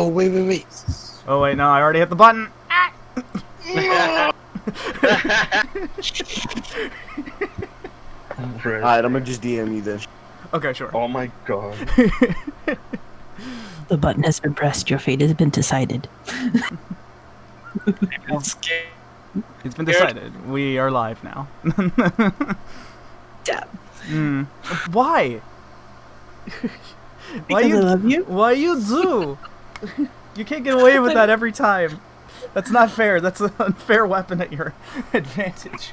Oh, wait. Oh, wait, no, I already hit the button. Ah! Alright, I'm gonna just DM you then. Okay, sure. Oh my god. The button has been pressed. Your fate has been decided. I'm scared. It's been decided. We are live now. Damn. Why? Because I love you. Why you do? You can't get away with that every time. That's not fair. That's an unfair weapon at your advantage.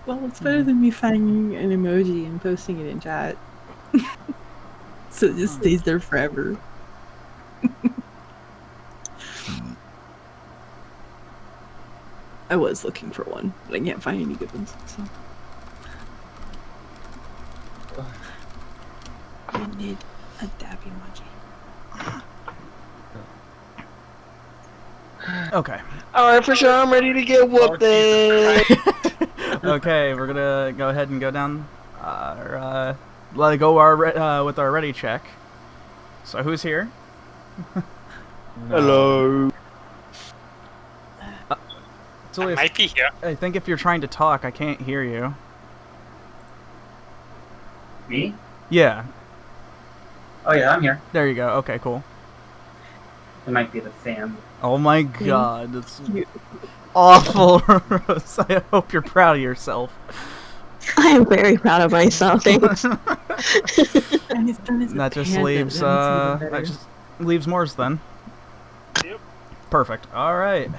Well, it's better than me finding an emoji and posting it in chat. So it just stays there forever. I was looking for one, but I can't find any good ones. So. I need a dab emoji. Okay. Alright, for sure, I'm ready to get whooped. Okay, we're gonna go ahead and go down. Let it go with our ready check. So who's here? Hello. Tulius, I might be here. I think if you're trying to talk, I can't hear you. Me? Yeah. Oh yeah, I'm here. There you go. Okay, cool. It might be the fan. Oh my god, that's awful, Rose. I hope you're proud of yourself. I am very proud of myself. Thanks. That just leaves Moore's then. Yep. Perfect. All right.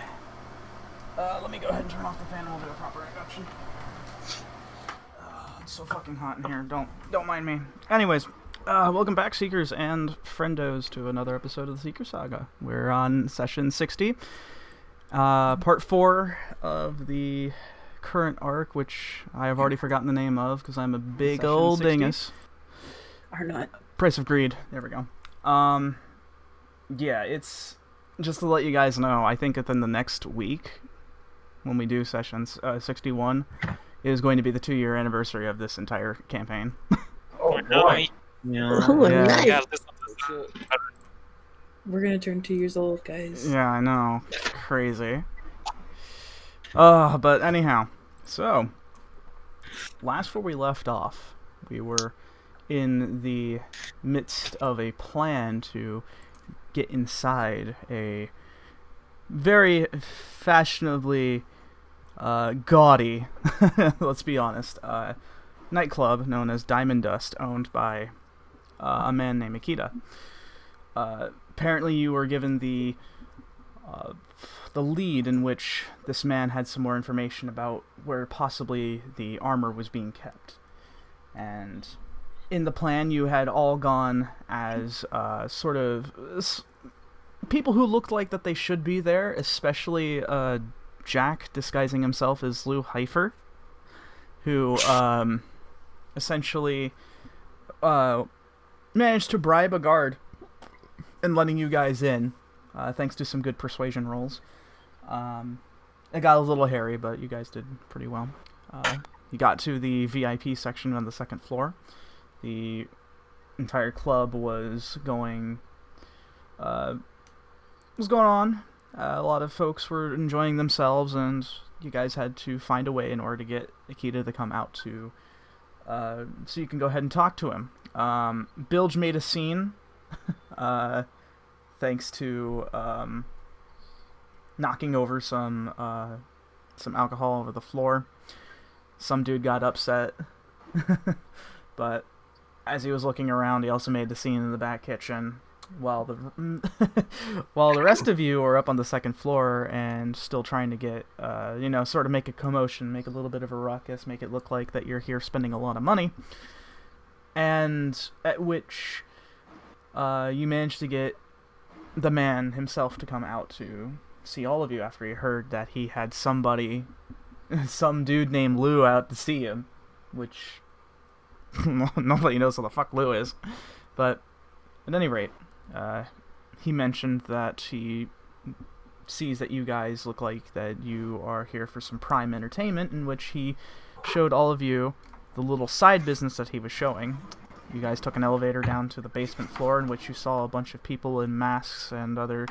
Let me go ahead and turn off the fan and we'll do a proper introduction. It's so fucking hot in here. Don't mind me. Anyways, welcome back, Seekers and Friendos, to another episode of the Seeker Saga. We're on session 60, part 4 of the current arc, which I have already forgotten the name of because I'm a big Session old 60? dingus. Or not. Price of Greed. There we go. Yeah, it's just to let you guys know, I think within the next week, when we do sessions 61, is going to be the 2-year anniversary of this entire campaign. Oh no, boy. Yeah. Oh, Yeah. nice. Yeah, this We're gonna turn 2 years old, guys. Yeah, I know. It's crazy. But anyhow, so last where we left off, we were in the midst of a plan to get inside a very fashionably gaudy, let's be honest, nightclub known as Diamond Dust, owned by a man named Akita. Apparently you were given the lead in which this man had some more information about where possibly the armor was being kept. And in the plan, you had all gone as sort of people who looked like that they should be there, especially Jack disguising himself as Lou Heifer, who essentially managed to bribe a guard and letting you guys in, thanks to some good persuasion rolls. It got a little hairy, but you guys did pretty well. You got to the VIP section on the second floor. The entire club was going on. A lot of folks were enjoying themselves, and you guys had to find a way in order to get Akita to come out to, so you can go ahead and talk to him. Bilge made a scene, thanks to knocking over some alcohol over the floor. Some dude got upset, but as he was looking around, he also made the scene in the back kitchen, while the rest of you are up on the second floor and still trying to get, sort of make a commotion, make a little bit of a ruckus, make it look like that you're here spending a lot of money. And at which you managed to get the man himself to come out to see all of you after he heard that he had some dude named Lou out to see him, which nobody knows who the fuck Lou is. But at any rate, he mentioned that he sees that you guys look like that you are here for some prime entertainment, in which he showed all of you the little side business that he was showing, you guys took an elevator down to the basement floor, in which you saw a bunch of people in masks and other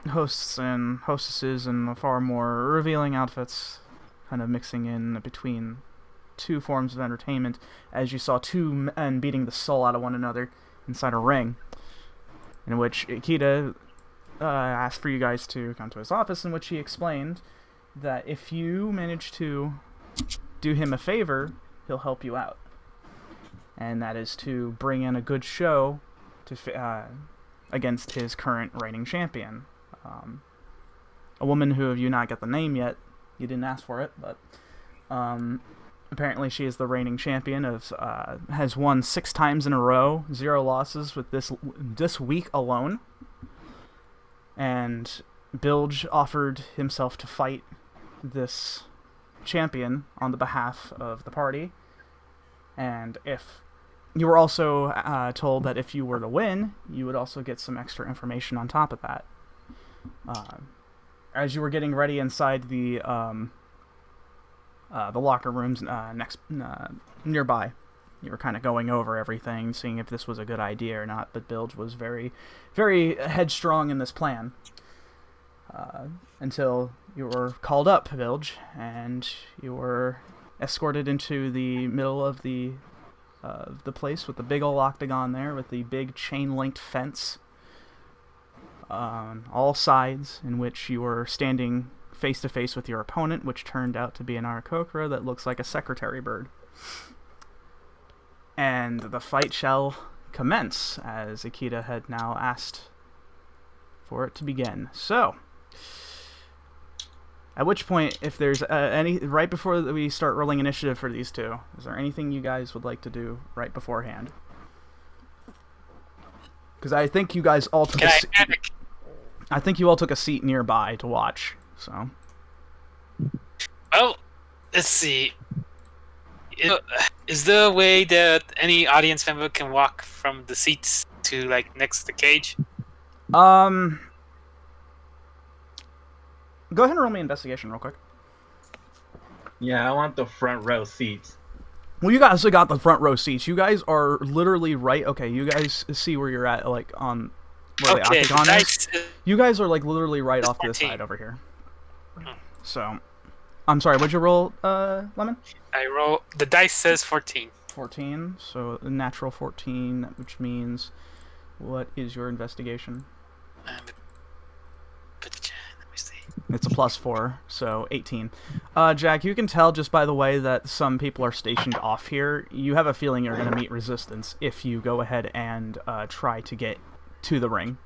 hosts and hostesses in far more revealing outfits, kind of mixing in between two forms of entertainment, as you saw two men beating the soul out of one another inside a ring, in which Ikeda asked for you guys to come to his office, in which he explained that if you manage to do him a favor, he'll help you out. And that is to bring in a good show to against his current reigning champion. A woman who you not get the name yet. You didn't ask for it, but apparently she is the reigning champion of has won 6 times in a row, 0 losses with this week alone. And Bilge offered himself to fight this champion on the behalf of the party. And if you were also told that if you were to win, you would also get some extra information on top of that. As you were getting ready inside the locker rooms nearby, you were kind of going over everything, seeing if this was a good idea or not. But Bilge was very, very headstrong in this plan. Until you were called up, Bilge, and you were escorted into the middle of the place with the big old octagon there, with the big chain-linked fence on all sides, in which you were standing face-to-face with your opponent, which turned out to be an Aarakocra that looks like a secretary bird. And the fight shall commence, as Ikeda had now asked for it to begin. So, at which point, if there's right before we start rolling initiative for these two, is there anything you guys would like to do right beforehand? Because I think you guys all took I think you all took a seat nearby to watch. So, Well, let's see. Is there a way that any audience member can walk from the seats to like next to the cage? Go ahead and roll me investigation real quick. Yeah, I want the front row seats. Well, you guys got the front row seats. You guys are literally right. Okay, you guys see where you're at, like on where the octagon is. You guys are like literally right off to the side over here. So, I'm sorry. What'd you roll, Lemon? The dice says 14. 14. So a natural 14, which means, what is your investigation? Let me see. It's a +4, so 18. Jack, you can tell just by the way that some people are stationed off here. You have a feeling you're going to meet resistance if you go ahead and try to get to the ring.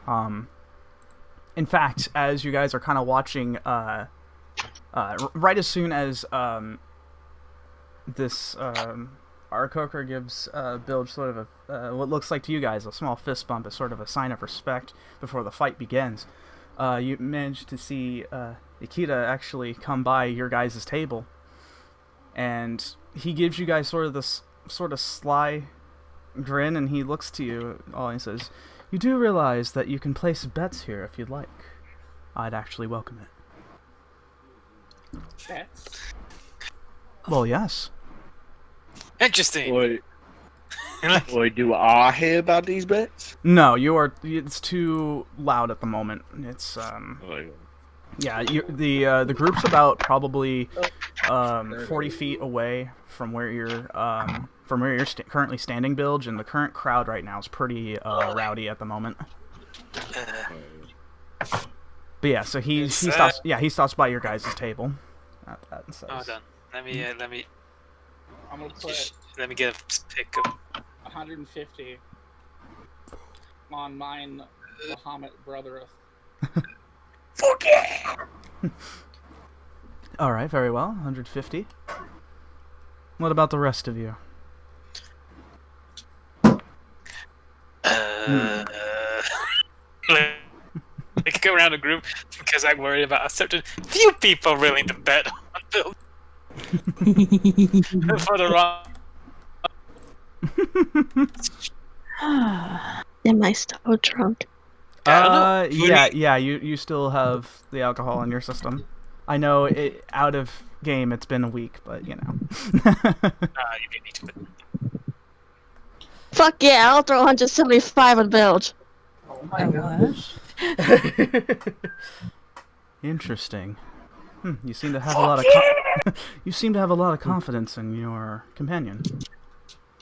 In fact, as you guys are kind of watching, right as soon as this Aarakocra gives Bilge sort of a what looks like to you guys a small fist bump as sort of a sign of respect before the fight begins. You manage to see Ikeda actually come by your guys' table, and he gives you guys sort of this sort of sly grin, and he looks to you all and he says, "You do realize that you can place bets here if you'd like. I'd actually welcome it." Bets? Well, yes. Interesting. Wait, do I hear about these bets? No, it's too loud at the moment. It's yeah, the group's about probably 40 feet away from where you're currently standing, Bilge, and the current crowd right now is pretty rowdy at the moment. But yeah, so he stops by your guys' table. Hold on. Let me I'm gonna put let me get a pick of 150 on mine, Muhammad brothereth. Fuck yeah! All right, very well. 150. What about the rest of you? I could go around the group because I'm worried about a certain few people willing to bet on Bill for the wrong. Am I still drunk? Yeah, you still have the alcohol in your system. I know it out of game. It's been a week, but you know. You beat me to it. Fuck yeah, I'll throw 175 on Bilge. Oh my Oh, gosh. Interesting. You seem to have a lot of you seem to have a lot of confidence in your companion.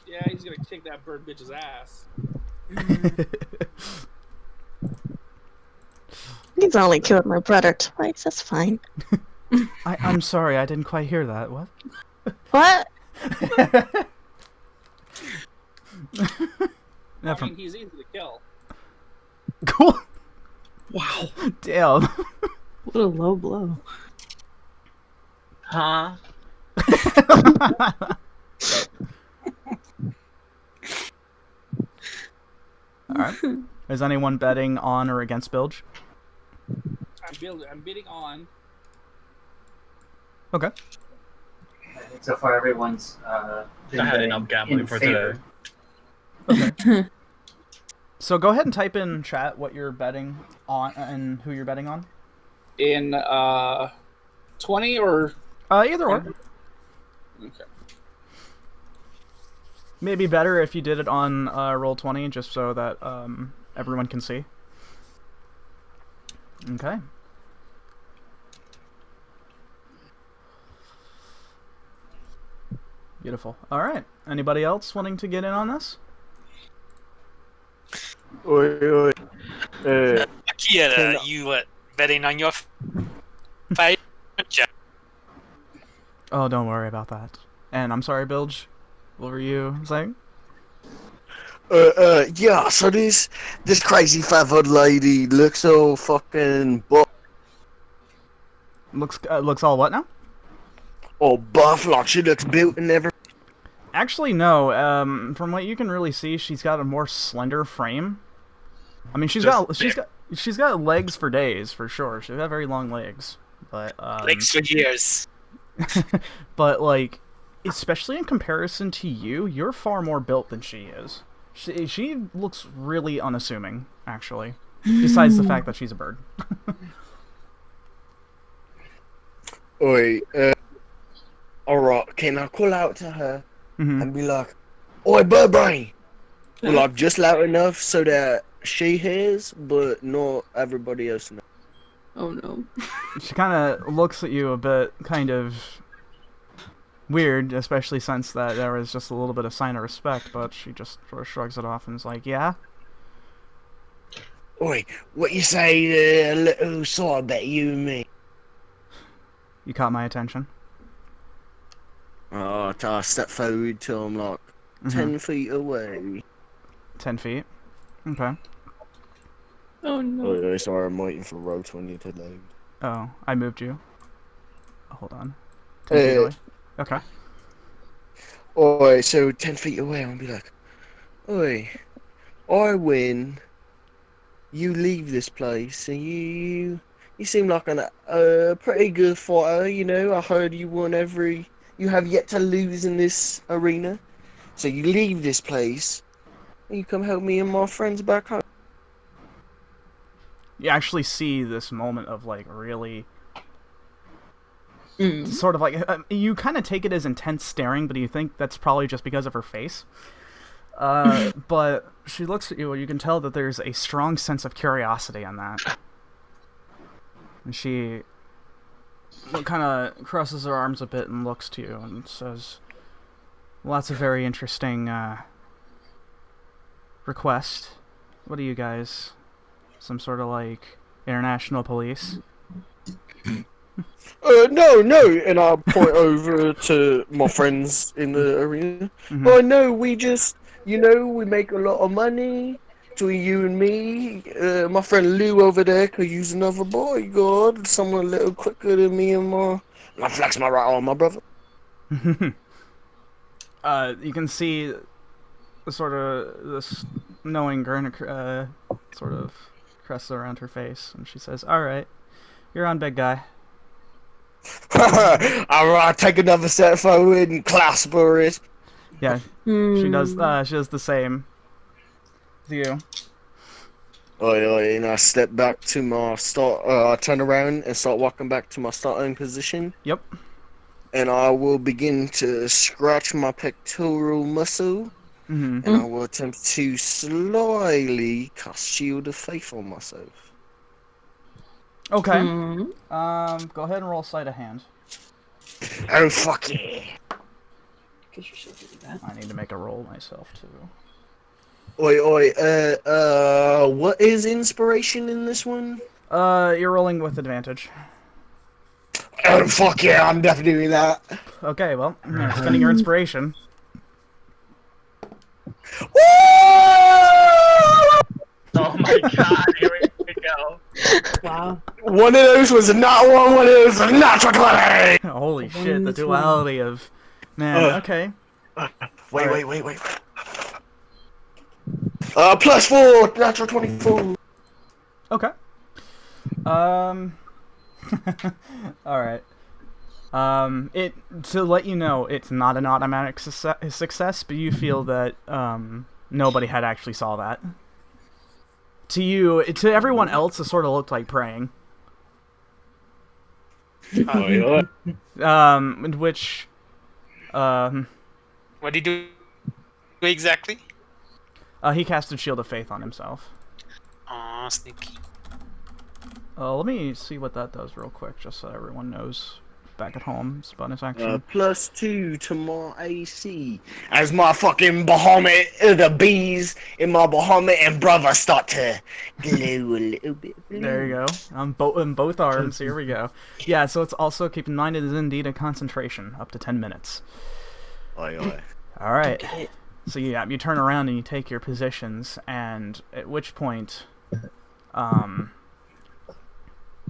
Yeah, he's gonna kick that bird bitch's ass. He's only killed my brother twice, that's fine. I'm sorry, I didn't quite hear that. What? What? I mean, he's easy to kill. Cool. Wow. Damn. What a low blow. Huh? Alright. Is anyone betting on or against Bilge? I'm bidding on. Okay. I think so far everyone's been I had betting enough gambling in for favor. Okay. So go ahead and type in chat what you're betting on and who you're betting on. In 20 or Either or. okay. Maybe better if you did it on Roll20, just so that everyone can see. Okay. Beautiful. All right. Anybody else wanting to get in on this? Oi. Akira, you betting on your fight? Oh, don't worry about that. And I'm sorry, Bilge. What were you saying? Yeah, so this crazy feathered lady looks so fucking buff, Looks all what now? or buff, like she looks built and everything. Actually, no. From what you can really see, she's got a more slender frame. I mean, she's got legs for days, for sure. She's got very long legs, but Legs for years. but like, especially in comparison to you, you're far more built than she is. She looks really unassuming, actually. Besides the fact that she's a bird. Oi, alright, can I call out to her Mhm. and be like, "Oi, bird brain," like just loud enough so that she hears, but not everybody else knows. Oh no. She kind of looks at you a bit, kind of weird, especially since that there was just a little bit of sign of respect, but she just sort of shrugs it off and is like, yeah? Oi, what you say, little side bet you and me? You caught my attention. Oh, I step forward till I'm like 10 feet away. 10 feet. Okay. Oh no. Oh, sorry, I'm waiting for row 20 to load. Oh, I moved you. Hold on. 10 feet away. Okay. Oi, so 10 feet away, I'm gonna be like, oi, I win. You leave this place, and you seem like a pretty good fighter. You know, I heard you won you have yet to lose in this arena. So you leave this place, and you come help me and my friends back home. You actually see this moment of, like, really... Mm. Sort of like... you kind of take it as intense staring, but you think that's probably just because of her face. But she looks at you, and you can tell that there's a strong sense of curiosity on that. And she kind of crosses her arms a bit and looks to you and says, well, that's a very interesting request. What are you guys? Some sort of, like, international police? No, and I point over to my friends in the arena. Mhm. Oh, no, we just, we make a lot of money between you and me. My friend Lou over there could use another bodyguard, someone a little quicker than me and I flex my right arm, my brother. You can see sort of this knowing grin sort of crests around her face, and she says, "Alright, you're on, big guy." Alright, take another step forward and clasp her wrist. Yeah, she does the same with you. Oi, oi, and I step back to my start. I turn around and start walking back to my starting position, Yep. and I will begin to scratch my pectoral muscle, Mm-hmm. and I will attempt to slyly cast Shield of Faith on myself. Okay. Hmm. Go ahead and roll sleight of hand. Oh fuck yeah! Guess you should do that. I need to make a roll myself too. Oi, oi, what is inspiration in this one? You're rolling with advantage. Oh fuck yeah! I'm definitely doing that. Okay, well, you're spending your inspiration. Oh my god, here we go. Wow. One of those was not one of those was a natural 20! Holy shit, the One. duality of... Man, okay. Wait. +4, natural 24. Okay. Alright. To let you know, it's not an automatic success, but you feel that, nobody had actually saw that. To you, to everyone else, it sort of looked like praying. Which, What did he do exactly? he casted Shield of Faith on himself. Aw, sneaky. Let me see what that does real quick, just so everyone knows back at home. It's bonus action. +2 to my AC. As my fucking Bahamut, the bees in my Bahamut and brother start to glow a little bit. There you go. On both arms. Here we go. Yeah. So it's also, keep in mind, it is indeed a concentration, up to 10 minutes. Oi. All right. So you turn around and you take your positions, and at which point,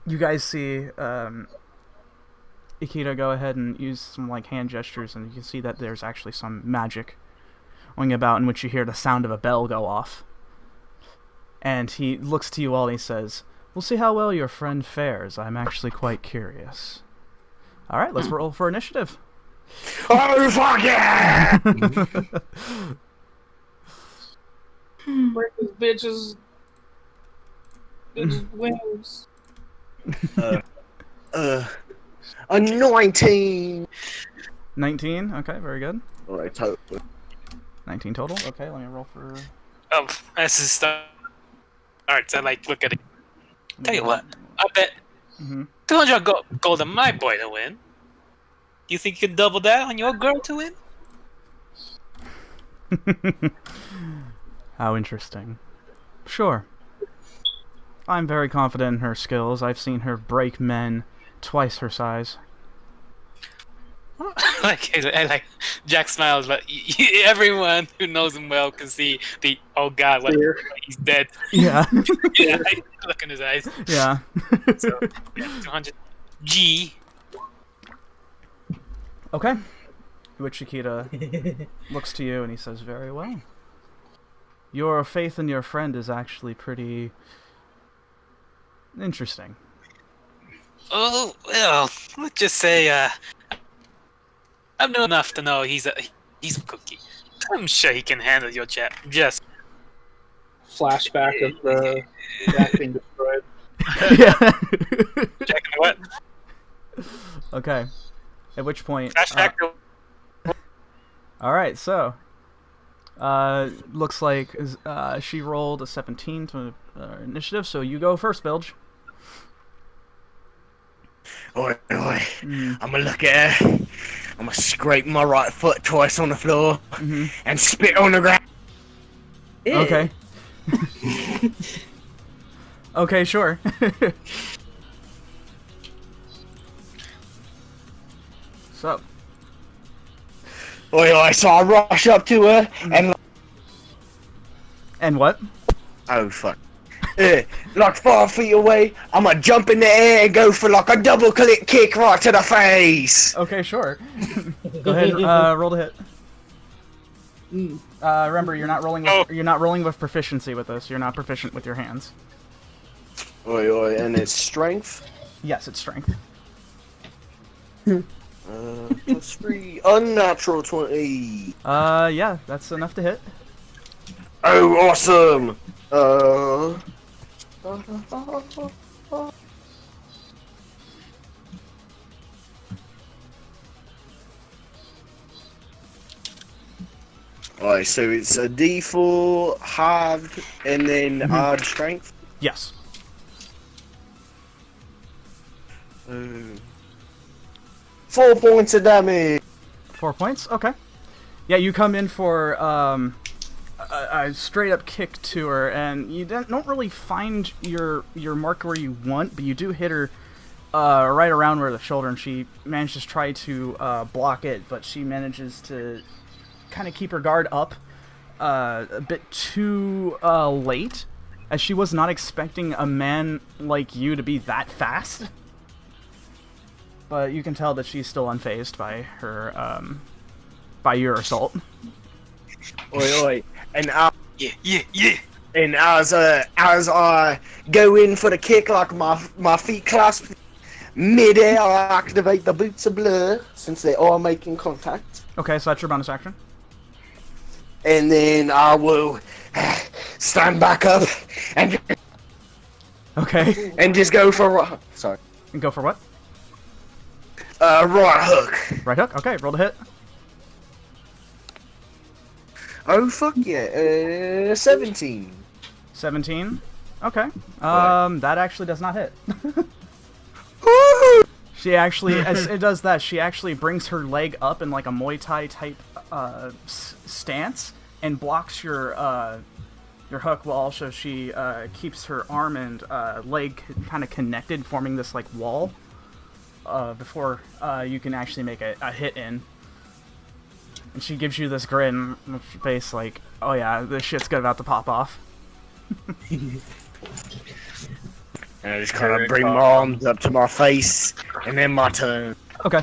you guys see Ikeda go ahead and use some like hand gestures, and you can see that there's actually some magic going about, in which you hear the sound of a bell go off. And he looks to you all and he says, "We'll see how well your friend fares. I'm actually quite curious." All right, let's roll for initiative. Oh fuck yeah! Break this bitch's wings. A 19. 19. Okay, very good. Alright, total. 19 total. Okay, let me roll for. Oh, that's his start. Alright, so like, look at it. Tell you what, I bet 200 gold on my boy to win. You think you can double that on your girl to win? How interesting. Sure. I'm very confident in her skills. I've seen her break men twice her size. like Jack smiles, but everyone who knows him well can see the god, what, he's dead. Yeah. Yeah, look in his eyes. Yeah. So, yeah, 200 G. Okay. Which Ikeda looks to you and he says, "Very well. Your faith in your friend is actually pretty interesting." Oh, well, let's just say, I've known enough to know he's a cookie. I'm sure he can handle your chat. Just Flashback of Jack being destroyed. Yeah. checking what? Okay. At which point... Flashback to Alright, so... looks like she rolled a 17 to initiative, so you go first, Bilge. Oi. I'm gonna look at her. I'm gonna scrape my right foot twice on the floor and spit on the ground. Okay. Okay, sure. So. Oi, so I rush up to her and... And what? Oh, fuck. Like 5 feet away, I'm gonna jump in the air and go for like a double click kick right to the face. Okay, sure. Go ahead, roll to hit. Remember, you're not rolling with proficiency with this. You're not proficient with your hands. Oi, and it's strength. Yes, it's strength. +3, unnatural 20. Yeah, that's enough to hit. Oh, awesome. Alright, so it's a D4 halved and then hard strength. Yes. 4 points of damage. 4 points? Okay. Yeah, you come in for a straight up kick to her, and you don't really find your mark where you want, but you do hit her right around where the shoulder, and she manages to try to block it, but she manages to kind of keep her guard up a bit too late, as she was not expecting a man like you to be that fast. But you can tell that she's still unfazed by her, by your assault. Oi, oi. And Yeah. and as I go in for the kick, like my feet clasp mid-air, I activate the boots of blur since they are making contact. Okay, so that's your bonus action. And then I will stand back up and Okay. just go for sorry, And go for what? right hook. Right hook? Okay, roll to hit. Oh fuck yeah, 17. 17. Okay. That actually does not hit. Woo! She actually, as it does that, she actually brings her leg up in like a Muay Thai type stance and blocks your hook, while also she keeps her arm and leg kind of connected, forming this like wall before you can actually make a hit in. And she gives you this grin on her face like, oh yeah, this shit's good about to pop off. And I just kind of bring my arms up to my face, and then my turn. Okay.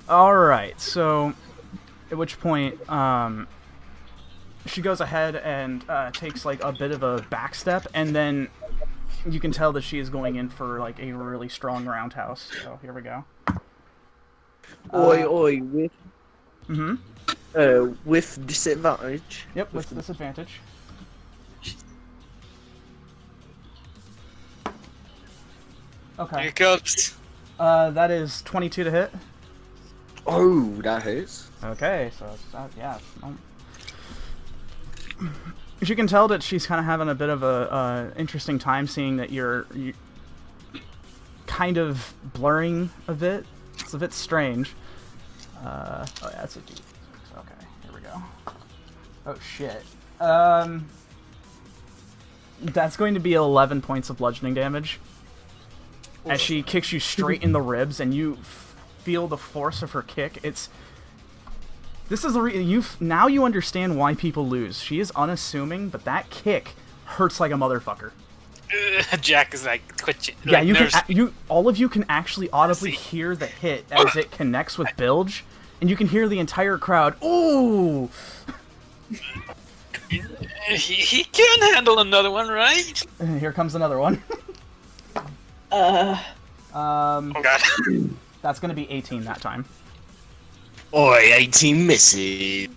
Alright, so at which point, she goes ahead and takes like a bit of a back step, and then you can tell that she is going in for like a really strong roundhouse. So here we go. Oi, with Mm-hmm. with disadvantage. Yep, with disadvantage. Okay. Here it comes. That is 22 to hit. Oh, that hurts. Okay, so yeah. You can tell that she's kind of having a bit of a interesting time, seeing that you're kind of blurring a bit. It's a bit strange. Oh yeah, that's a D. Okay, here we go. Oh shit. That's going to be 11 points of bludgeoning damage. As she kicks you straight in the ribs, and you feel the force of her kick. This is the now you understand why people lose. She is unassuming, but that kick hurts like a motherfucker. Jack is like, quit it. Yeah, Like, all of you can actually audibly hear the hit as it connects with Bilge, and you can hear the entire crowd. Ooh! he can handle another one, right? Here comes another one. Oh god. That's gonna be 18 that time. Oi, 18 misses.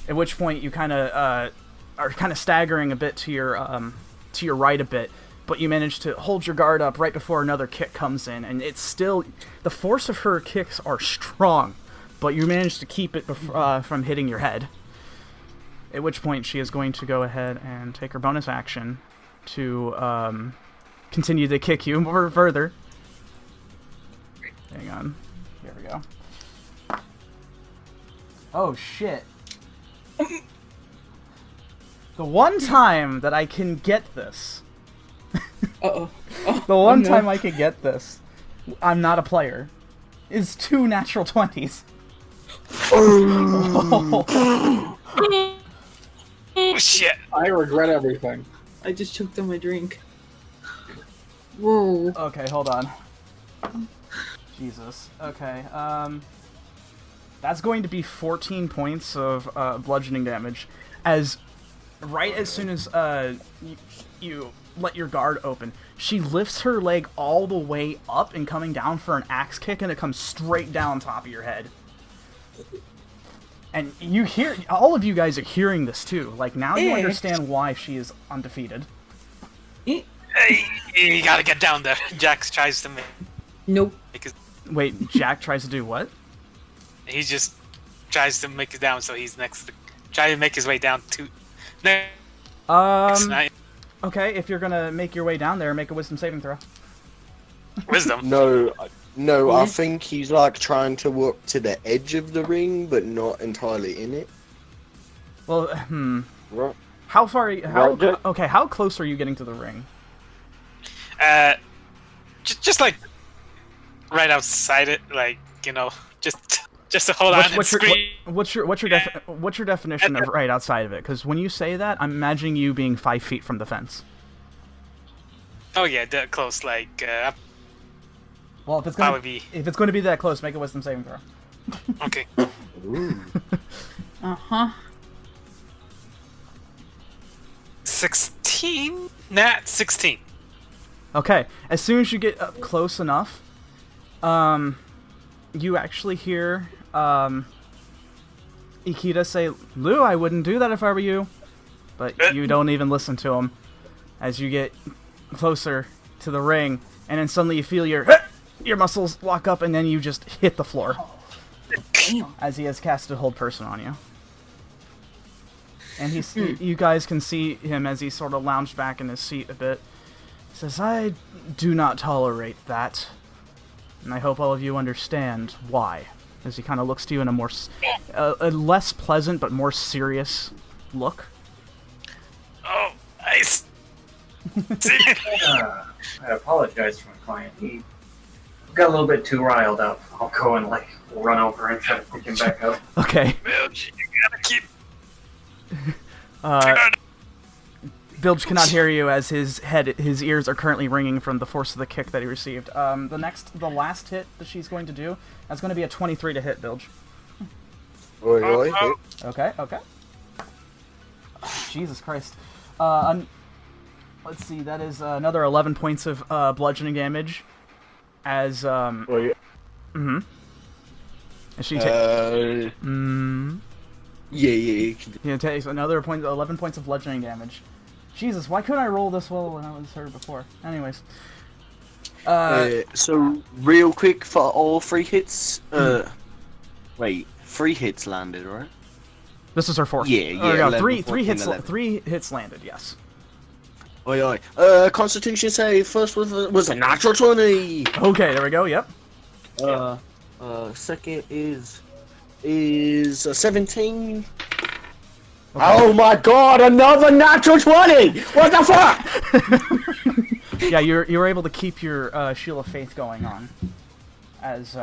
At which point you kind of are kind of staggering a bit to your right a bit, but you manage to hold your guard up right before another kick comes in, and it's still the force of her kicks are strong, but you manage to keep it from hitting your head. At which point she is going to go ahead and take her bonus action to continue to kick you more further. Hang on. Here we go. Oh shit. The one time that I can get this. Uh-oh. The one time I can get this, I'm not a player, is 2 natural 20s. Oh shit. I regret everything. I just choked on my drink. Whoa. Okay, hold on. Jesus. Okay, that's going to be 14 points of bludgeoning damage, as right as soon as you let your guard open, she lifts her leg all the way up and coming down for an axe kick, and it comes straight down top of your head. And you hear, all of you guys are hearing this too. Like, now you understand why she is undefeated. Hey, you gotta get down there. Jax tries to Nope. make his... Wait, Jack tries to do what? He just tries to make it down, so he's next to... Try to make his way down to... Next night. Okay, if you're gonna make your way down there, make a wisdom saving throw. Wisdom. No, I think he's like trying to walk to the edge of the ring, but not entirely in it. Well, Right. How far? Right. Okay, how close are you getting to the ring? Just like right outside it, like, you know, just to hold on and scream. What's your definition of right outside of it? Because when you say that, I'm imagining you being 5 feet from the fence. Oh yeah, that close. Like, Well, if it's going to be that close, make a wisdom saving throw. Okay. Uh-huh. 16? Nah, 16. Okay, as soon as you get up close enough, you actually hear Ikeda say, "Lou, I wouldn't do that if I were you," but you don't even listen to him as you get closer to the ring, and then suddenly you feel your muscles lock up, and then you just hit the floor as he has casted Hold Person on you. And you guys can see him as he sort of lounged back in his seat a bit. He says, "I do not tolerate that, and I hope all of you understand why." As he kind of looks to you in a more, a less pleasant but more serious look. Oh, I see. I apologize for my client. He got a little bit too riled up. I'll go and like run over and try to pick him back up. Okay. Bilge, you gotta keep... Bilge cannot hear you as his ears are currently ringing from the force of the kick that he received. The last hit that she's going to do, that's going to be a 23 to hit, Bilge. Oi. Okay. Jesus Christ. Let's see, that is another 11 points of bludgeoning damage. As Oi. As she Yeah. takes another 11 points of bludgeoning damage. Jesus, why couldn't I roll this well when I was her before? Anyways. So, real quick, for all 3 hits... Wait, 3 hits landed, right? This is her fourth. Yeah. No, 11, three 14, hits. 11. 3 hits landed. Yes. Oi. Constitution save, first was a natural 20! Okay, there we go, yep. Second is a 17. Okay. Oh my god, another natural 20! What the fuck? Yeah, you were able to keep your Shield of Faith going on. As,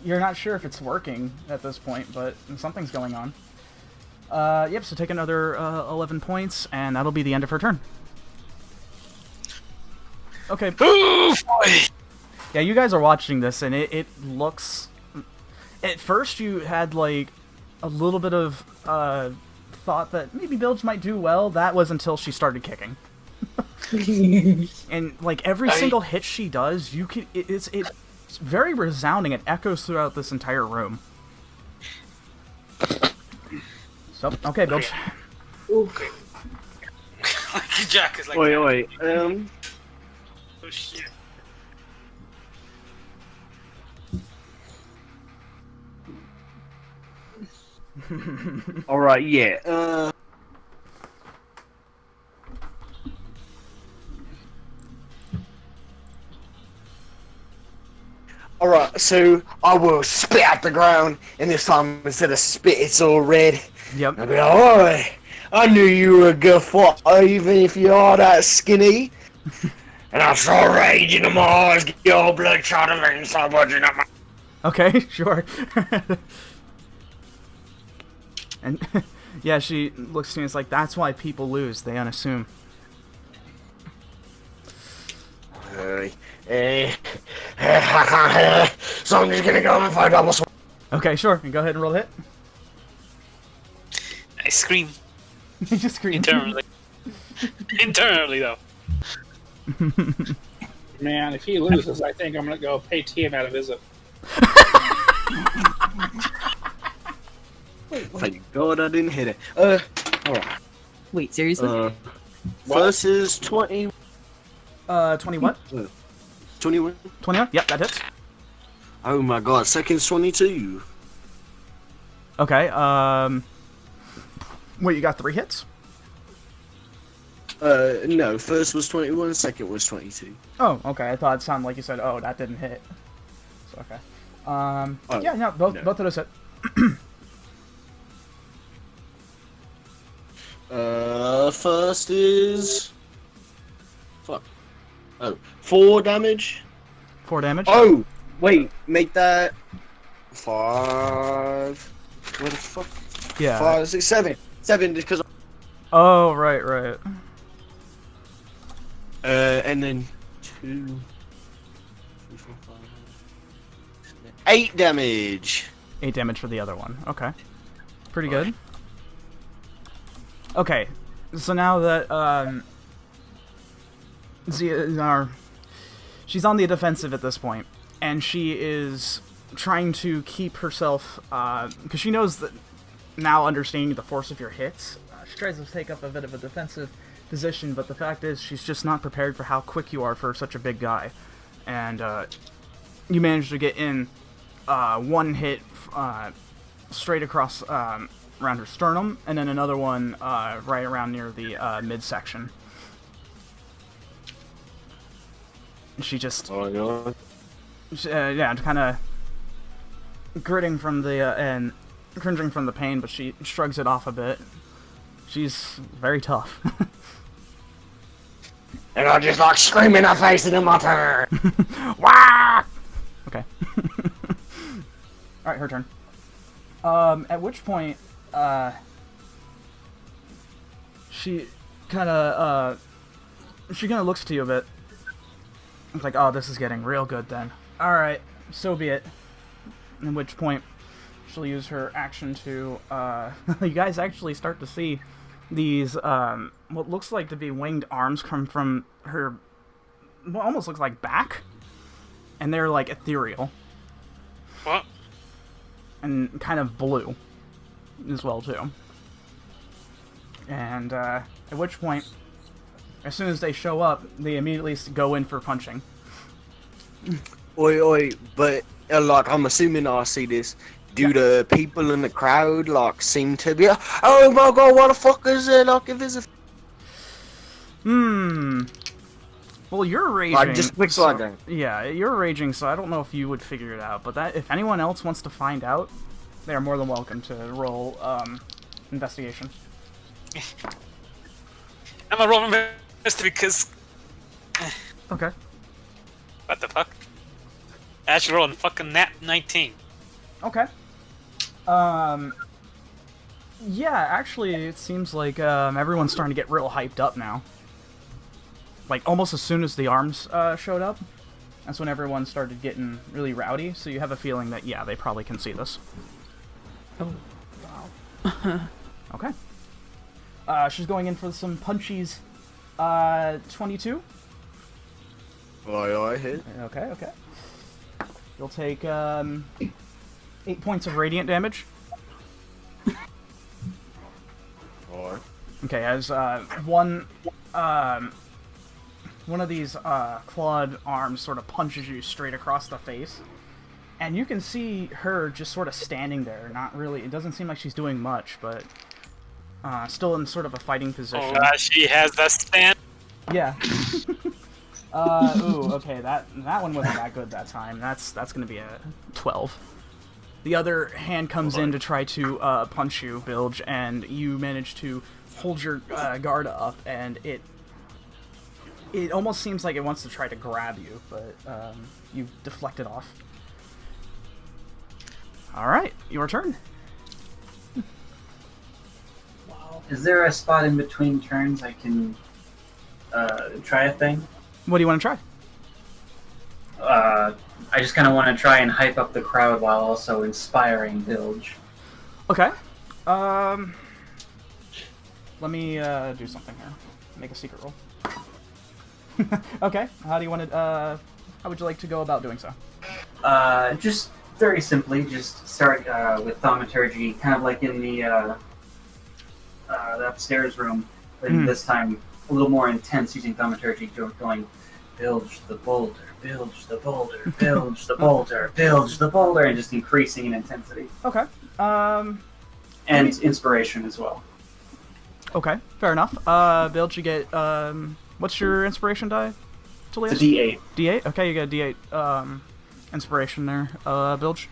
you're not sure if it's working at this point, but something's going on. Yep, so take another 11 points, and that'll be the end of her turn. Okay. Yeah, you guys are watching this, and it looks... At first, you had, like, a little bit of thought that maybe Bilge might do well. That was until she started kicking. And, like, every single hit she does, you can... It's very resounding. It echoes throughout this entire room. So, okay, Bilge. Okay. Jack is like... Oi. Oh, shit. Alright, yeah. Alright, so I will spit at the ground, and this time instead of spit, it's all red. Yep. I'll be like, "Oi, I knew you were a good fighter, even if you are that skinny." And I saw rage in my eyes, get your blood shot of me, so budging up my... Okay, sure. And yeah, she looks to me and is like, "That's why people lose. They unassume." So I'm just gonna go and find double sword. Okay, sure. And go ahead and roll a hit. I scream. You just scream. Internally. Internally, though. Man, if he loses, I think I'm gonna go pay TM a visit. Thank God I didn't hit it. Alright. Wait, seriously? First is 20. 20 what? 21. 21? Yep, that hits. Oh my god, second's 22. Okay, wait, you got 3 hits? No, first was 21, second was 22. Oh, okay, I thought it sounded like you said, oh, that didn't hit. So, okay. Yeah, no, both of those hit. First is... Fuck. Oh, 4 damage. 4 damage? Oh, wait, make that... 5... What the fuck? Yeah. 5, 6, 7. 7 just because... Oh, right. And then 2... 3, 4, 5... 8 damage. 8 damage for the other one. Okay. Pretty good. Okay, so now that, she's on the defensive at this point, and she is trying to keep herself, because she knows that now understanding the force of your hits, she tries to take up a bit of a defensive position, but the fact is she's just not prepared for how quick you are for such a big guy. And, you manage to get in, 1 hit, straight across, around her sternum, and then another one right around near the midsection. She just, yeah, kind of gritting from the and cringing from the pain, but she shrugs it off a bit. She's very tough. And I just like scream in her face in the mutter. Wah! Okay. All right, her turn. At which point, she kind of looks to you a bit. It's like, oh, this is getting real good then. All right, so be it. At which point, she'll use her action to, you guys actually start to see these, what looks like to be winged arms come from her, what almost looks like back, and they're like ethereal. What? And kind of blue as well too. And at which point, as soon as they show up, they immediately go in for punching. Oi, but like I'm assuming I see this. Do the people in the crowd like seem to be? Oh my god, what the fuck is it? Like if it's a... Well, you're raging. Like just quick slide down. Yeah, you're raging, so I don't know if you would figure it out. But that, if anyone else wants to find out, they are more than welcome to roll investigation. I'm a roll investigation because. Okay. What the fuck? I actually rolled a fucking nat 19. Okay. Yeah, actually, it seems like everyone's starting to get real hyped up now. Like, almost as soon as the arms showed up, that's when everyone started getting really rowdy, so you have a feeling that, yeah, they probably can see this. Oh, wow. Okay. She's going in for some punchies. 22? I hit. Okay. You'll take 8 points of radiant damage. Alright. Okay, as one of these clawed arms sort of punches you straight across the face, and you can see her just sort of standing there. Not really. It doesn't seem like she's doing much, but still in sort of a fighting position. Oh, she has the stand. Yeah. Ooh, okay, that one wasn't that good that time. That's gonna be a 12. The other hand comes in to try to punch you, Bilge, and you manage to hold your guard up, and it almost seems like it wants to try to grab you, but you deflect it off. Alright, your turn. Wow. Is there a spot in between turns I can try a thing? What do you want to try? I just kind of want to try and hype up the crowd while also inspiring Bilge. Okay. Let me do something here. Make a secret roll. Okay. How do you want to? How would you like to go about doing so? Just very simply, just start with thaumaturgy, kind of like in the upstairs room, but this time a little more intense using thaumaturgy, going, bilge the boulder, bilge the boulder, bilge the boulder, bilge the boulder, and just increasing in intensity. Okay. And inspiration as well. Okay, fair enough. Bilge, you get, what's your inspiration die, Tulius? It's a D8. D8? Okay, you get a D8, inspiration there, Bilge.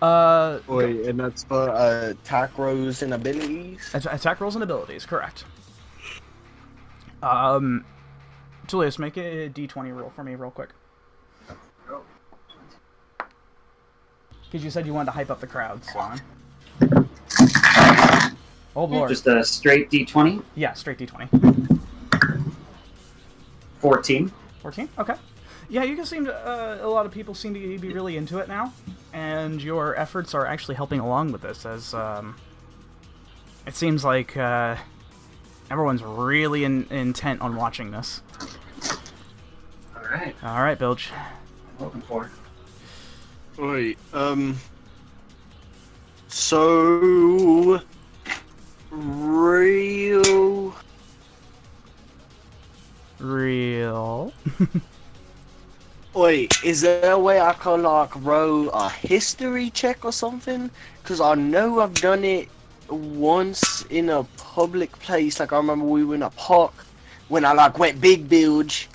Wait, and that's for attack rolls and abilities? Attack rolls and abilities, correct. Tulius, make a D20 roll for me real quick. Because you said you wanted to hype up the crowd, so... Oh, Lord. Just a straight D20? Yeah, straight D20. 14. 14? Okay. Yeah, you can seem to, a lot of people seem to be really into it now, and your efforts are actually helping along with this, as, it seems like, everyone's really intent on watching this. Alright. Alright, Bilge. I'm looking forward. Wait, so... Real... Wait, is there a way I can, like, roll a history check or something? Because I know I've done it once in a public place. Like, I remember we were in a park when I, like, went big bilge.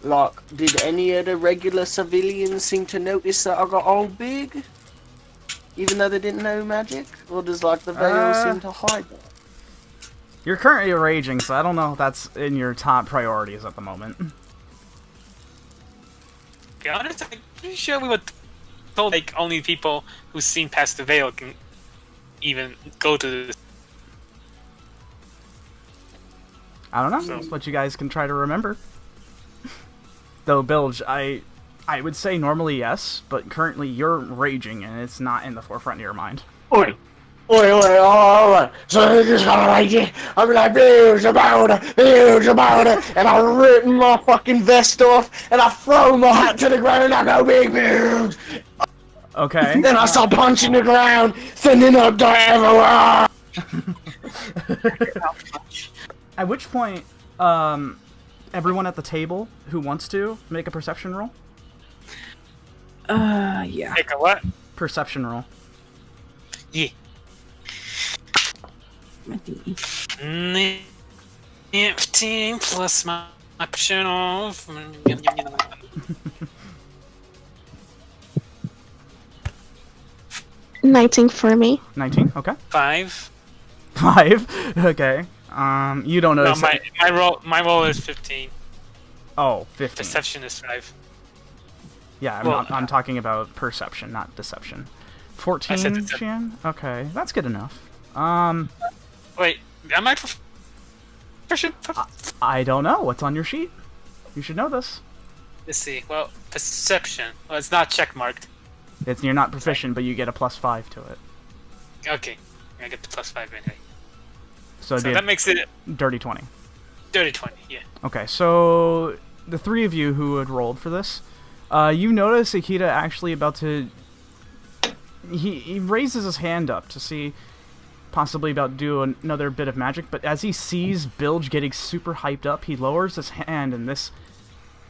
Like, did any of the regular civilians seem to notice that I got all big? Even though they didn't know magic? Or does, like, the veil seem to hide that? You're currently raging, so I don't know if that's in your top priorities at the moment. To be honest, I'm pretty sure we were told like only people who've seen past the veil can even go to this. I don't know. That's what you guys can try to remember. Though, Bilge, I would say normally yes, but currently you're raging and it's not in the forefront of your mind. Oi! Oi, alright. So you just gotta like it. I'm like, bilge about it, and I rip my fucking vest off, and I throw my hat to the ground, and I go, big bilge! Okay. Then I start punching the ground, sending up dive At which point, everyone at the table who wants to make a perception roll? Yeah. Make a what? Perception roll. Yeah. My thingy. 15 plus my optional. 19 for me. 19, okay. 5. 5, okay. You don't No, notice. my roll is 15. Oh, 15. Perception is 5. Yeah, Well, I'm talking about perception, not deception. 14, deception. Shan? Okay, that's good enough. Wait, am I proficient? I don't know. What's on your sheet? You should know this. Let's see. Well, perception. Well, it's not checkmarked. You're not proficient, but you get a +5 to it. Okay, I get the +5 anyway. So that makes it dirty 20. dirty 20. Yeah. Okay, so the three of you who had rolled for this, you notice Akita actually about to... He raises his hand up to see possibly about to do another bit of magic, but as he sees Bilge getting super hyped up, he lowers his hand and this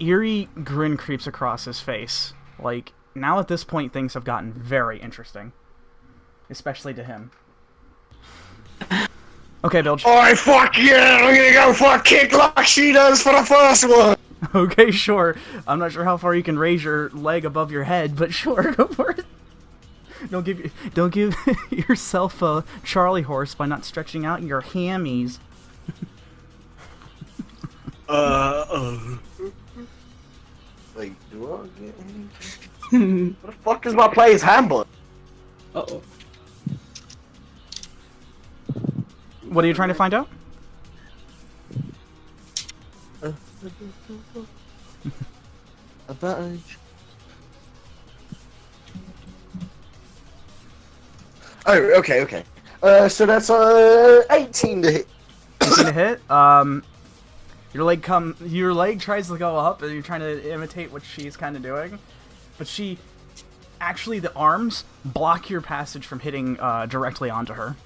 eerie grin creeps across his face. Like, now at this point things have gotten very interesting. Especially to him. Okay, Bilge. Alright, fuck yeah! I'm gonna go for a kick like she does for the first one! Okay, sure. I'm not sure how far you can raise your leg above your head, but sure, go for it. Don't give yourself a Charlie horse by not stretching out your hammies. Wait, do I get anything? What the fuck is my play's handbook? Uh-oh. What are you trying to find out? A badge. Oh, okay. So that's 18 to hit. 18 to hit. Your leg tries to go up, and you're trying to imitate what she's kind of doing, but the arms block your passage from hitting directly onto her,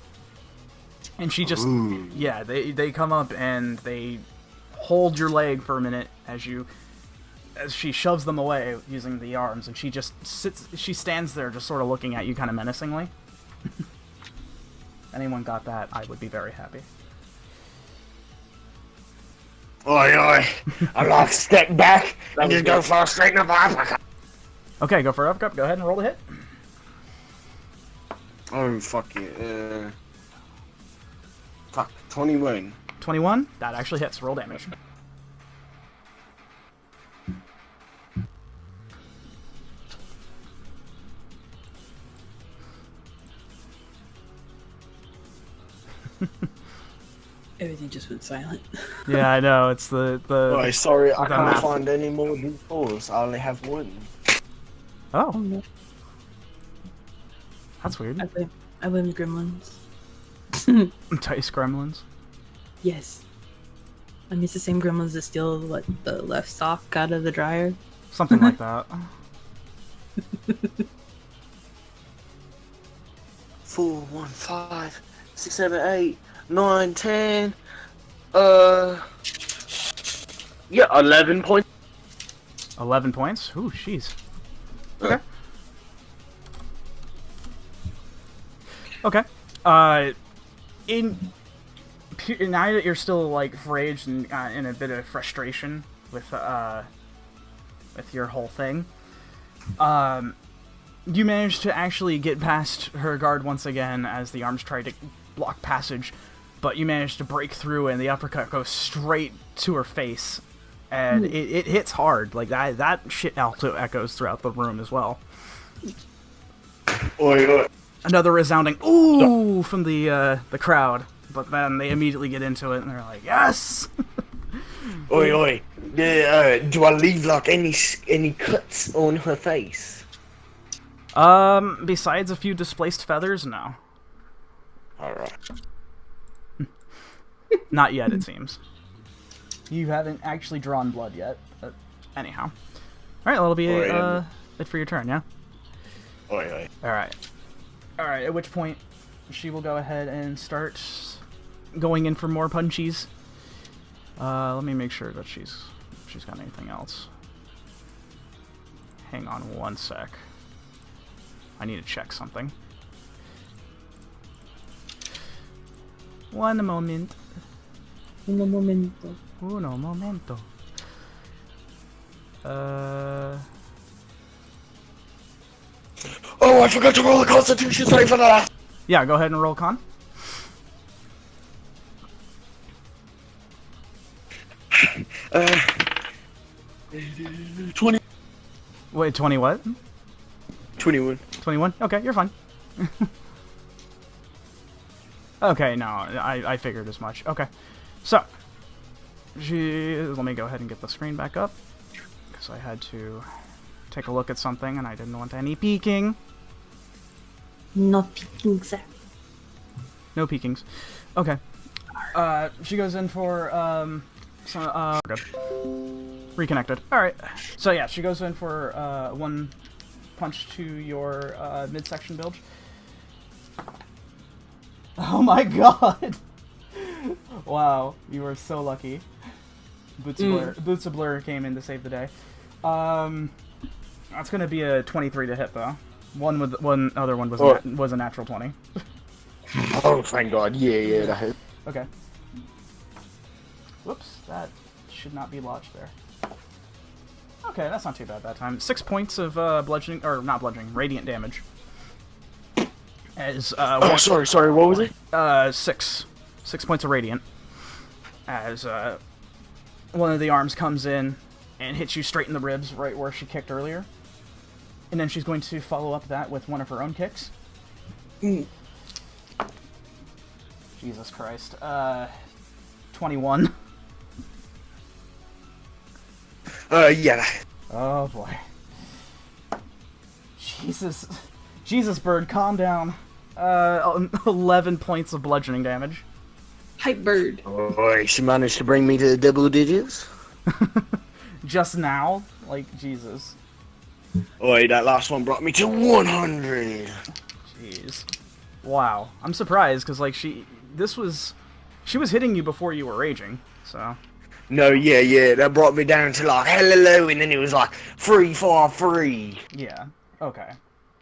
and she just, yeah, they come up and they hold your leg for a minute as she shoves them away using the arms, and she just stands there just sort of looking at you kind of menacingly. Anyone got that, I would be very happy. Oi, oi. I like step back and just go for a straight in the uppercut. Okay, go for uppercut. Go ahead and roll the hit. Oh, fuck it. Fuck, 21. 21? That actually hits. Roll damage. Everything just went silent. Yeah, I know. It's the Oh, sorry, I the can't map. find any more D4s. I only have one. Oh, no. that's weird. I blame the gremlins. Dice gremlins. Yes. I mean, it's the same gremlins that steal the left sock out of the dryer. Something like that. 4, 1, 5, 6, 7, 8, 9, 10. Yeah, 11 points. 11 points? Ooh, jeez. Okay. Okay. Now that you're still, like, raged and in a bit of frustration with your whole thing, you managed to actually get past her guard once again as the arms tried to block passage, but you managed to break through and the uppercut goes straight to her face, and it hits hard. Like, that shit also echoes throughout the room as well. Oi, oi. Another resounding ooh from the crowd, but then they immediately get into it and they're like, yes! Oi, oi. Do I leave, like, any cuts on her face? Besides a few displaced feathers, no. Alright. Not yet, it seems. You haven't actually drawn blood yet, but anyhow. Alright, that'll be it for your turn, yeah? Oi, oi. Alright, at which point she will go ahead and start going in for more punchies. Let me make sure that she's got anything else. Hang on one sec. I need to check something. One moment. Uno momento. Uno momento. Oh, I forgot to roll a Constitution save for that. Yeah, go ahead and roll con. Uh, 20. Wait, 20 what? 21. 21? Okay, you're fine. Okay, no, I figured as much. Okay, so let me go ahead and get the screen back up because I had to take a look at something and I didn't want any peeking. No peeking, sir. No peekings. Okay. She goes in for good. Reconnected. All right. So yeah, she goes in for one punch to your midsection bilge. Oh my god! Wow, you were so lucky. Boots of Blur came in to save the day. That's gonna be a 23 to hit though. One other one was a natural 20. Oh, thank God. Yeah, that hit. Okay. Whoops, that should not be lodged there. Okay, that's not too bad that time. 6 points of bludgeoning, or not bludgeoning, radiant damage. As sorry, what was it? 6 points of radiant. As one of the arms comes in and hits you straight in the ribs, right where she kicked earlier. And then she's going to follow up that with one of her own kicks. Jesus Christ. 21. Yeah. Oh boy. Jesus, bird, calm down. 11 points of bludgeoning damage. Hype bird. Oh, she managed to bring me to double digits. Just now? Like, Jesus. Oi, that last one brought me to 100. Jeez. Wow. I'm surprised, because, like, she was hitting you before you were raging, so... No, yeah, that brought me down to like hello, and then it was like 3-4-3. Yeah. Okay.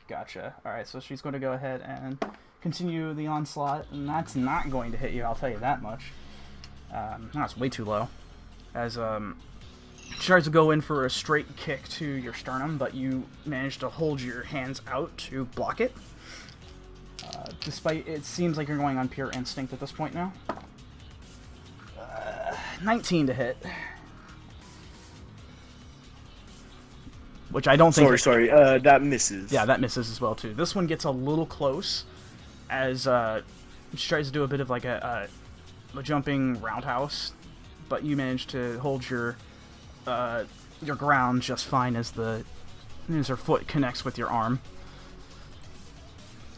Gotcha. Alright, so she's going to go ahead and continue the onslaught, and that's not going to hit you, I'll tell you that much. That's way too low. As she tries to go in for a straight kick to your sternum, but you manage to hold your hands out to block it. Despite it seems like you're going on pure instinct at this point now. 19 to hit. Which I don't think... Sorry, that misses. Yeah, that misses as well, too. This one gets a little close as she tries to do a bit of like a jumping roundhouse, but you manage to hold your ground just fine as her foot connects with your arm.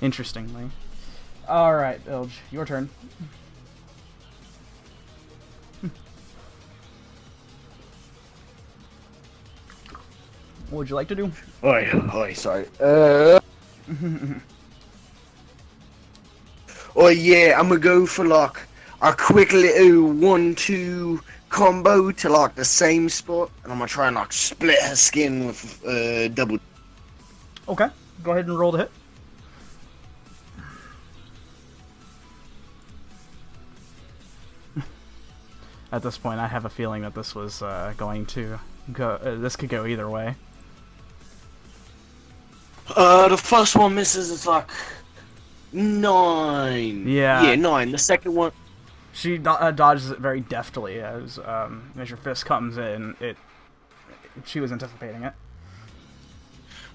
Interestingly. Alright, Bilge, your turn. What would you like to do? Oi, sorry. Oh yeah, I'm gonna go for like a quick little 1-2 combo to like the same spot, and I'm gonna try and like split her skin with double. Okay, go ahead and roll to hit. At this point, I have a feeling that this was going to go. This could go either way. The first one misses. It's like 9. Yeah. 9. The second one. She dodges it very deftly as your fist comes in. She was anticipating it.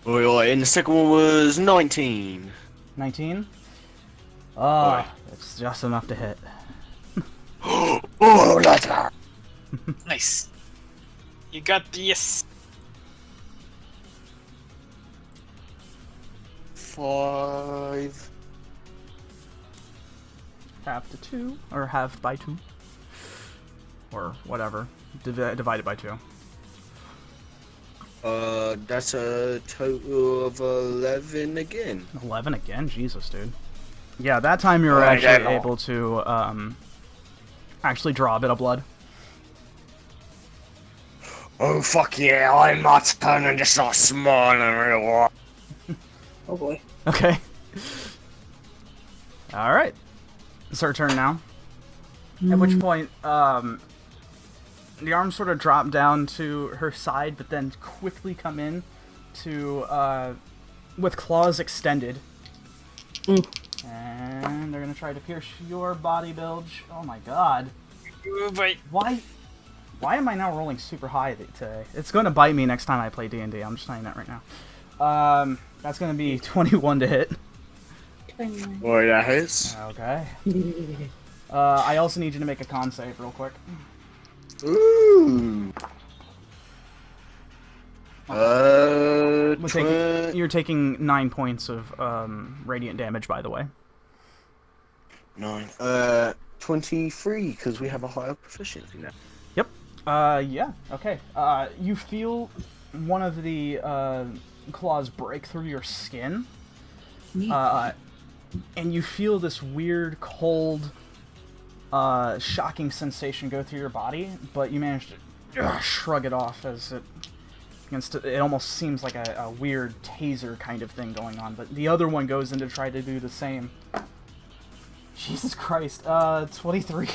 And the second one was 19. 19. Oh, it's just enough to hit. Oh, that's hard. Nice. You got this. 5. Half to 2, or half by 2, or whatever. Divided by 2. That's a total of 11 again. 11 again? Jesus, dude. Yeah, that time you were actually able to actually draw a bit of blood. Oh fuck yeah! I'm not turning just so small and real. Oh boy. Okay. All right. It's her turn now. At which point, the arms sort of drop down to her side, but then quickly come in to with claws extended. And they're gonna try to pierce your body, Bilge. Oh my god. Wait. Why am I now rolling super high today? It's gonna bite me next time I play D&D. I'm just saying that right now. That's gonna be 21 to hit. Boy, that hits. Okay. I also need you to make a con save real quick. Ooh. You're taking 9 points of radiant damage, by the way. 9. 23, because we have a higher proficiency now. Yep. Yeah. Okay. You feel one of the claws break through your skin. And you feel this weird, cold, shocking sensation go through your body, but you manage to shrug it off as it almost seems like a weird taser kind of thing going on, but the other one goes in to try to do the same. Jesus Christ, 23.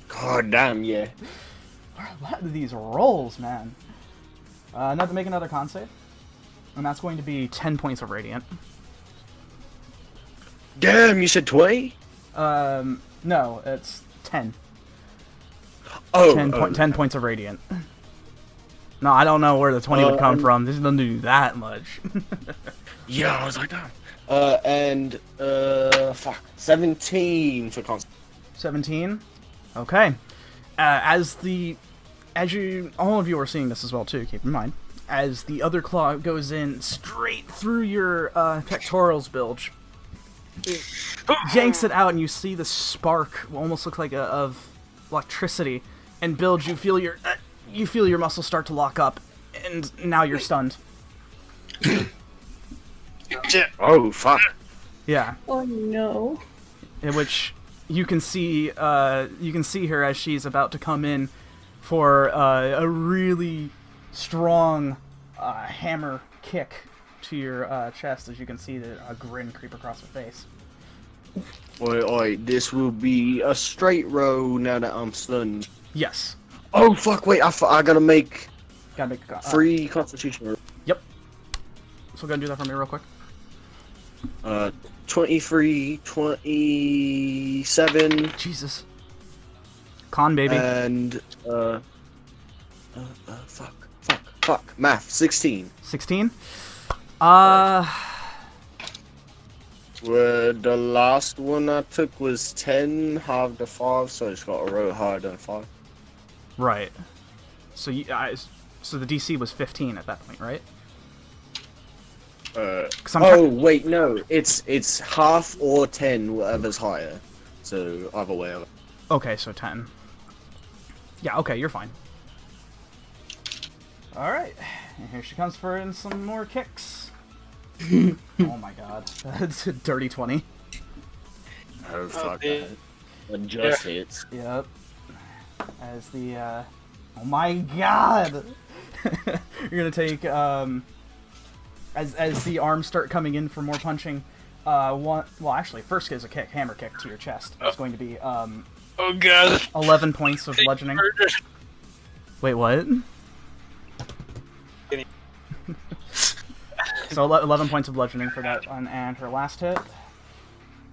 God damn, yeah. What are these rolls, man? Now to make another con save, and that's going to be 10 points of radiant. Damn, you said 20? No, it's 10. Oh, 10 points of radiant. No, I don't know where the 20 would come from. This doesn't do that much. Yeah, I was like, damn. Fuck. 17 for con. 17? Okay. As all of you are seeing this as well too, keep in mind, as the other claw goes in straight through your pectorals, Bilge, yanks it out, and you see the spark, almost look like of electricity. And Bilge, you feel your muscles start to lock up, and now you're stunned. Oh fuck. Yeah. Oh no. In which you can see her as she's about to come in, for a really strong hammer kick to your chest, as you can see a grin creep across her face. Oi, this will be a straight row now that I'm stunned. Yes. Oh, fuck, wait, I gotta make Gotta make 3 constitution rolls. Yep. So go and do that for me real quick. 23, 27. Jesus. Con, baby. And, fuck, math, 16. 16? Where the last one I took was 10, half the 5, so it's got a row higher than 5. Right. So so the DC was 15 at that point, right? Wait, no, it's half or 10, whatever's higher. So either way. Okay, so 10. Yeah, okay, you're fine. Alright, and here she comes for some more kicks. Oh my god, that's a dirty 20. Oh, fuck that. It just hits. Yep. As the, oh my god! You're gonna take, as the arms start coming in for more punching, well, actually, first is a kick, hammer kick to your chest. It's going to be, Oh god. 11 points of bludgeoning. Wait, what? So 11 points of bludgeoning for that one, and her last hit,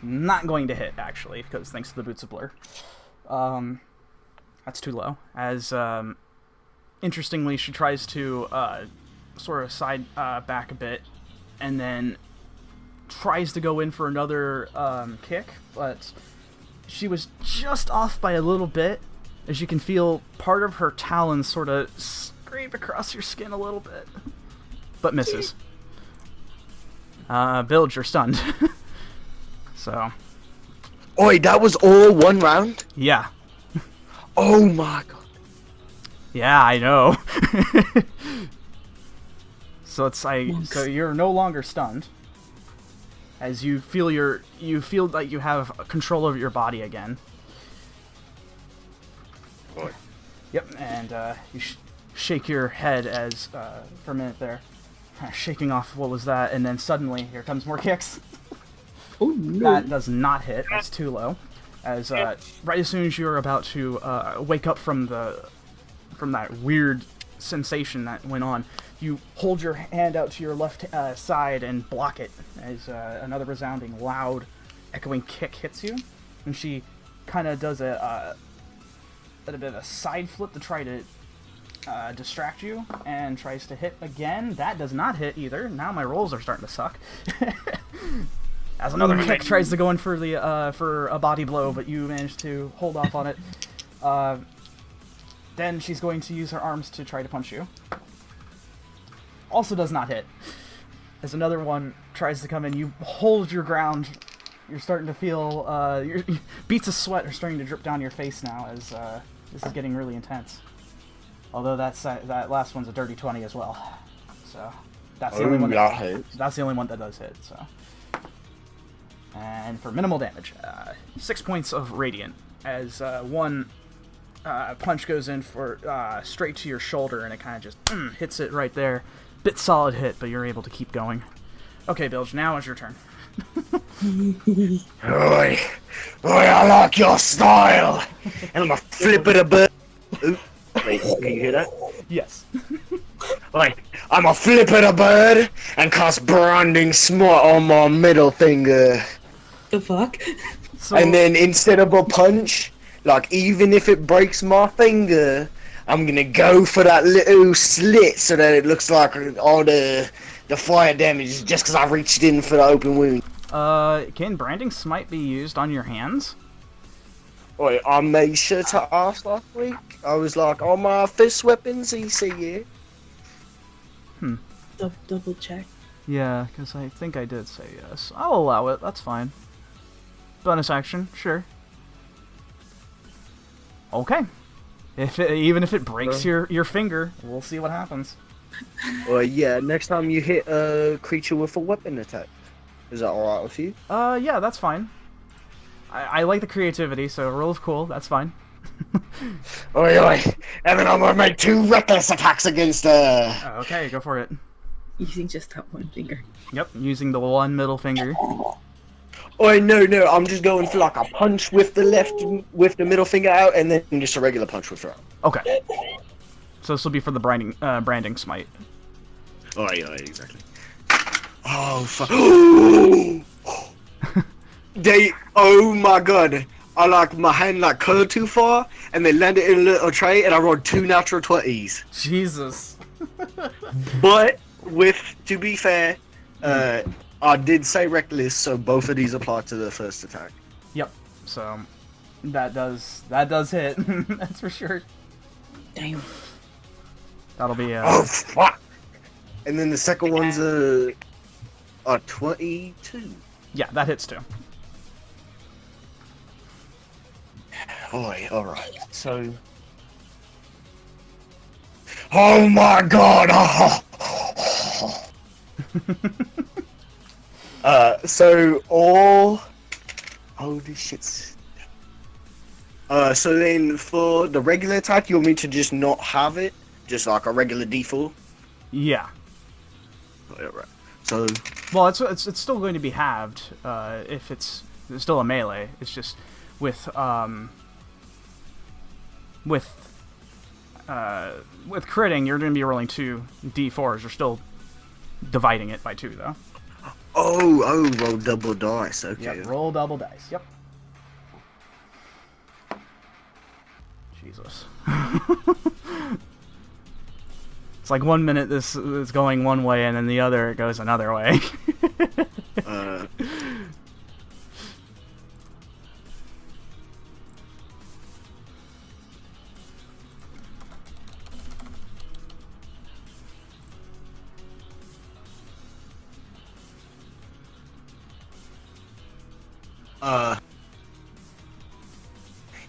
not going to hit, actually, because thanks to the Boots of Blur. That's too low. As, interestingly, she tries to, sort of side, back a bit, and then tries to go in for another, kick, but she was just off by a little bit, as you can feel part of her talons sort of scrape across your skin a little bit, but misses. Bilge, you're stunned. So. Oi, that was all one round? Yeah. Oh my god. Yeah, I know. So it's so you're no longer stunned, as you feel like you have control over your body again. Boy. Yep, and you shake your head as for a minute there, shaking off what was that, and then suddenly here comes more kicks. Oh no! That does not hit. That's too low. As right as soon as you're about to wake up from that weird sensation that went on, you hold your hand out to your left side and block it as another resounding, loud, echoing kick hits you, and she kind of does a bit of a side flip to try to distract you, and tries to hit again. That does not hit either. Now my rolls are starting to suck. As another kick tries to go in for the for a body blow, but you manage to hold off on it. Then she's going to use her arms to try to punch you. Also does not hit. As another one tries to come in, you hold your ground. You're starting to feel your beads of sweat are starting to drip down your face now, as this is getting really intense. Although that last one's a dirty 20 as well. So that's the only one that hits. That's the only one that does hit. So. And for minimal damage, 6 points of radiant, as one punch goes in for straight to your shoulder, and it kind of just hits it right there. Bit solid hit, but you're able to keep going. Okay, Bilge, now is your turn. Oi, I like your style, and I'm a flip of the bird. Ooh, wait, can you hear that? Yes. Like, I'm a flip of the bird and cast branding smart on my middle finger. The fuck? So, And then instead of a punch, like, even if it breaks my finger, I'm gonna go for that little slit so that it looks like all the fire damage is just because I reached in for the open wound. can branding smite be used on your hands? Wait, I made sure to ask last week. I was like, all my fist weapons, EC, yeah. Double check. Yeah, because I think I did say yes. I'll allow it, that's fine. Bonus action, sure. Okay. Even if it breaks your finger, we'll see what happens. Well, yeah, next time you hit a creature with a weapon attack. Is that alright with you? Yeah, that's fine. I like the creativity, so roll of cool, that's fine. Oi, oi. And then I'm gonna make 2 reckless attacks against Okay, go for it. Using just that one finger. Yep, using the one middle finger. Oi, no, I'm just going for like a punch with the middle finger out, and then just a regular punch with her. Okay. So this will be for the branding smite. Oh, yeah, exactly. Oh, fuck. Oh my god. My hand curled too far, and they landed in a little tray, and I rolled 2 natural 20s. Jesus. But, to be fair, I did say reckless, so both of these apply to the first attack. Yep. So that does hit. That's for sure. Damn. That'll be Oh, fuck! And then the second one's a 22. Yeah, that hits too. Boy, alright. So... Oh my god! So all... Holy shit. So then for the regular attack, you want me to just not have it? Just like a regular default? Yeah. Oh, yeah, right. So... Well, it's still going to be halved if it's still a melee. It's just with critting, you're going to be rolling 2 d4s. You're still dividing it by 2 though. Oh, roll double dice. Okay. Yep, roll double dice. Yep. Jesus. It's like 1 minute this is going one way, and then the other it goes another way.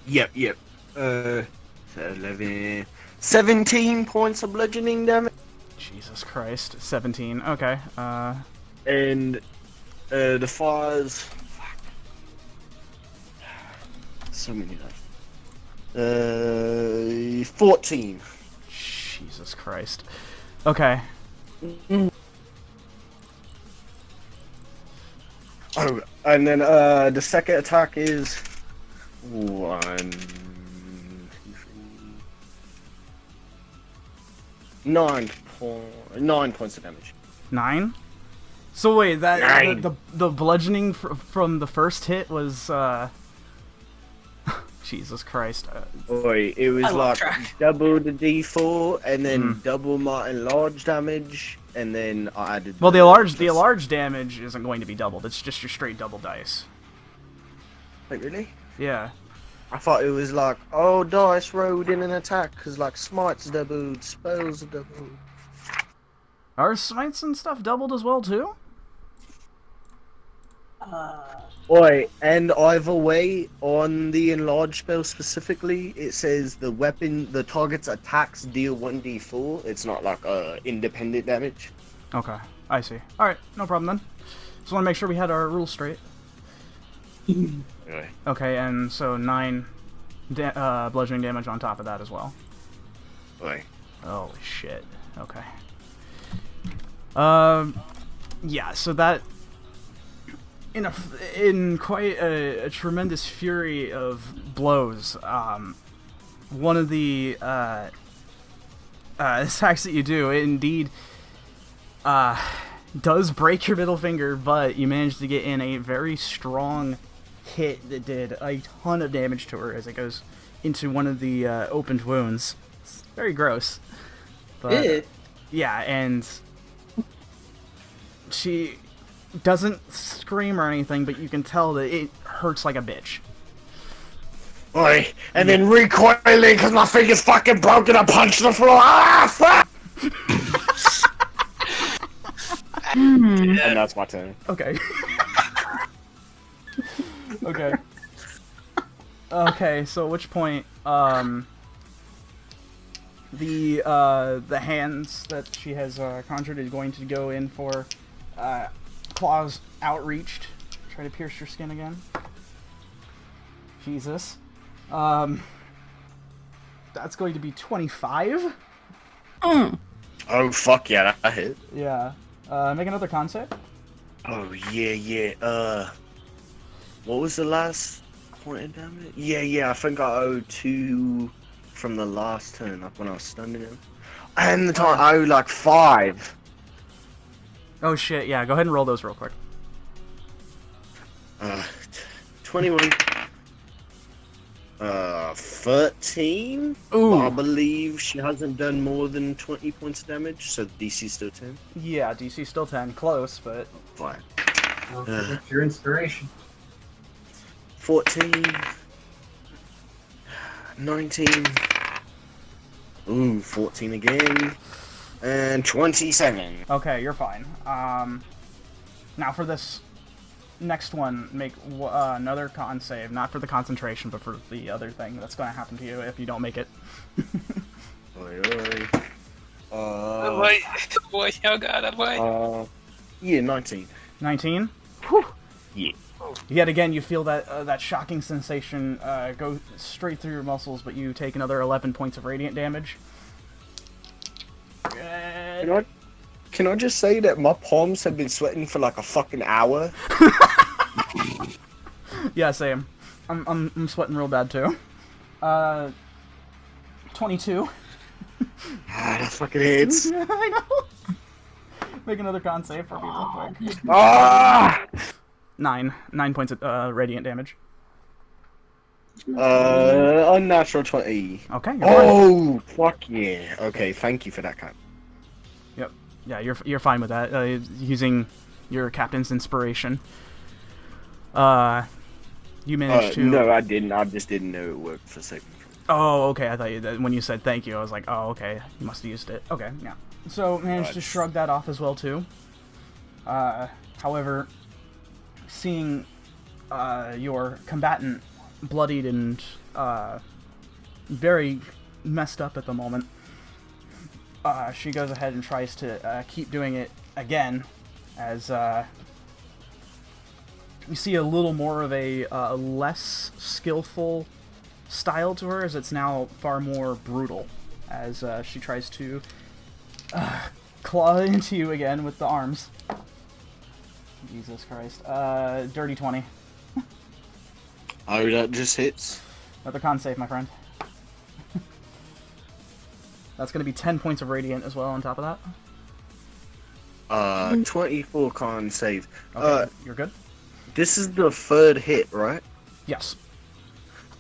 Yep. 11... 17 points of bludgeoning damage. Jesus Christ. 17. Okay. And the fires... Fuck. So many dice. 14. Jesus Christ. Okay. Oh, and then the second attack is 9 points of damage. 9? So wait, that 9. the bludgeoning from the first hit was Jesus Christ. Boy, it was like double the D4 and then double my enlarged damage, and then I added. Well, the enlarged damage isn't going to be doubled. It's just your straight double dice. Wait, really? Yeah. I thought it was like, oh, dice rolled in an attack, because like smites doubled, spells are doubled. Are smites and stuff doubled as well too? Oi, and either way, on the enlarged spell specifically, it says the target's attacks deal 1d4. It's not like independent damage. Okay, I see. Alright, no problem then. Just want to make sure we had our rules straight. Anyway. Okay, and so 9 bludgeoning damage on top of that as well. Oi. Holy shit. Okay. Yeah, so that in quite a tremendous fury of blows, one of the attacks that you do, it indeed does break your middle finger, but you manage to get in a very strong hit that did a ton of damage to her as it goes into one of the opened wounds. It's very gross. But, yeah, and she doesn't scream or anything, but you can tell that it hurts like a bitch. Oi, and then recoiling because my finger's fucking broken, I punched the floor. Ah, fuck! And that's my turn. Okay. Okay. Okay, so at which point, the hands that she has conjured is going to go in for claws outreached, try to pierce your skin again. Jesus. That's going to be 25. Mm. Oh, fuck yeah, that hit. Yeah. Make another con save. Oh, yeah. What was the last point of damage? Yeah, I think I owed 2 from the last turn, like when I was stunning him. And the time I owed like 5. Oh shit, yeah, go ahead and roll those real quick. 21. 13. Ooh. I believe she hasn't done more than 20 points of damage, so DC's still 10. Yeah, DC still 10, close, but... Fine. It's your inspiration. 14. 19. Ooh, 14 again. And 27. Okay, you're fine. Now for this next one, make another con save. Not for the concentration, but for the other thing that's going to happen to you if you don't make it. Oi. Boy, oh god, boy. Yeah, 19. 19? Whew. Yeah. Yet again, you feel that that shocking sensation go straight through your muscles, but you take another 11 points of radiant damage. Can I just say that my palms have been sweating for like a fucking hour? Yeah, same. I'm sweating real bad too. 22. That fucking hits. I know. Make another con save for me real quick. Ah! 9 points of radiant damage. Unnatural 20. Okay. Oh, fuck yeah. Okay, thank you for that, Cap. Yep. Yeah, you're fine with that. Using your captain's inspiration. You managed to. No, I didn't. I just didn't know it worked for saving. Oh, okay. I thought when you said thank you, I was like, oh, okay. You must have used it. Okay, yeah. So managed to shrug that off as well too. However, seeing your combatant bloodied and very messed up at the moment, she goes ahead and tries to keep doing it again, as you see a little more of a less skillful style to her, as it's now far more brutal, as she tries to claw into you again with the arms. Jesus Christ. Dirty 20. Oh, that just hits? Another con save, my friend. That's going to be 10 points of radiant as well on top of that. 24 con save. Okay, you're good? This is the third hit, right? Yes.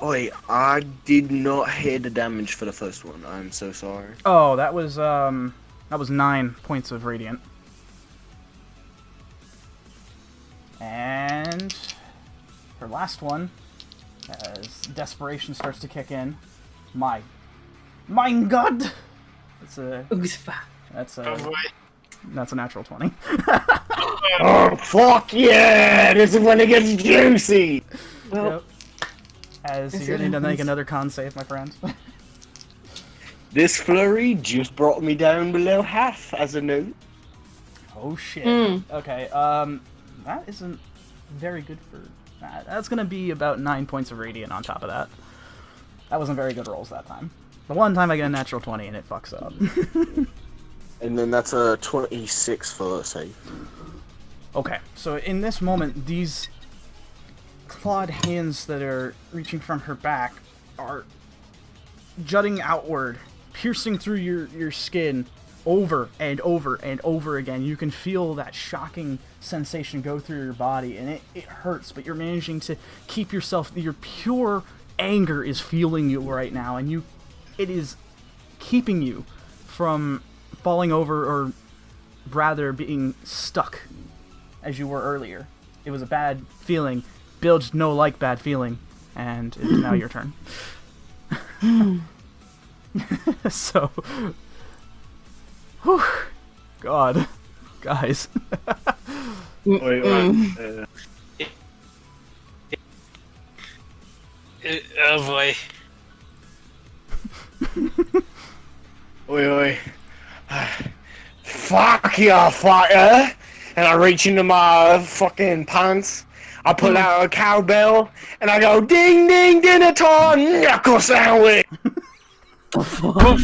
Oi, I did not hear the damage for the first one. I'm so sorry. Oh, that was 9 points of radiant. And her last one, as desperation starts to kick in. Mein God! That's a natural 20. Oh, fuck yeah! This is when it gets juicy! Well, yep. As you're going to make another con save, my friend. This flurry just brought me down below half as a note. Oh shit. Okay, that isn't very good for that. That's going to be about 9 points of radiant on top of that. That wasn't very good rolls that time. The one time I get a natural 20 and it fucks up. And then that's a 26 for a save. Okay, so in this moment, these clawed hands that are reaching from her back are jutting outward, piercing through your skin over and over and over again. You can feel that shocking sensation go through your body, and it hurts, but you're managing to keep yourself. Your pure anger is fueling you right now, and it is keeping you from falling over, or rather being stuck as you were earlier. It was a bad feeling. Bilge no like bad feeling, and it's now your turn. So, whew, God, guys. Oh boy. Oi. Fuck ya, fighter! And I reach into my fucking pants, I pull out a cowbell, and I go, ding ding dinner time, knuckle sandwich! The fuck?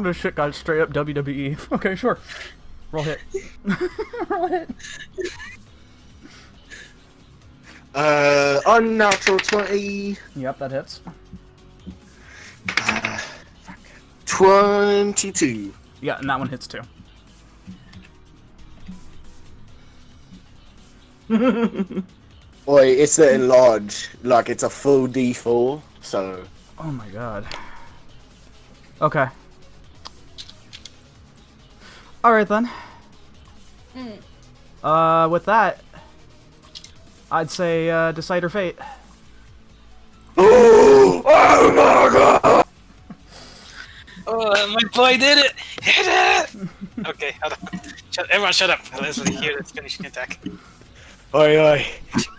This shit got straight up WWE. Okay, sure. Roll hit. Roll hit. Unnatural 20. Yep, that hits. 22. Yeah, and that one hits too. Boy, it's the enlarge. Like, it's a full D4, so... Oh my god. Okay. Alright then. With that, I'd say, decide her fate. Oh my god! Oh, my boy did it! He did it! Okay, hold on. Everyone shut up. Let's hear this finishing attack. Oi, oi.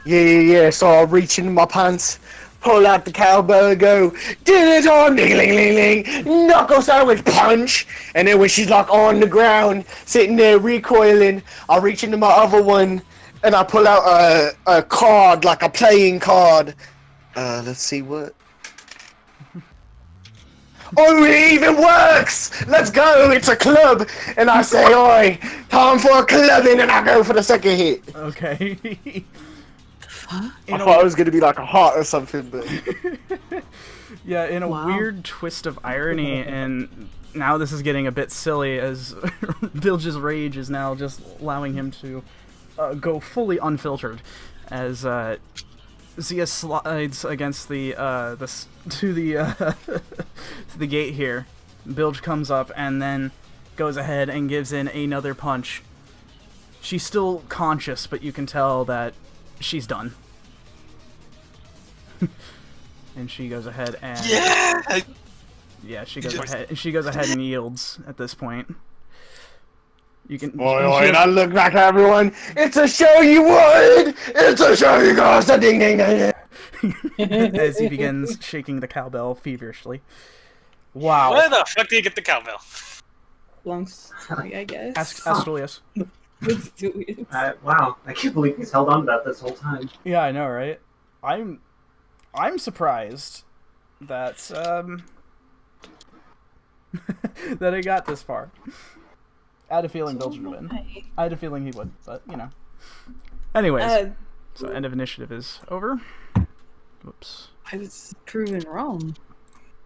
Yeah. So I reach into my pants, pull out the cowbell and go, did it on, ding-ling-ling-ling, knuckle sandwich punch. And then when she's like on the ground, sitting there recoiling, I reach into my other one and I pull out a card, like a playing card. Let's see what. Oh, it even works! Let's go! It's a club! And I say, oi, time for a clubbing, and I go for the second hit. Okay. I thought it was gonna be like a heart or something, but... Yeah, in a weird twist of irony, and now this is getting a bit silly, as Bilge's rage is now just allowing him to go fully unfiltered, as Zia slides against the to the gate here. Bilge comes up and then goes ahead and gives in another punch. She's still conscious, but you can tell that she's done. And she goes ahead and she goes ahead and yields at this point. You can. Oi, and I look back at everyone. It's a show you would. It's a show you guys. Ding ding ding. As he begins shaking the cowbell feverishly. Wow. Where the fuck do you get the cowbell? Long story, I guess. Ask Julius. Wow, I can't believe he's held on to that this whole time. Yeah, I know, right? I'm surprised that that it got this far. I had a feeling Bilge would win. I had a feeling he would, but you know. Anyways, so end of initiative is over. Whoops. I was proven wrong.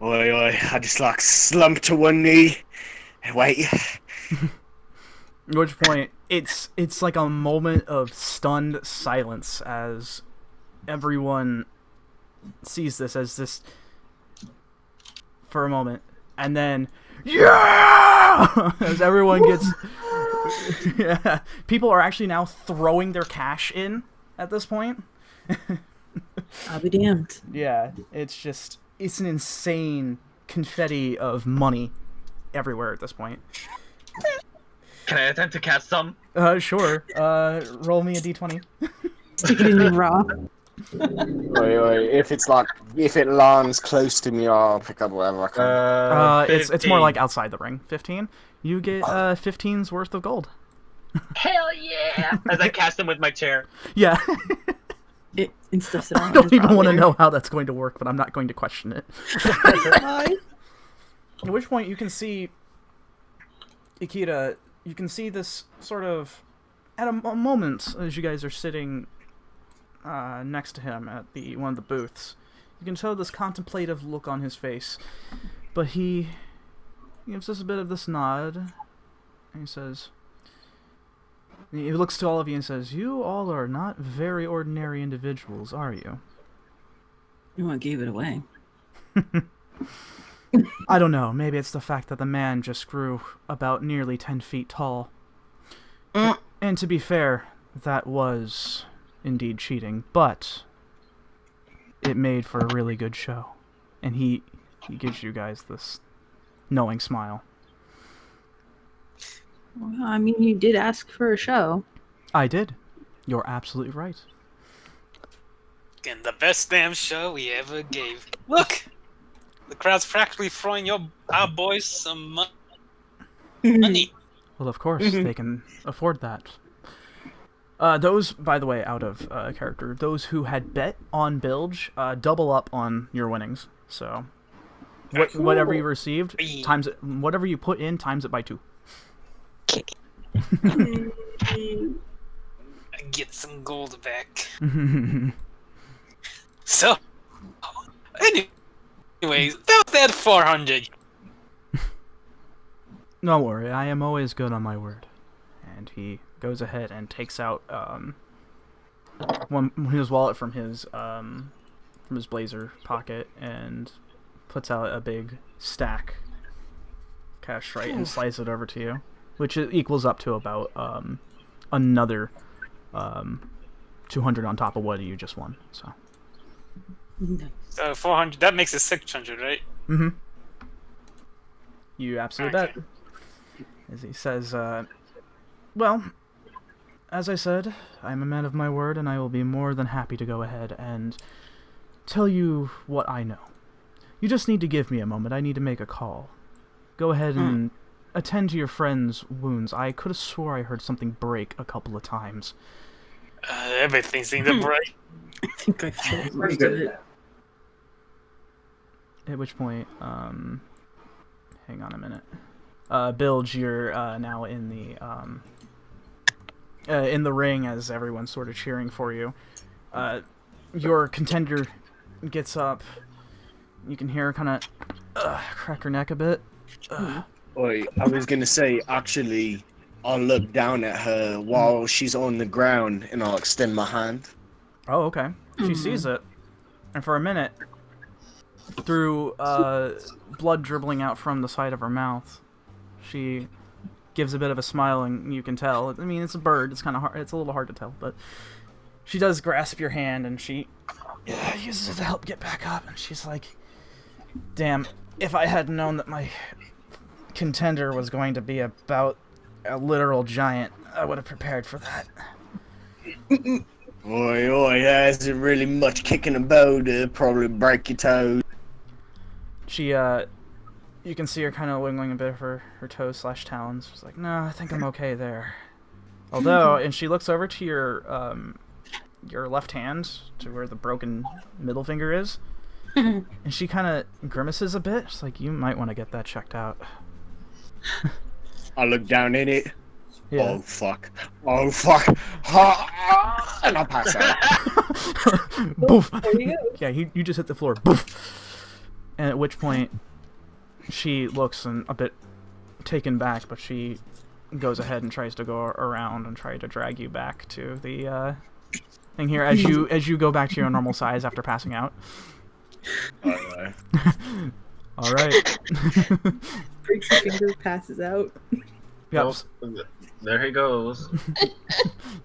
Oi, I just like slump to one knee and wait. At which point, it's like a moment of stunned silence as everyone sees this as this for a moment, and then as everyone gets people are actually now throwing their cash in at this point. I'll be damned. Yeah, it's an insane confetti of money everywhere at this point. Can I attempt to catch some? Sure. Roll me a d20. Stick it in your raw. Oi, if it lands close to me, I'll pick up whatever I can. It's more like outside the ring. 15. You get 15's worth of gold. Hell yeah! As I cast him with my chair. Yeah. It insists I don't even want to know how that's going to work, but I'm not going to question it. At which point you can see Ikeda. You can see this sort of at a moment as you guys are sitting next to him at one of the booths. You can tell this contemplative look on his face, but he gives us a bit of this nod, and he says, he looks to all of you and says, "You all are not very ordinary individuals, are you?" You want to give it away. I don't know. Maybe it's the fact that the man just grew about nearly 10 feet tall. And to be fair, that was indeed cheating, but it made for a really good show. And he gives you guys this knowing smile. Well, I mean, you did ask for a show. I did. You're absolutely right. And the best damn show we ever gave. Look! The crowd's practically throwing our boys some money. Well, of course, they can afford that. Those, by the way, out of character, those who had bet on Bilge, double up on your winnings. So, Whatever you received, times it, whatever you put in, times it by 2. Okay. Get some gold back. So, anyways, about that 400. Don't worry, I am always good on my word. And he goes ahead and takes out his wallet from his blazer pocket and puts out a big stack of cash, right, and slices it over to you, which equals up to about another 200 on top of what you just won. So 400. That makes it 600, right? Mm-hmm. You absolutely Okay. bet. As he says, well, as I said, I'm a man of my word, and I will be more than happy to go ahead and tell you what I know. You just need to give me a moment. I need to make a call. Go ahead and attend to your friend's wounds. I could have swore I heard something break a couple of times. Everything seems to break. I think I felt Pretty most good of at it. that. At which point, hang on a minute. Bilge, you're now in the ring as everyone's sort of cheering for you. Your contender gets up. You can hear her kind of crack her neck a bit. Oi, I was gonna say, actually, I'll look down at her while she's on the ground and I'll extend my hand. Oh, okay. She sees it, and for a minute, through blood dribbling out from the side of her mouth, she gives a bit of a smile, and you can tell. I mean, it's a bird. It's kind of hard. It's a little hard to tell, but she does grasp your hand, and she uses it to help get back up. And she's like, "Damn! If I had known that my contender was going to be about a literal giant, I would have prepared for that." Oi, there isn't really much kicking about. Probably break your toes. She, you can see her kind of wiggling a bit of her toes / talons. She's like, "No, I think I'm okay there." Although, and she looks over to your left hand, to where the broken middle finger is, and she kind of grimaces a bit. She's like, "You might want to get that checked out." I look down in it. Yeah. Oh fuck! Oh fuck! Ha! And I'll pass out. Boof! There you go. Yeah, you just hit the floor. Boof! And at which point, she looks a bit taken back, but she goes ahead and tries to go around and try to drag you back to the thing here as you go back to your normal size after passing out. Alright. All right. Breaks your finger, passes out. Yep. Oh, there he goes.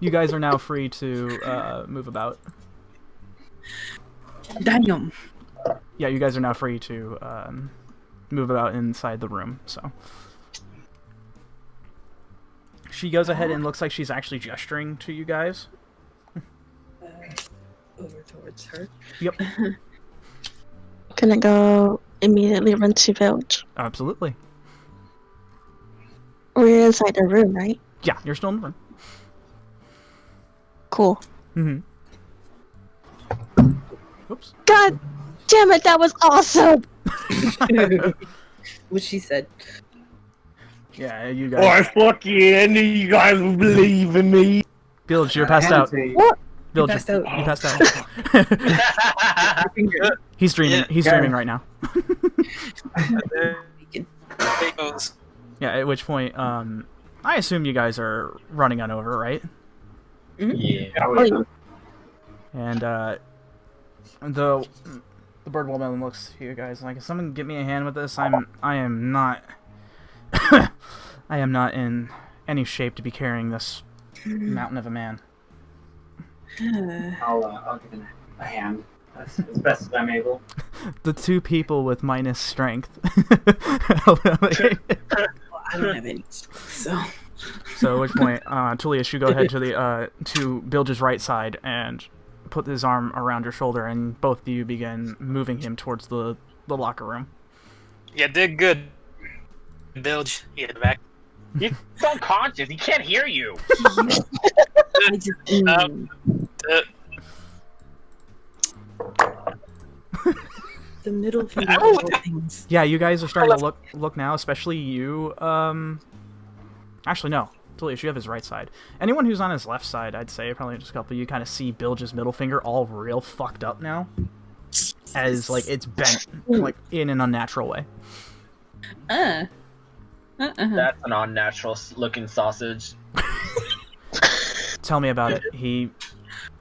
You guys are now free to move about. Damn. Yeah, you guys are now free to move about inside the room. So she goes ahead and looks like she's actually gesturing to you guys. Over towards her. Yep. Gonna go immediately run to village. Absolutely. We're inside the room, right? Yeah, you're still in the room. Cool. Mm-hmm. Oops. God damn it, that was awesome! What she said. Yeah, you guys. Oh fuck yeah! Any of you guys will believe in me. Bilge, you're passed out. What? Bilge, passed out. You passed out. He's dreaming. Yeah. He's dreaming right now. There it goes. Yeah. At which point, I assume you guys are running on over, right? Yeah. Oh, yeah. And the bird woman looks to you guys like, "Someone get me a hand with this. I am not I am not in any shape to be carrying this mountain of a man." I'll give him a hand as best as I'm able. The two people with minus strength. I don't have any, so. So at which point, Tulius, you go ahead to the to Bilge's right side and put his arm around your shoulder, and both of you begin moving him towards the locker room. Yeah, did good. Bilge, yeah, back. He's unconscious. He can't hear you. I just. The middle finger of all things. Yeah, you guys are starting to look now, especially you. Actually, no. Tulius, you have his right side. Anyone who's on his left side, I'd say, probably just a couple of you kind of see Bilge's middle finger all real fucked up now. As, like, it's bent, like, in an unnatural way. Uh-huh. That's an unnatural looking sausage. Tell me about it.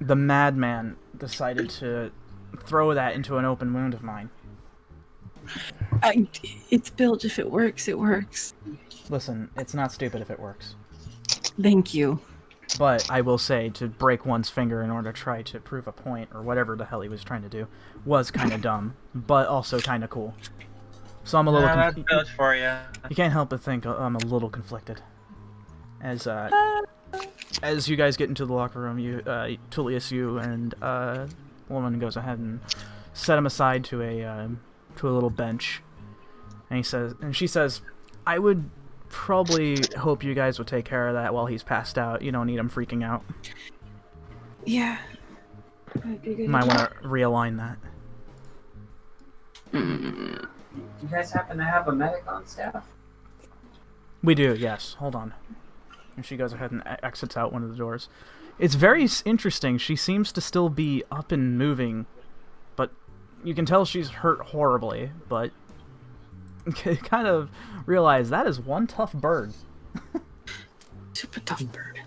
The madman, decided to throw that into an open wound of mine. It's Bilge. If it works, it works. Listen, it's not stupid if it works. Thank you. But I will say, to break one's finger in order to try to prove a point, or whatever the hell he was trying to do, was kind of dumb, but also kind of cool. So I'm a little... That's Bilge for you. You can't help but think I'm a little conflicted. As you guys get into the locker room, Tulius, you and woman goes ahead and set him aside to a little bench, and she says, "I would probably hope you guys would take care of that while he's passed out. You don't need him freaking out. Yeah. Might want to realign that." Do you guys happen to have a medic on staff? We do, yes. Hold on. And she goes ahead and exits out one of the doors. It's very interesting. She seems to still be up and moving, but you can tell she's hurt horribly, but kind of realize that is one tough bird. Super tough bird.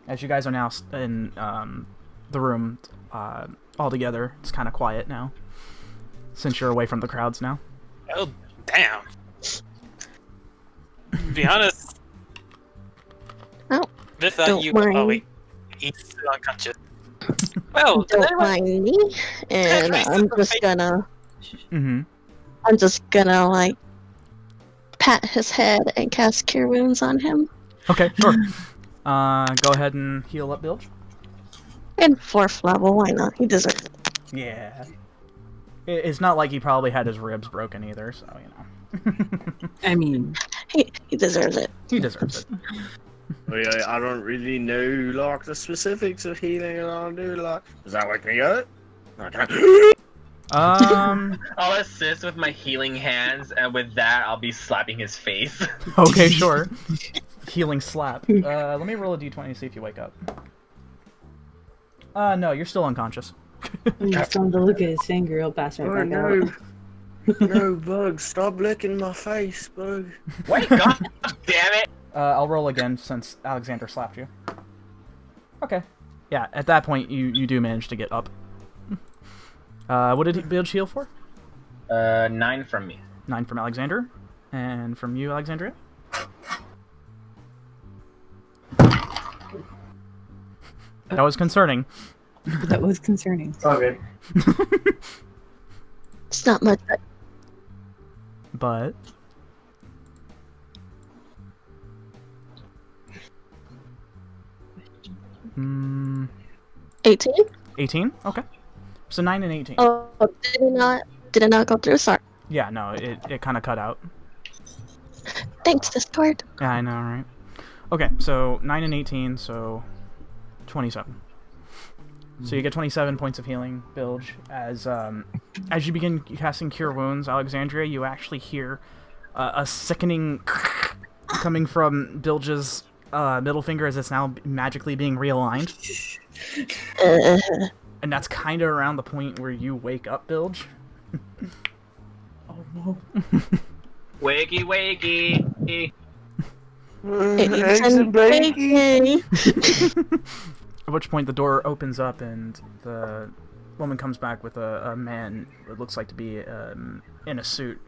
As you guys are now in the room all together, it's kind of quiet now, since you're away from the crowds now. Oh, damn. To be honest, Oh, this thought don't you. mind. Oh, wait. He's still unconscious. Well, don't mind me, and I'm just gonna, Mm-hmm. I'm just gonna like pat his head and cast Cure Wounds on him. Okay, sure. Go ahead and heal up, Bilge. In 4th level, why not? He deserves it. Yeah. It's not like he probably had his ribs broken either, so, you know. I mean, He deserves it. He deserves it. I don't really know like the specifics of healing, and I don't do like. Does that wake me up? Okay. I'll assist with my healing hands, and with that, I'll be slapping his face. Okay, sure. Healing slap. Let me roll a d20 to see if you wake up. No, you're still unconscious. I'm just on the look at his finger. He'll pass right Oh back no. out. No, Bug, stop licking my face, Bug. Wake up! Damn it! I'll roll again since Alexander slapped you. Okay. Yeah, at that point, you do manage to get up. What did Bilge heal for? 9 from me. 9 from Alexander. And from you, Alexandria? That was concerning. That was concerning. It's all good. It's not much. But... Hmm... 18? 18? Okay. So 9 and 18. Oh, did it not go through? Sorry. Yeah, no, it kind of cut out. Thanks, Discord. Yeah, I know, right? Okay, so 9 and 18, so 27. So you get 27 points of healing, Bilge. As you begin casting Cure Wounds, Alexandria, you actually hear a sickening coming from Bilge's middle finger as it's now magically being realigned. And that's kind of around the point where you wake up, Bilge. Oh no. Wakey, wakey! Eggs and bacon. At which point the door opens up and the woman comes back with a man that looks like to be in a suit.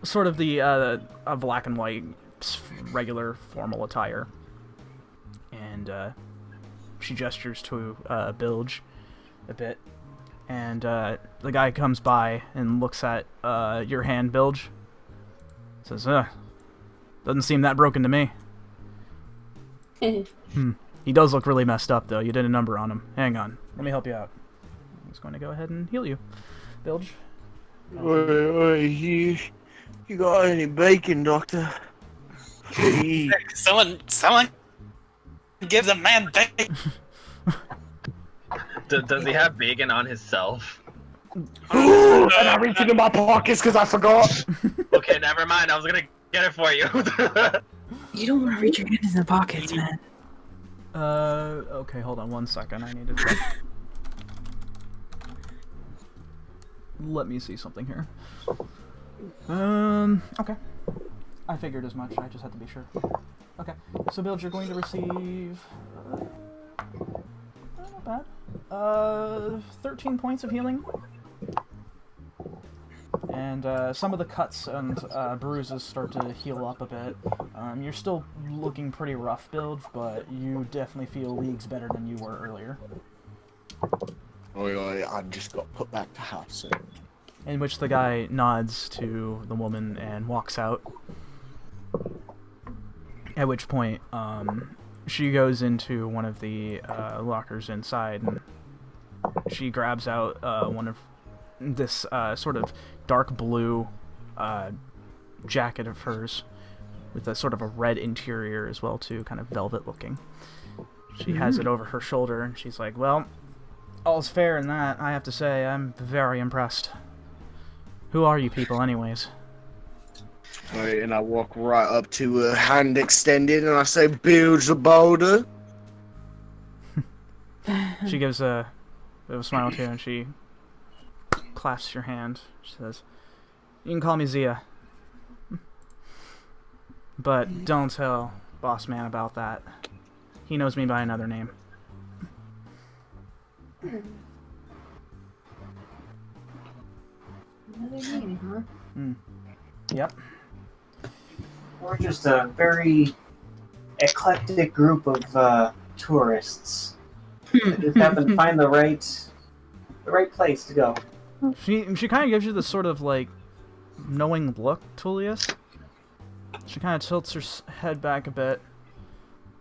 Sort of the a black and white regular formal attire. And she gestures to Bilge a bit. And the guy comes by and looks at your hand, Bilge. Says, doesn't seem that broken to me. He does look really messed up, though. You did a number on him. Hang on. Let me help you out. I'm just going to go ahead and heal you. Bilge? Oi, you got any bacon, Doctor? Please. Someone give the man bacon. Does he have bacon on himself? And I reached into my pockets because I forgot. Okay, never mind. I was gonna get it for you. You don't want to reach your hands in the pockets, man. Okay, hold on 1 second. I need to check. Let me see something here. Okay. I figured as much. I just had to be sure. Okay. So, Build, you're going to receive... not bad. 13 points of healing. And some of the cuts and bruises start to heal up a bit. You're still looking pretty rough, Build, but you definitely feel leagues better than you were earlier. I just got put back to house. So. In which the guy nods to the woman and walks out. At which point, she goes into one of the lockers inside, and she grabs out one of this sort of dark blue jacket of hers with a sort of a red interior as well too, kind of velvet looking. She has it over her shoulder, and she's like, well, all's fair in that, I have to say. I'm very impressed. Who are you people anyways? Right, and I walk right up to her, hand extended, and I say, build the boulder. She gives a bit of a smile too, and she clasps your hand. She says, you can call me Zia. But don't tell Boss Man about that. He knows me by another name. Another name, huh? Yep. We're just a very eclectic group of tourists. That just happen to find the right place to go. She kind of gives you this sort of, like, knowing look, Tulius. She kind of tilts her head back a bit.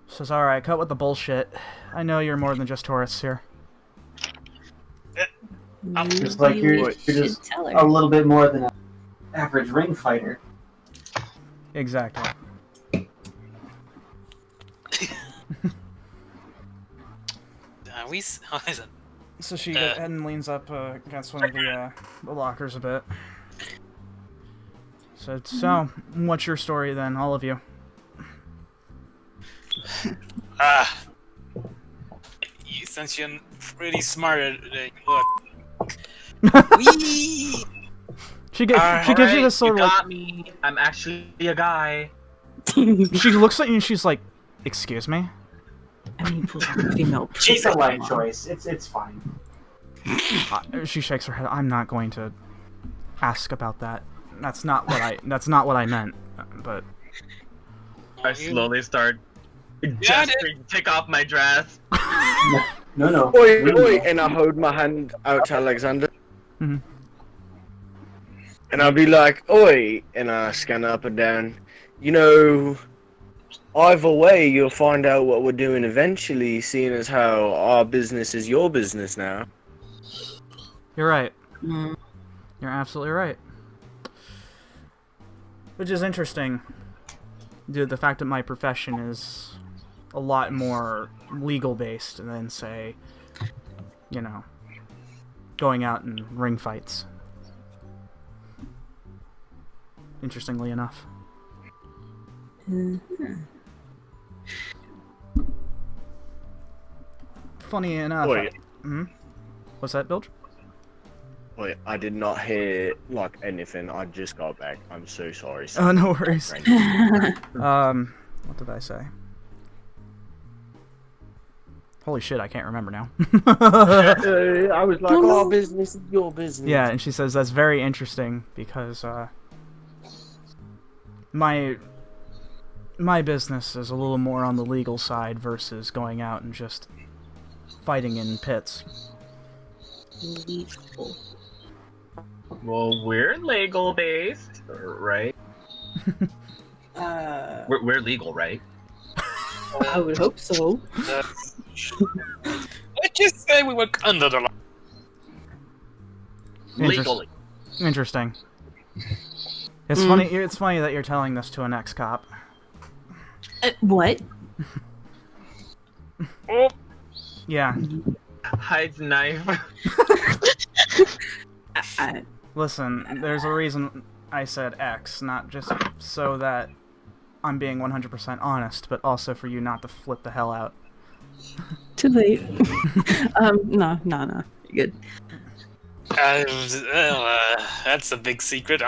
Says, alright, cut with the bullshit. I know you're more than just tourists here. Just like you're just a little bit more than an average ring fighter. Exactly. How is it? So she goes ahead and leans up against one of the lockers a bit. So, what's your story then, all of you? Since you're pretty smart, look. She gives you this sort of got me. I'm actually a guy. She looks at you and she's like, excuse me? I mean, female. She's a life choice. It's fine. She shakes her head. I'm not going to ask about that. That's not what I meant. But I slowly start gesturing to take off my dress. No. Oi, and I hold my hand out to Alexander. Mm-hmm. And I'll be like, oi, and I scan up and down. You know, either way, you'll find out what we're doing eventually, seeing as how our business is your business now. You're right. You're absolutely right. Which is interesting. Dude, the fact that my profession is a lot more legal-based than, say, you know, going out and ring fights. Interestingly enough. Funny enough. Wait. What's that, Bilge? Wait, I did not hear, like, anything. I just got back. I'm so sorry. Oh, no worries. What did I say? Holy shit, I can't remember now. I was like, our business is your business. Yeah, and she says that's very interesting because, my business is a little more on the legal side versus going out and just fighting in pits. Legal. Well, we're legal based, right? We're legal, right? I would hope so. Let's just say we work under the law. Legally. Interesting. It's funny. It's funny that you're telling this to an ex-cop. What? Oh, Yeah. Hides knife. Listen, there's a reason I said X, not just so that I'm being 100% honest, but also for you not to flip the hell out. Too late. No. You're good. That's a big secret.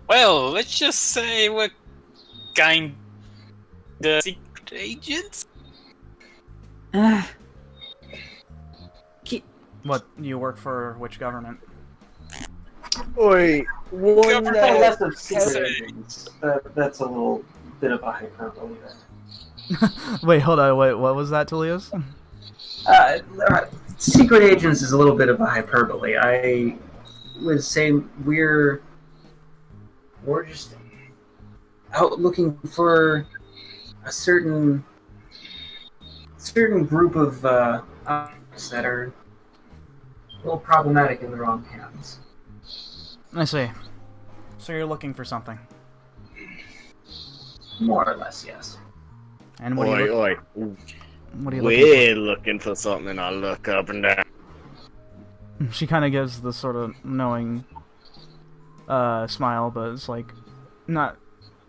Well, let's just say we're kind of secret agents. What, you work for which government? Oi, one Less of secret agents. That's a little bit of a hyperbole there. Wait, hold on, wait, what was that, Tulius? Secret agents is a little bit of a hyperbole. I was saying we're just out looking for a certain group of objects that are a little problematic in the wrong hands. I see. So you're looking for something. More or less, yes. And what are you looking We're looking for something. I look up and down. for? She kind of gives the sort of knowing smile, but it's like not.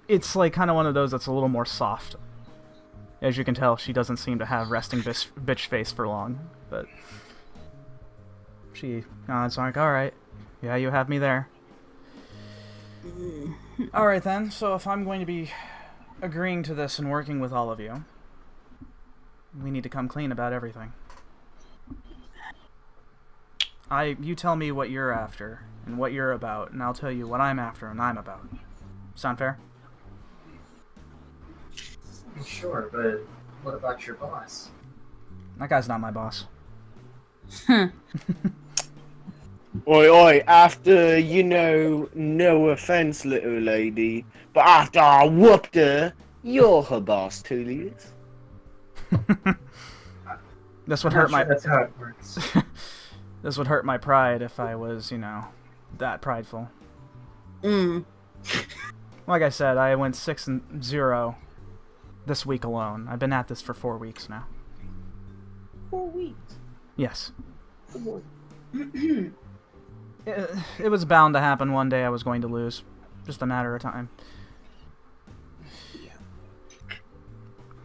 It's like kind of one of those that's a little more soft. As you can tell, she doesn't seem to have resting bitch face for long, but she nods like, all right, yeah, you have me there. All right then. So if I'm going to be agreeing to this and working with all of you, we need to come clean about everything. You tell me what you're after and what you're about, and I'll tell you what I'm after and I'm about. Sound fair? Sure, but what about your boss? That guy's not my boss. Oi, after, no offense, little lady, but after I whooped her, you're her boss, Tulius. This would hurt my. That's how it works. This would hurt my pride if I was, that prideful. Like I said, I went 6-0 this week alone. I've been at this for 4 weeks now. 4 weeks. Yes. It was bound to happen one day. I was going to lose. Just a matter of time.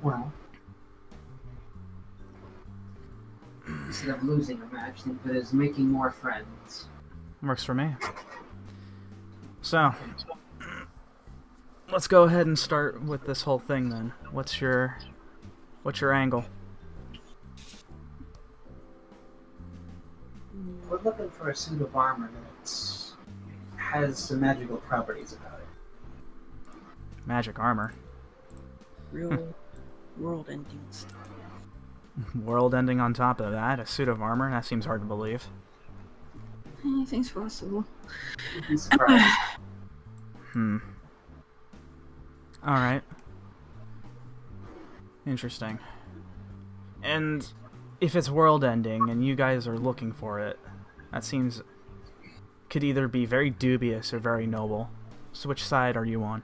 Well, instead of losing a match, think of it as making more friends. Works for me. So, let's go ahead and start with this whole thing then. What's your angle? We're looking for a suit of armor that has some magical properties about it. Magic armor. Real world-ending stuff. World ending on top of that? A suit of armor? That seems hard to believe. Anything's possible. You'd be surprised. Alright. Interesting. And if it's world ending and you guys are looking for it, that seems could either be very dubious or very noble. So which side are you on?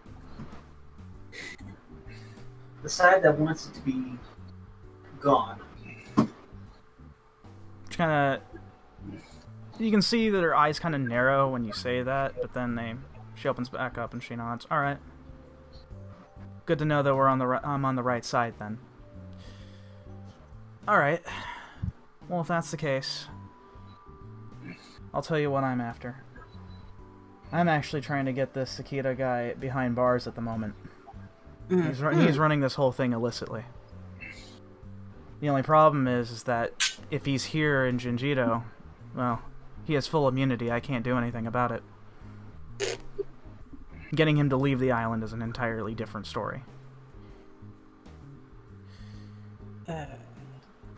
The side that wants it to be gone. You can see that her eyes kind of narrow when you say that, but then she opens back up and she nods. All right. Good to know that I'm on the right side then. All right. Well, if that's the case, I'll tell you what I'm after. I'm actually trying to get this Sakita guy behind bars at the moment. He's running this whole thing illicitly. The only problem is that if he's here in Jinjido, well, he has full immunity. I can't do anything about it. Getting him to leave the island is an entirely different story. Is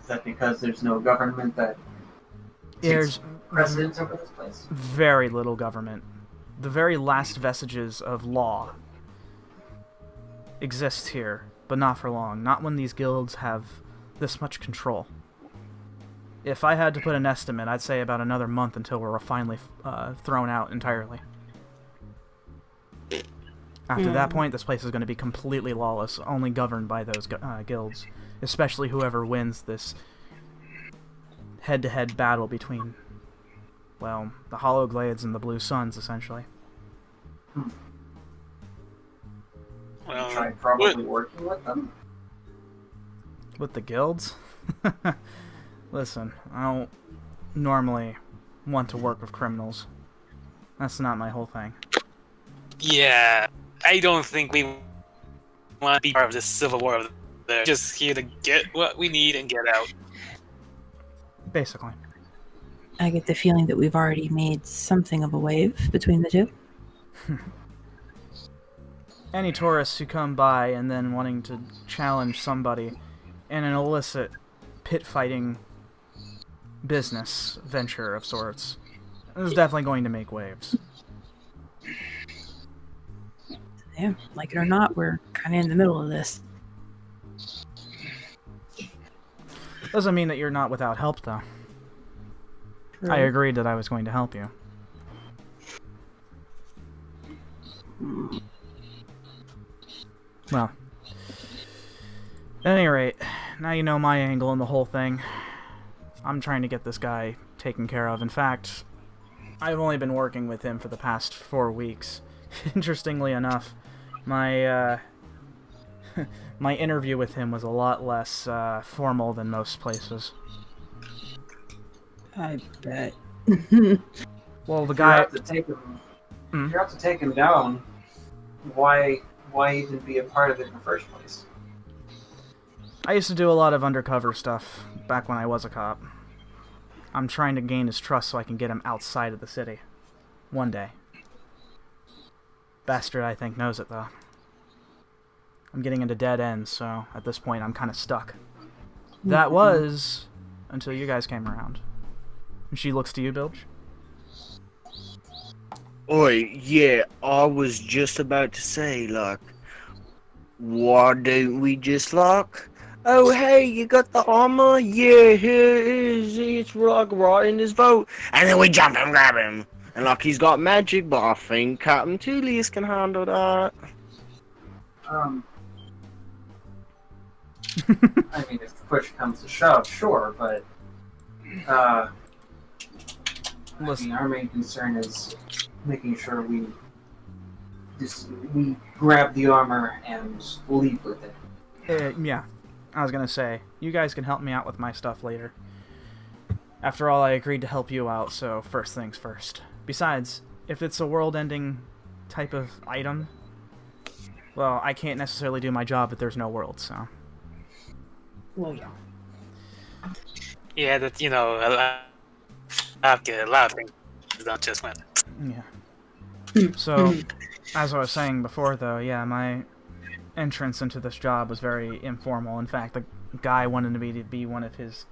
that because there's no government that takes precedence over this place? Very little government. The very last vestiges of law exists here, but not for long. Not when these guilds have this much control. If I had to put an estimate, I'd say about another month until we're finally thrown out entirely. After that point, this place is going to be completely lawless, only governed by those guilds, especially whoever wins this head-to-head battle between well, the Hollowglades and the Blue Suns, essentially. Well, Try probably working with them. With the guilds? Listen, I don't normally want to work with criminals. That's not my whole thing. yeah, I don't think we want to be part of this civil war. They're just here to get what we need and get out. Basically. I get the feeling that we've already made something of a wave between the two. Any tourists who come by and then wanting to challenge somebody in an illicit pit fighting business venture of sorts is definitely going to make waves. Yeah, like it or not, we're kind of in the middle of this. Doesn't mean that you're not without help, though. I Right. agreed that I was going to help you. Well, at any rate, now you know my angle in the whole thing. I'm trying to get this guy taken care of. In fact, I've only been working with him for the past 4 weeks. Interestingly enough, my my interview with him was a lot less formal than most places. I bet. Well, the If guy... you have to take him, if you have to take him down, why even be a part of it in the first place? I used to do a lot of undercover stuff back when I was a cop. I'm trying to gain his trust so I can get him outside of the city. One day. Bastard, I think, knows it, though. I'm getting into dead ends, so at this point I'm kind of stuck. That was until you guys came around. And she looks to you, Bilge? Oi, yeah, I was just about to say, like, why don't we just, like, oh, hey, you got the armor? Yeah, here it is. It's, like, right in his vote. And then we jump and grab him. And, like, he's got magic, but I think Captain Tulius can handle that. I mean, if the push comes to shove, sure, but Listen, our main concern is making sure we grab the armor and leave with it. yeah. I was gonna say, you guys can help me out with my stuff later. After all, I agreed to help you out, so first things first. Besides, if it's a world-ending type of item, well, I can't necessarily do my job if there's no world, so... Well, yeah. Yeah, that a lot of things, not just one. Yeah. So, as I was saying before, though, yeah, my entrance into this job was very informal. In fact, the guy wanted me to be one of his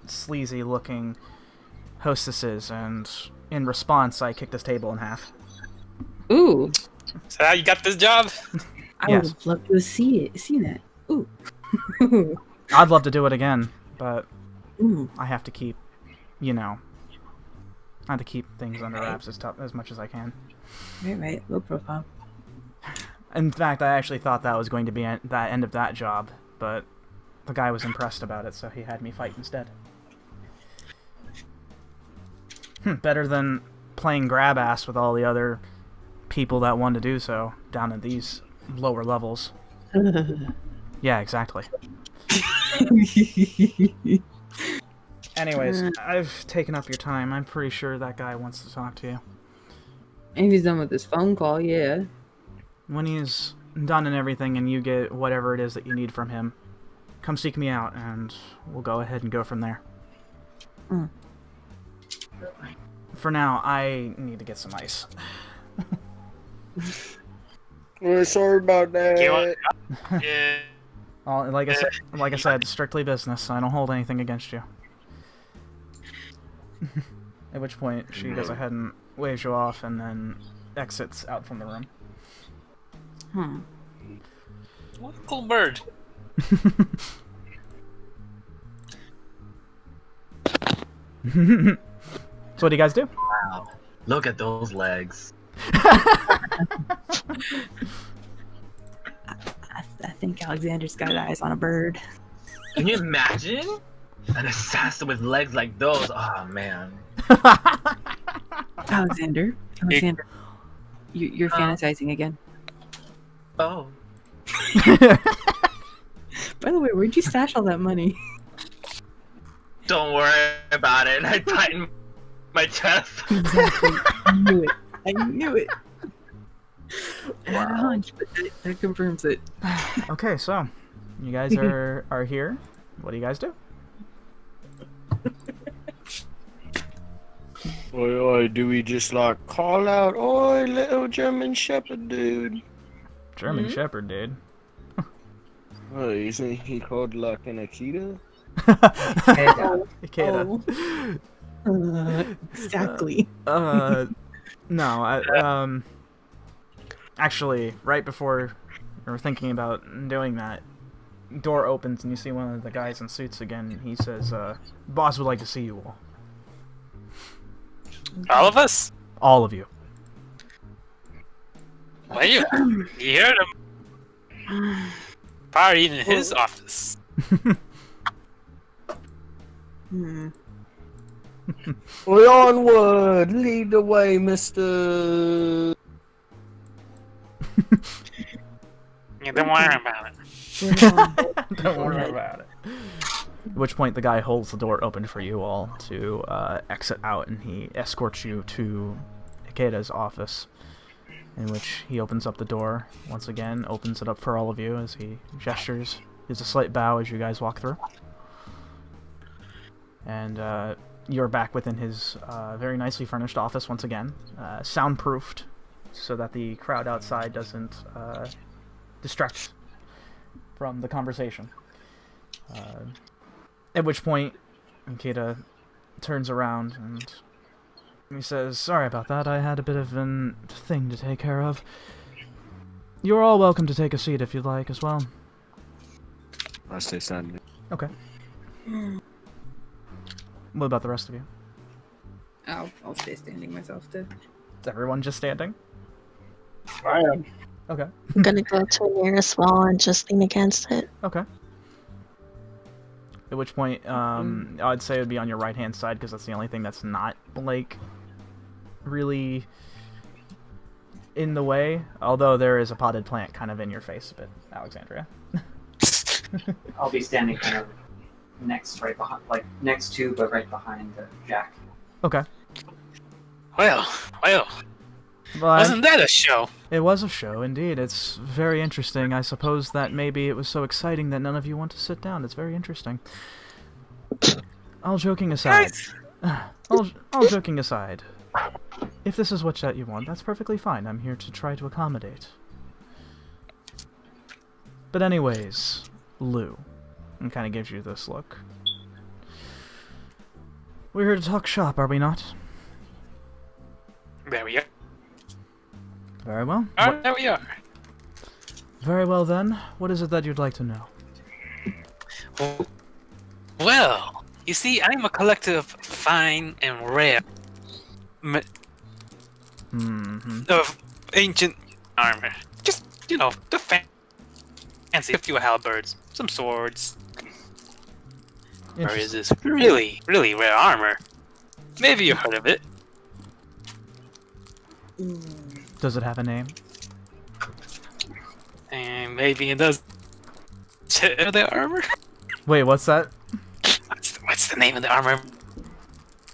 sleazy-looking hostesses, and in response, I kicked his table in half. Ooh, So how you got this job? I Yes. would have loved to have seen that. Ooh. I'd love to do it again, but Ooh. I have to keep, I have to keep things under wraps as much as I can. Right, low profile. In fact, I actually thought that was going to be that end of that job, but the guy was impressed about it, so he had me fight instead. Better than playing grab ass with all the other people that want to do so down at these lower levels. Yeah, exactly. Anyways, I've taken up your time. I'm pretty sure that guy wants to talk to you. And he's done with his phone call, yeah. When he's done and everything and you get whatever it is that you need from him, come seek me out and we'll go ahead and go from there. Mm. For now, I need to get some ice. Sorry about that. You want- yeah. Well, like I said, strictly business. I don't hold anything against you. At which point, she goes ahead and waves you off and then exits out from the room. What a cool bird. So what do you guys do? Wow. Look at those legs. I think Alexander's got eyes on a bird. Can you imagine? An assassin with legs like those? Oh, man. Alexander, you're fantasizing again. Oh. By the way, where'd you stash all that money? Don't worry about it. I tightened my chest. Exactly. I knew it. I had a hunch, but that confirms it. Okay, so you guys are here. What do you guys do? Oi, do we just like call out, oi, little German Shepherd dude? German Shepherd, dude. Oh, isn't he called like an Akita? Kaito. Exactly. No, actually, right before we were thinking about doing that, door opens and you see one of the guys in suits again. He says, "Boss would like to see you all." All of us? All of you. Well, you heard him. Party in his office. Oi, onward! Lead the way, mister! Yeah, don't worry about it. Don't worry about it. At which point the guy holds the door open for you all to exit out, and he escorts you to Ikeda's office, in which he opens up the door once again, opens it up for all of you as he gestures, gives a slight bow as you guys walk through. And you're back within his very nicely furnished office once again, soundproofed, so that the crowd outside doesn't distract from the conversation. At which point, Kaito turns around and he says, "Sorry about that, I had a bit of a thing to take care of. You're all welcome to take a seat if you'd like as well." I stay standing. Okay. What about the rest of you? I'll stay standing myself too. Is everyone just standing? I am. Okay. I'm gonna go to the nearest wall and just lean against it. Okay. At which point, I'd say it would be on your right-hand side, because that's the only thing that's not, like, really in the way. Although there is a potted plant kind of in your face a bit, Alexandria. I'll be standing kind of next to, but right behind Jack. Okay. Well, wasn't that a show? It was a show, indeed. It's very interesting. I suppose that maybe it was so exciting that none of you want to sit down. It's very interesting. All joking aside. All joking aside. If this is what you want, that's perfectly fine. I'm here to try to accommodate. But anyways, Lou. And kind of gives you this look. We're here to talk shop, are we not? There we are. Very well. There we are. Very well then. What is it that you'd like to know? Well, you see, I'm a collector of fine and rare of ancient armor. Just, the fancy, a few halberds, some swords. Or is this really, really rare armor? Maybe you heard of it. Does it have a name? And maybe it does. The armor? Wait, what's that? What's the name of the armor,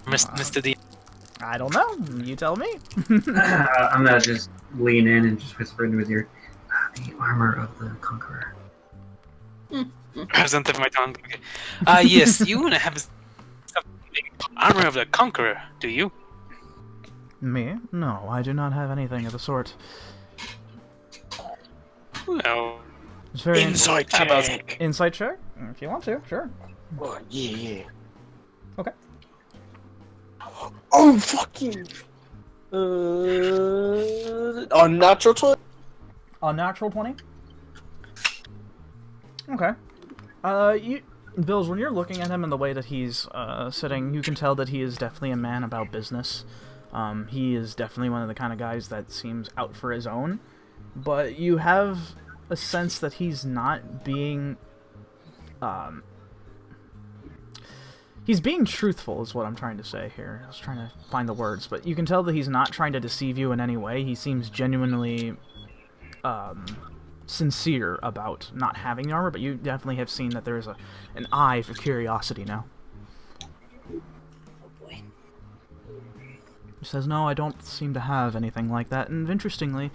Mr. D? I don't know. You tell me. I'm gonna just lean in and just whisper into his ear. The armor of the conqueror. Present of my tongue. Okay. Yes, you wanna have something. Armor of the conqueror, do you? Me? No, I do not have anything of the sort. Well, It's very Insight check! Insight check? If you want to, sure. Oh, yeah. Okay. Oh, fucking. Unnatural 20? Unnatural 20? Okay. Bills, when you're looking at him and the way that he's sitting, you can tell that he is definitely a man about business. He is definitely one of the kind of guys that seems out for his own, but you have a sense that he's not being, He's being truthful, is what I'm trying to say here. I was trying to find the words, but you can tell that he's not trying to deceive you in any way. He seems genuinely sincere about not having the armor, but you definitely have seen that there's an eye for curiosity now. He says, no, I don't seem to have anything like that, and interestingly,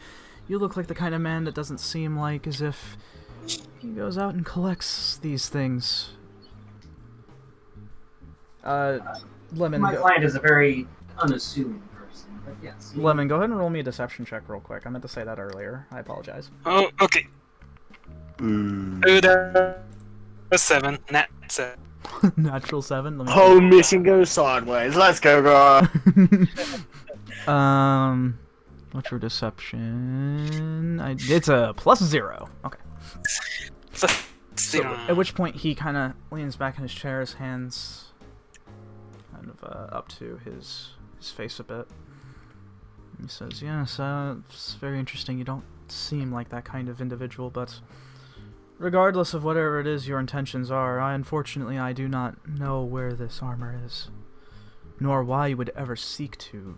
you look like the kind of man that doesn't seem like as if he goes out and collects these things. Lemon. My client is a very unassuming person, but yes. Lemon, go ahead and roll me a deception check real quick. I meant to say that earlier. I apologize. Oh, okay. A 7. Nat 7. Natural 7. Let me Whole mission goes sideways. Let's go, girl. What's your deception? It's a +0. Okay. So, at which point he kind of leans back in his chair, his hands kind of up to his face a bit. He says, yes, it's very interesting. You don't seem like that kind of individual, but regardless of whatever it is your intentions are, unfortunately I do not know where this armor is, nor why you would ever seek to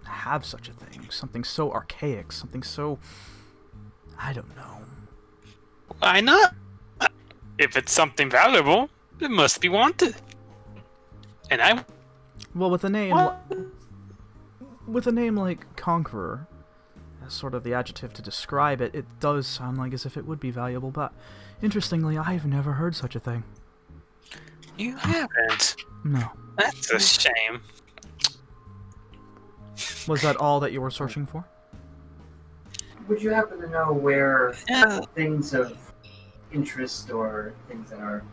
have such a thing. Something so archaic, something so... I don't know. Why not? If it's something valuable, it must be wanted. And I... Well, with a name... With a name like Conqueror, as sort of the adjective to describe it, it does sound like as if it would be valuable, but interestingly, I've never heard such a thing. You haven't? No. That's a shame. Was that all that you were searching for? Would you happen to know where things of interest or things that are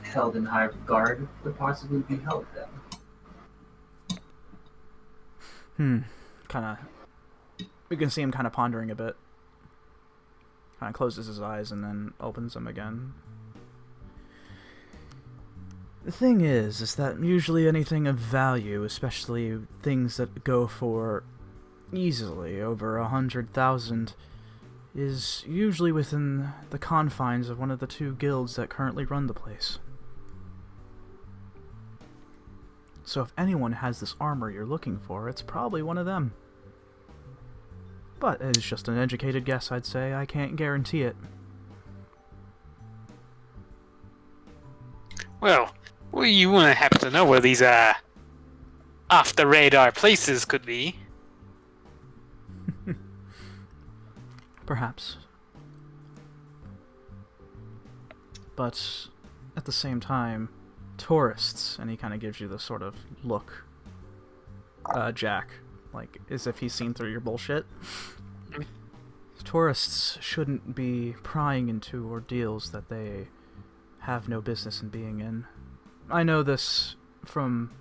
held in high regard would possibly be held then? We can see him kind of pondering a bit. Kind of closes his eyes and then opens them again. The thing is that usually anything of value, especially things that go for easily over 100,000, is usually within the confines of one of the two guilds that currently run the place. So if anyone has this armor you're looking for, it's probably one of them. But it's just an educated guess, I'd say. I can't guarantee it. Well, you wouldn't happen to know where these off-the-radar places could be. Perhaps. But at the same time, tourists, and he kind of gives you this sort of look, Jack, like as if he's seen through your bullshit. Tourists shouldn't be prying into ordeals that they have no business in being in. I know this from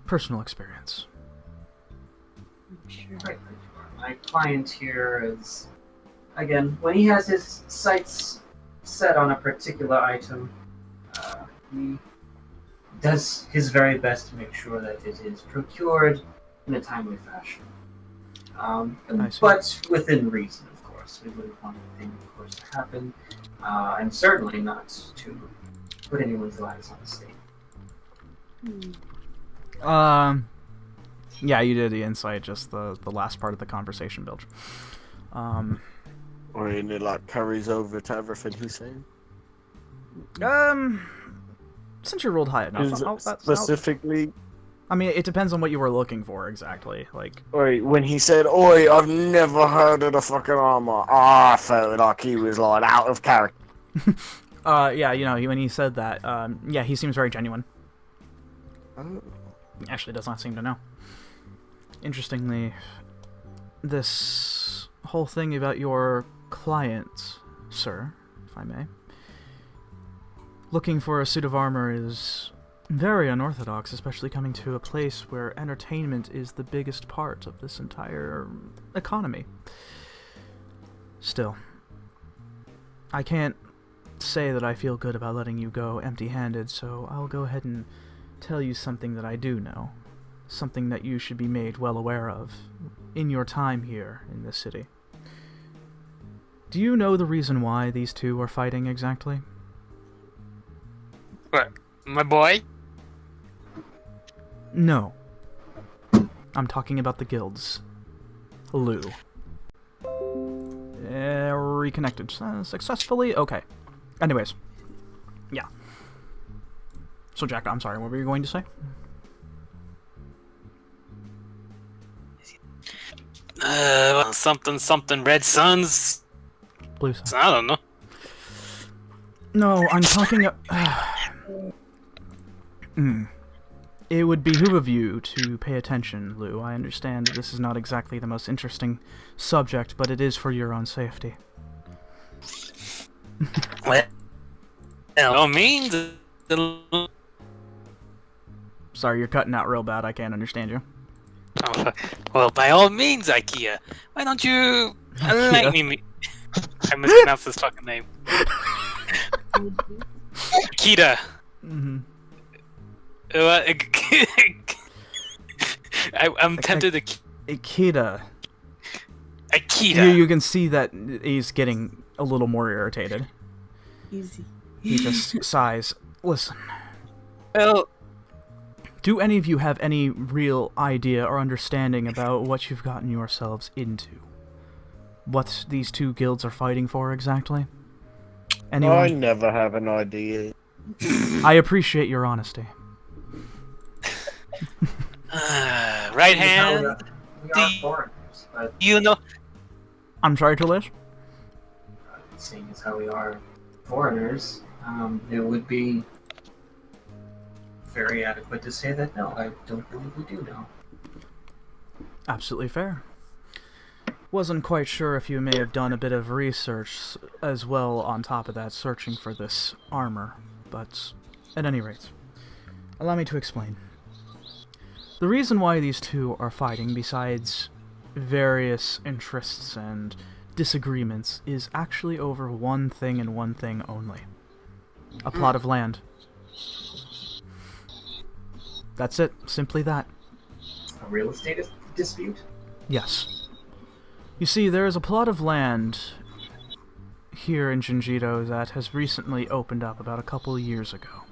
personal experience. Right. My client here is, again, when he has his sights set on a particular item, he does his very best to make sure that it is procured in a timely fashion. But within reason, of course. We wouldn't want anything, of course, to happen, and certainly not to put anyone's lives on the stake. Yeah, you did the insight, just the last part of the conversation, Bilge. Or it like carries over to everything he's saying. Since you rolled high enough, Specifically. I mean, it depends on what you were looking for exactly. Like, Oi, when he said, "Oi, I've never heard of the fucking armor," I felt like he was like out of character. yeah, you know, when he said that, yeah, he seems very genuine. Oh. Actually, does not seem to know. Interestingly, this whole thing about your client, sir, if I may, looking for a suit of armor is very unorthodox, especially coming to a place where entertainment is the biggest part of this entire economy. Still, I can't say that I feel good about letting you go empty-handed, so I'll go ahead and tell you something that I do know. Something that you should be made well aware of in your time here in this city. Do you know the reason why these two are fighting exactly? What? My boy? No. I'm talking about the guilds. Lou. Reconnected successfully? Okay. Anyways. Yeah. So, Jack, I'm sorry, what were you going to say? Something Red Suns. Blue Sun. I don't know. No, I'm talking... It would behoove of you to pay attention, Lou. I understand that this is not exactly the most interesting subject, but it is for your own safety. Well, no means. Sorry, you're cutting out real bad. I can't understand you. Oh, well, by all means, IKEA. Why don't you let me? I mispronounced this fucking name. Kita. Mm-hmm. I'm tempted to. Akita. Akita. You can see that he's getting a little more irritated. Easy. He just sighs. Listen. Well, do any of you have any real idea or understanding about what you've gotten yourselves into? What these two guilds are fighting for exactly? Anyone? I never have an idea. I appreciate your honesty. Right hand. We are foreigners, but You know. I'm sorry, Tulius? seeing as how we are foreigners, it would be very adequate to say that no, I don't believe we do know. Absolutely fair. Wasn't quite sure if you may have done a bit of research as well on top of that, searching for this armor, but at any rate, allow me to explain. The reason why these two are fighting, besides various interests and disagreements, is actually over one thing and one thing only. A plot of land. That's it. Simply that. A real estate dispute? Yes. You see, there is a plot of land here in Jinjido that has recently opened up about a couple of years ago.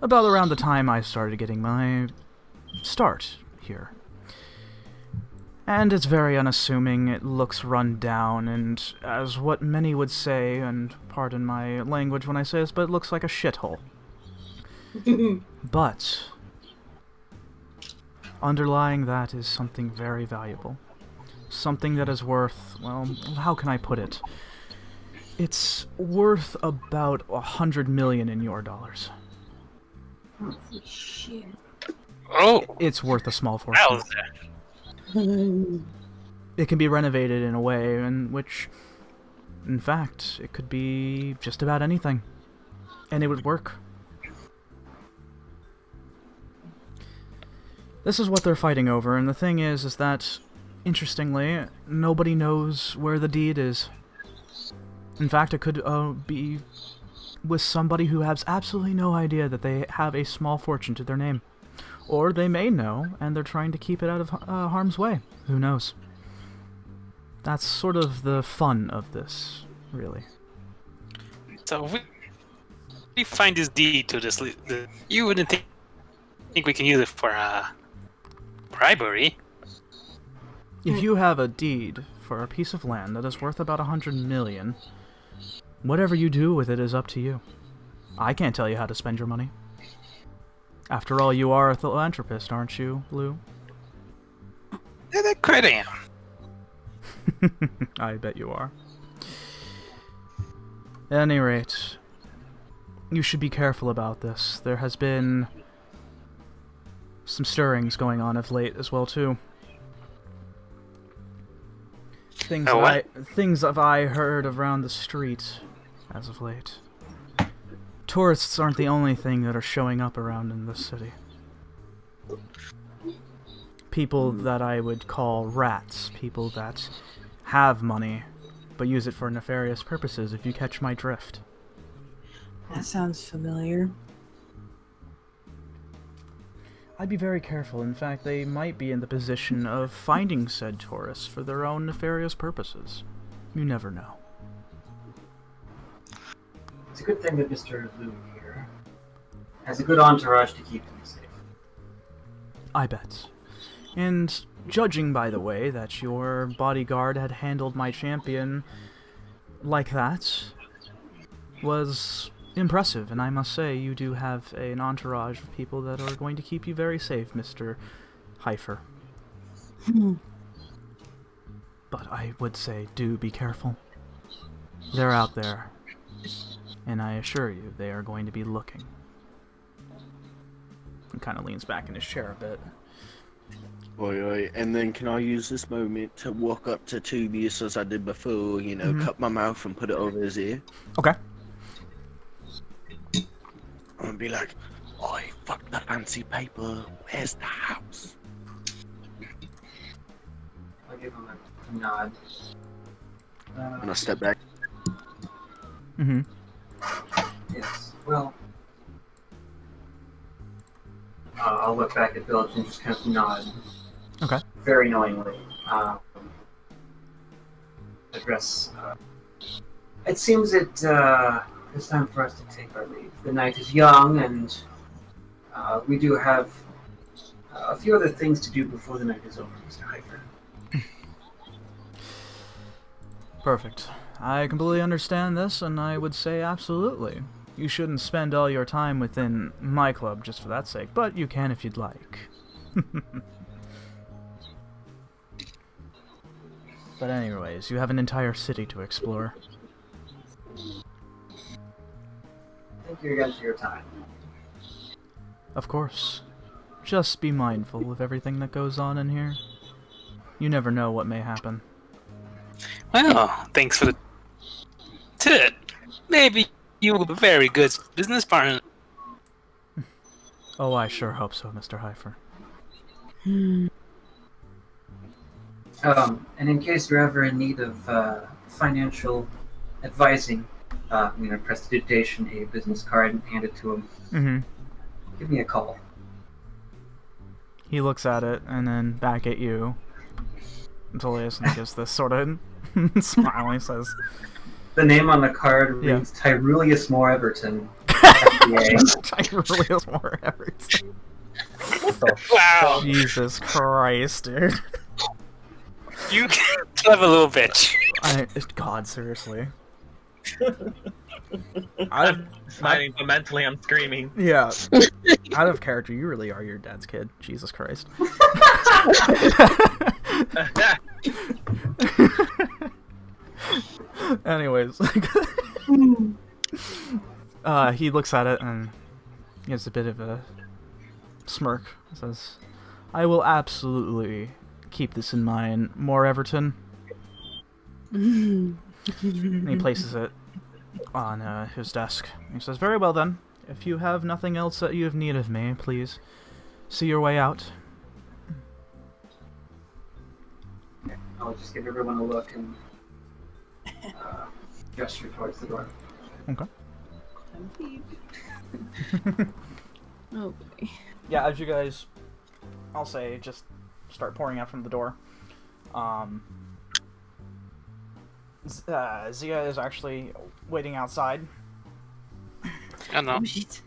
About around the time I started getting my start here. And it's very unassuming, it looks run down, and as what many would say, and pardon my language when I say this, but it looks like a shithole. But underlying that is something very valuable. Something that is worth, well, how can I put it? It's worth about 100 million in your dollars. Holy shit. Oh, It's worth a small fortune. wowza. It can be renovated in a way in which, in fact, it could be just about anything. And it would work. This is what they're fighting over, and the thing is that, interestingly, nobody knows where the deed is. In fact, it could be with somebody who has absolutely no idea that they have a small fortune to their name. Or they may know, and they're trying to keep it out of harm's way. Who knows? That's sort of the fun of this, really. So we find this deed to this. You wouldn't think we can use it for bribery? If you have a deed for a piece of land that is worth about 100 million, whatever you do with it is up to you. I can't tell you how to spend your money. After all, you are a philanthropist, aren't you, Lou? Yeah, that quite am. I bet you are. At any rate, you should be careful about this. There has been some stirrings going on of late as well, too. Things have I heard around the street as of late. Tourists aren't the only thing that are showing up around in this city. People that I would call rats. People that have money, but use it for nefarious purposes, if you catch my drift. That sounds familiar. I'd be very careful. In fact, they might be in the position of finding said tourists for their own nefarious purposes. You never know. It's a good thing that Mr. Lou here has a good entourage to keep him safe. I bet. And judging by the way that your bodyguard had handled my champion like that was impressive, and I must say you do have an entourage of people that are going to keep you very safe, Mr. Heifer. But I would say do be careful. They're out there, and I assure you they are going to be looking. He kind of leans back in his chair a bit. Oi, and then can I use this moment to walk up to Tulius as I did before, you know, cut my mouth and put it over his ear? Okay. And be like, oi, fuck the fancy paper, where's the house? I'll give him a nod. And I step back. Mm-hmm. Yes, well... I'll look back at Village and just kind of nod. Okay. Very knowingly. Address... It seems it's time for us to take our leave. The night is young, and we do have a few other things to do before the night is over, Mr. Hiker. Perfect. I completely understand this, and I would say absolutely. You shouldn't spend all your time within my club just for that sake, but you can if you'd like. But anyways, you have an entire city to explore. Thank you again for your time. Of course. Just be mindful of everything that goes on in here. You never know what may happen. Well, thanks for the tip. Maybe you will be a very good business partner. Oh, I sure hope so, Mr. Heifer. And in case you're ever in need of financial advising, I'm going to prestidigitation a business card and hand it to him. Mm-hmm. Give me a call. He looks at it, and then back at you. Tulius and gives this sort of smile. He says, The name on the card Yeah. reads Tyrulius Moore Everton. FDA. Tulius more Everton. Wow, Jesus Christ, dude. you clever little bitch. God, seriously. I'm smiling, but mentally I'm screaming. Yeah. Out of character, you really are your dad's kid. Jesus Christ. Anyways, he looks at it and gives a bit of a smirk. Says, "I will absolutely keep this in mind, More Everton." And he places it on his desk. He says, "Very well then. If you have nothing else that you have need of me, please see your way out." I'll just give everyone a look and gesture towards the door. Okay. Oh boy. Yeah, as you guys, I'll say, just start pouring out from the door. Zia is actually waiting outside. I know. Oh shit.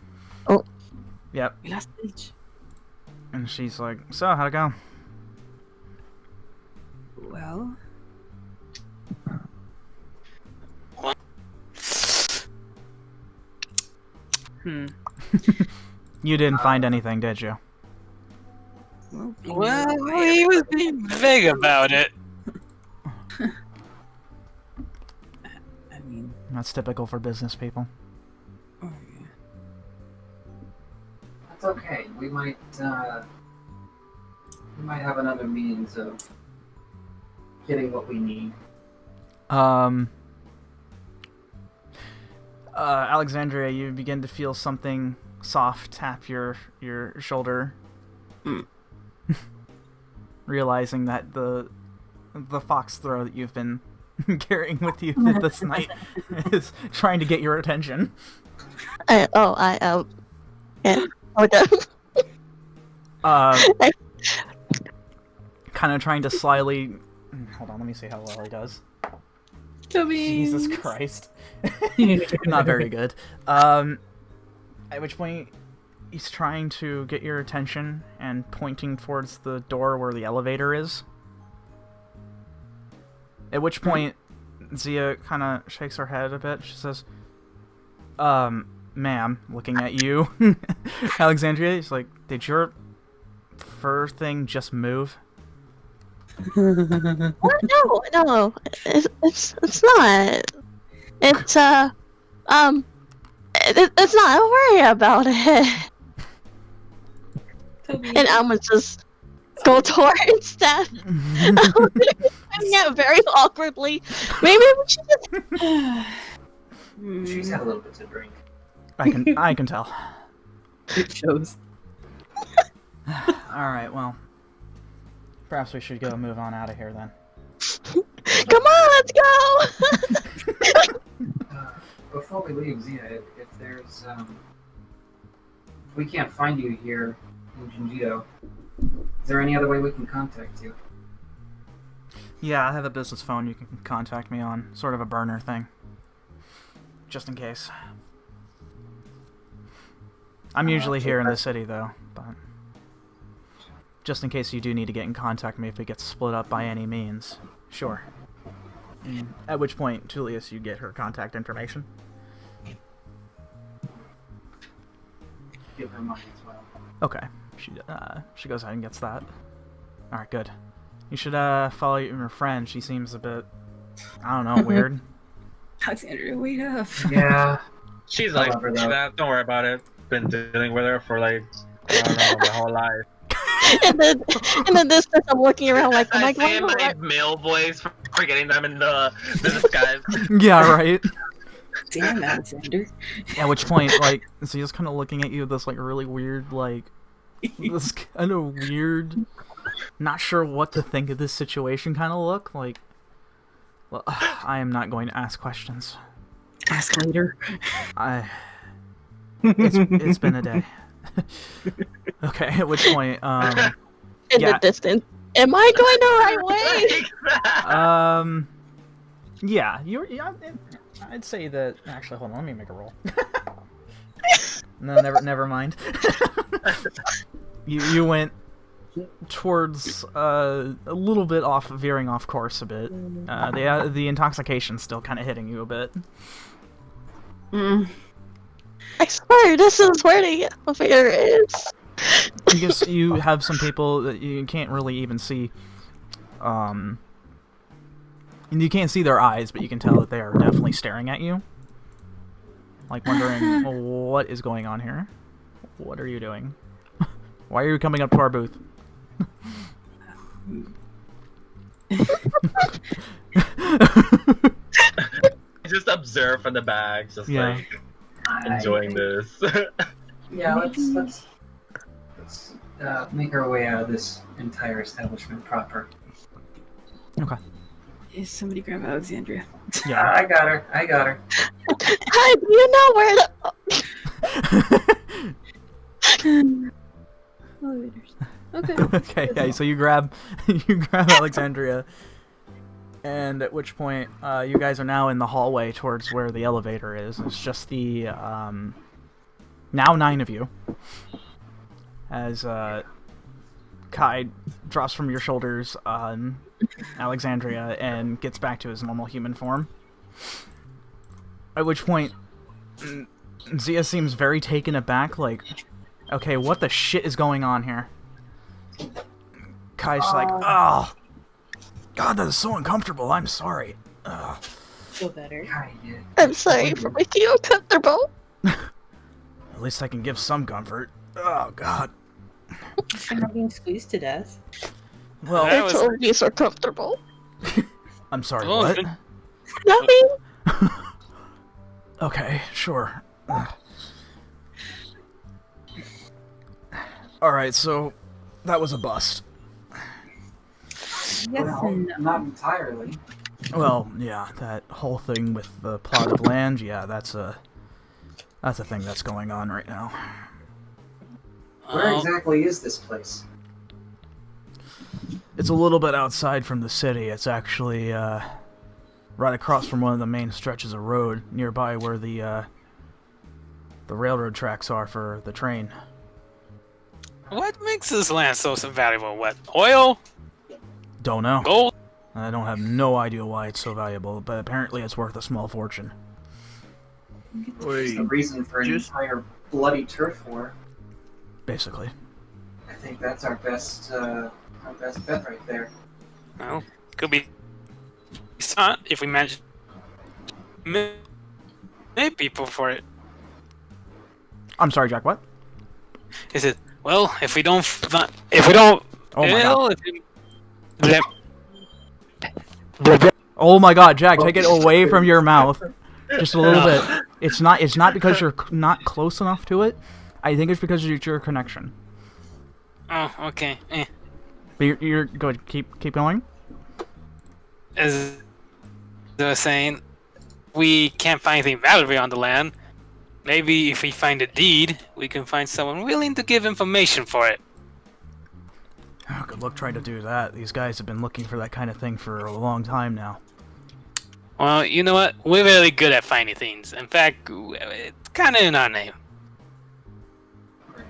Yep. We lost stage. And she's like, "So, how'd it go?" Well. You didn't find anything, did you? Well, he was being vague about it. I mean, That's typical for business people. oh, yeah. That's okay. We might have another means of getting what we need. Alexandria, you begin to feel something soft tap your shoulder. Realizing that the fox throw that you've been carrying with you this night is trying to get your attention. Yeah. Okay. Kind of trying to slyly. Hold on, let me see how well he does. Jesus Christ. Not very good. At which point he's trying to get your attention and pointing towards the door where the elevator is. At which point, Zia kind of shakes her head a bit. She says, ma'am, looking at you, Alexandria, he's like, did your fur thing just move? What? No, it's not. It's it's not. Don't worry about it. And I'm gonna just go towards that. Yeah, very awkwardly. Maybe we should just. She's had a little bit to drink. I can tell. It shows. Alright, well. Perhaps we should go move on out of here then. Come on, let's go! Before we leave, Zia, if there's if we can't find you here in Jinjido, is there any other way we can contact you? Yeah, I have a business phone you can contact me on. Sort of a burner thing. Just in case. I'm usually here in the city, though, but... just in case you do need to get in contact with me if it gets split up by any means. Sure. At which point, Tulius, you get her contact information. Give her money as well. Okay. She goes ahead and gets that. Alright, good. You should follow your friend. She seems a bit, I don't know, weird. Alexandria, wait up. Yeah. She's like, that. Don't worry about it. Been dealing with her for like, I don't know, my whole life. and then this time I'm looking around like, am I I going say to my male voice for forgetting them in the disguise. Yeah, right. Damn, Alexander. At which point, like, so he's kind of looking at you with this, like, really weird, like, this kind of weird, not sure what to think of this situation kind of look. Like, well, I am not going to ask questions. Ask later. It's been a day. Okay, at which point, in the distance. Am I going the right way? Yeah, I'd say that. Actually, hold on, let me make a roll. No, never mind. You went towards a little bit off, veering off course a bit. The intoxication's still kind of hitting you a bit. I swear, this is where the elevator is. I guess you have some people that you can't really even see. And you can't see their eyes, but you can tell that they are definitely staring at you. Like wondering, what is going on here? What are you doing? Why are you coming up to our booth? Just observe from the back, just like enjoying this. Yeah, let's make our way out of this entire establishment proper. Okay. Is somebody grab Alexandria? Yeah. I got her. Hi, do you know where the... Elevators. Okay. Okay, yeah, so you grab Alexandria, and at which point you guys are now in the hallway towards where the elevator is. It's just the now 9 of you, as Kai drops from your shoulders on Alexandria and gets back to his normal human form. At which point Zia seems very taken aback, like, okay, what the shit is going on here? Kai's like, oh, God, that is so uncomfortable. I'm sorry. Ugh. Feel better. I'm sorry for making you uncomfortable. At least I can give some comfort. Oh, God. I'm not being squeezed to death. Well, I told you so comfortable. I'm sorry, what? Nothing. Okay, sure. Alright, so that was a bust. Yes Well, and no. not entirely. Well, yeah, that whole thing with the plot of land, yeah, that's a thing that's going on right now. Where exactly is this place? It's a little bit outside from the city. It's actually right across from one of the main stretches of road nearby where the railroad tracks are for the train. What makes this land so valuable? What? Oil? Don't know. Gold? I don't have no idea why it's so valuable, but apparently it's worth a small fortune. It's the reason for an entire bloody turf war. Basically. I think that's our best bet right there. Well, could be smart if we manage to make people for it. I'm sorry, Jack, what? Is it? Well, if we don't, Oh my god. Oh my god, Jack, take it away from your mouth. Just a little bit. It's not because you're not close enough to it. I think it's because of your connection. Oh, okay. But you're good. Keep going. As I was saying, we can't find anything valuable on the land. Maybe if we find a deed, we can find someone willing to give information for it. Oh, good luck trying to do that. These guys have been looking for that kind of thing for a long time now. Well, you know what? We're really good at finding things. In fact, it's kind of in our name. Right.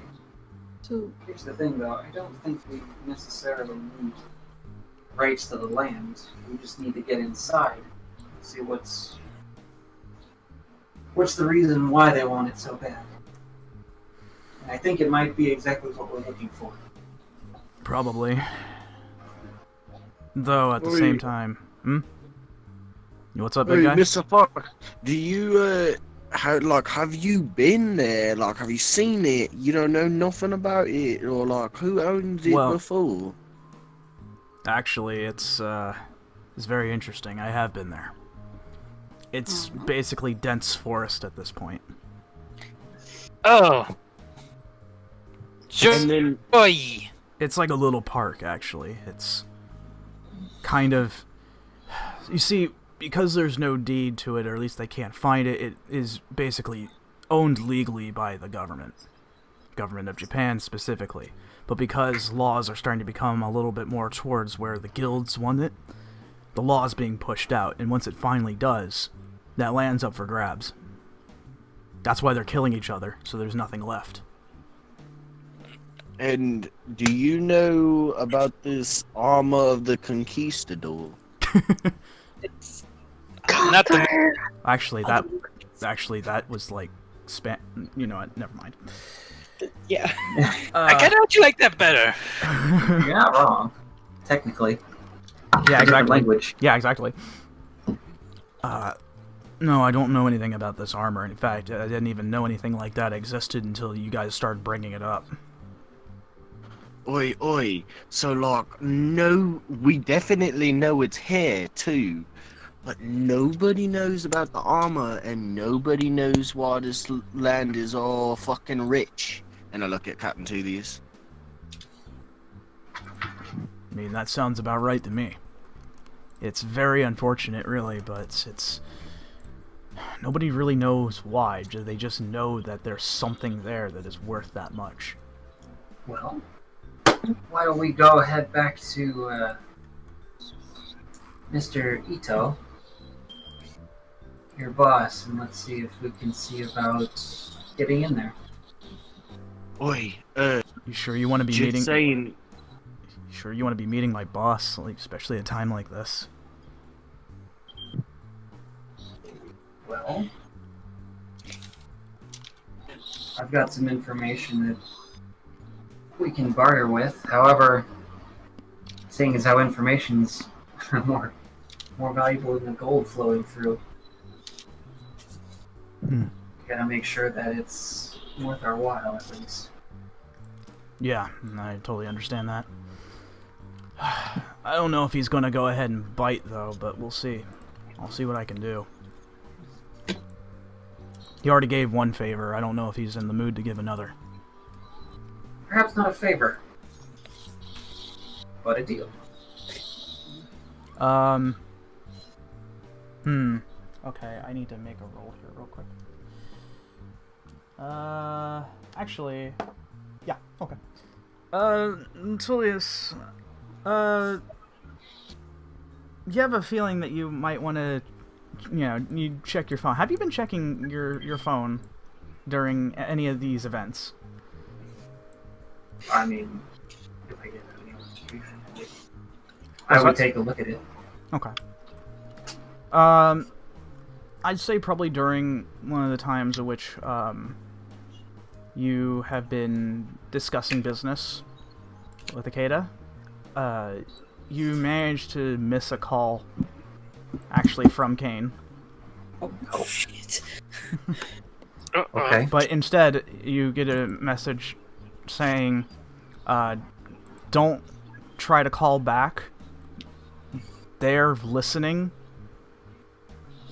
So here's the thing, though. I don't think we necessarily need rights to the land. We just need to get inside, see what's the reason why they want it so bad. And I think it might be exactly what we're looking for. Probably. Though at the same time, what's up, big guy? Mr. Fox, do you have you been there? Like, have you seen it? You don't know nothing about it, or like who owns it before? Actually, it's very interesting. I have been there. It's basically dense forest at this point. Oh. And then, it's like a little park, actually. It's kind of... You see, because there's no deed to it, or at least they can't find it, it is basically owned legally by the government. Government of Japan, specifically. But because laws are starting to become a little bit more towards where the guilds want it, the law is being pushed out, and once it finally does, that land's up for grabs. That's why they're killing each other, so there's nothing left. and do you know about this armor of the conquistador? Not the... Actually, that was like you know what? Never mind. Yeah. I kind of actually like that better. You're not wrong, technically. Yeah, exactly. Language. Yeah, exactly. No, I don't know anything about this armor. In fact, I didn't even know anything like that existed until you guys started bringing it up. Oi, oi. So, like, no, we definitely know it's here, too. But nobody knows about the armor, and nobody knows why this land is all fucking rich. And I look at Captain Tulius. I mean, that sounds about right to me. It's very unfortunate, really, but it's... Nobody really knows why. They just know that there's something there that is worth that much. Well, why don't we go head back to Mr. Ito, your boss, and let's see if we can see about getting in there. Oi, You sure you want to be just meeting... saying... You sure you want to be meeting my boss, like, especially at a time like this? Well, I've got some information that we can barter with. However, seeing as how information's more valuable than the gold flowing through, gotta make sure that it's worth our while, at least. Yeah, I totally understand that. I don't know if he's gonna go ahead and bite, though, but we'll see. I'll see what I can do. He already gave one favor. I don't know if he's in the mood to give another. Perhaps not a favor, but a deal. Okay, I need to make a roll here real quick. Actually... Yeah, okay. Tulius, you have a feeling that you might want to, you check your phone. Have you been checking your phone during any of these events? I mean, if I get any notification, I would take a look at it. Okay. I'd say probably during one of the times in which you have been discussing business with Kaito, you managed to miss a call, actually from Kane. Oh shit. Okay. But instead, you get a message saying, don't try to call back. They're listening,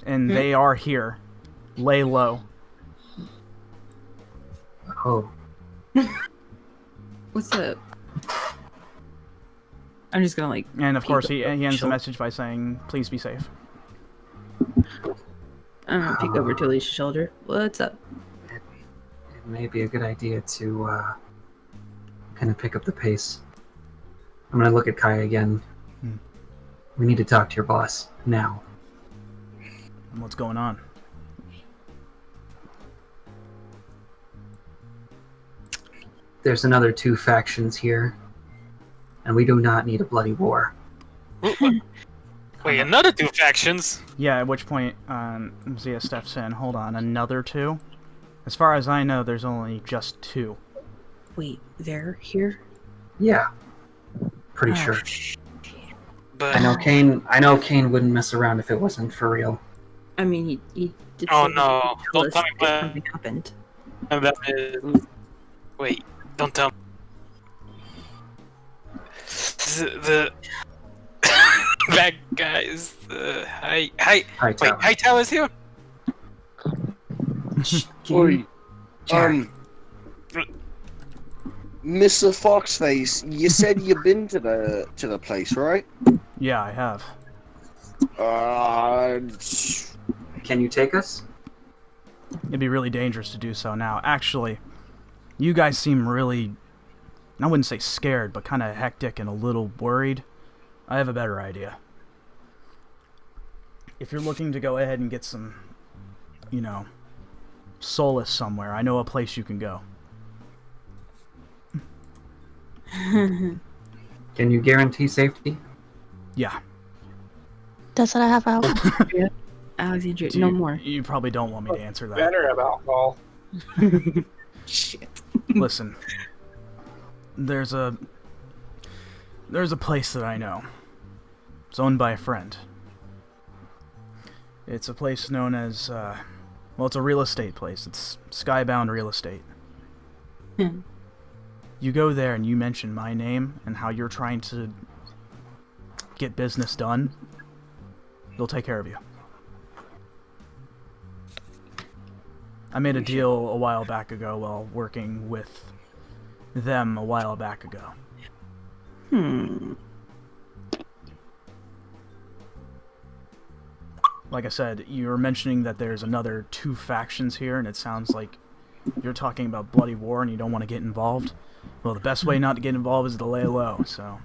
and they are here. Lay low. Oh. What's up? I'm just gonna And of course, he ends the Sure. message by saying, please be safe. I'm gonna peek over Tulius' shoulder. What's up? It may be a good idea to kind of pick up the pace. I'm gonna look at Kai again. We need to talk to your boss now. What's going on? There's another 2 factions here, and we do not need a bloody war. Wait, another 2 factions? Yeah, at which point, Zia steps in. Hold on, another 2? As far as I know, there's only just 2. Wait, they're here? Yeah, pretty Oh, sure. But I know Kane wouldn't mess around if it wasn't for real. I mean, he did Oh, say no. tell Don't us tell me that what- something happened. that is... Wait, don't tell me. The bad guys. Hi. Hi, Wait, Tower. Hightower's here. Oi, Jack. Mr. Foxface, you said you've been to the place, right? Yeah, I have. Can you take us? It'd be really dangerous to do so now. Actually, you guys seem really, I wouldn't say scared, but kind of hectic and a little worried. I have a better idea. If you're looking to go ahead and get some, solace somewhere, I know a place you can go. Can you guarantee safety? Yeah. Does it have alcohol? Alexandria, Do no you- more. You probably don't want me to answer that. Better have alcohol. Shit. Listen, there's a place that I know. It's owned by a friend. It's a place known as, it's a real estate place. It's Skybound Real Estate. You go there and you mention my name and how you're trying to get business done, they'll take care of you. I made a deal a while back ago while working with them a while back ago. Like I said, you were mentioning that there's another 2 factions here, and it sounds like you're talking about bloody war and you don't want to get involved. Well, the best way not to get involved is to lay low, so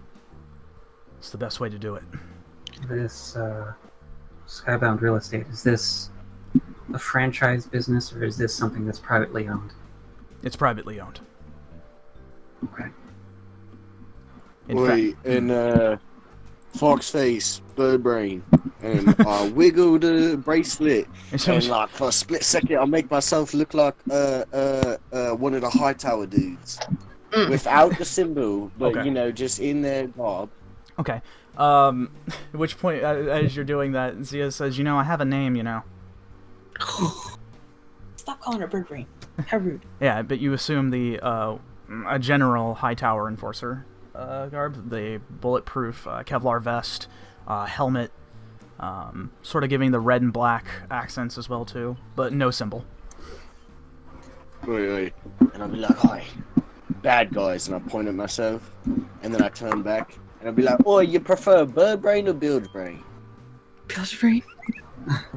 it's the best way to do it. This Skybound Real Estate, is this a franchise business or is this something that's privately owned? It's privately owned. Okay. In Oi, and Foxface, Bird Brain, and I wiggle the bracelet, and like for a split second, I'll make myself look like one of the Hightower dudes, without the symbol, but Okay. just in their garb. Okay. At which point, as you're doing that, Zia says, I have a name, Stop calling her bird brain. How rude. Yeah, but you assume a general Hightower enforcer garb, the bulletproof Kevlar vest, helmet, sort of giving the red and black accents as well too, but no symbol. Oi, and I'll be like, hi, bad guys, and I point at myself, and then I turn back, and I'll be like, oh, you prefer Bird Brain or Bilge Brain? Bilge brain?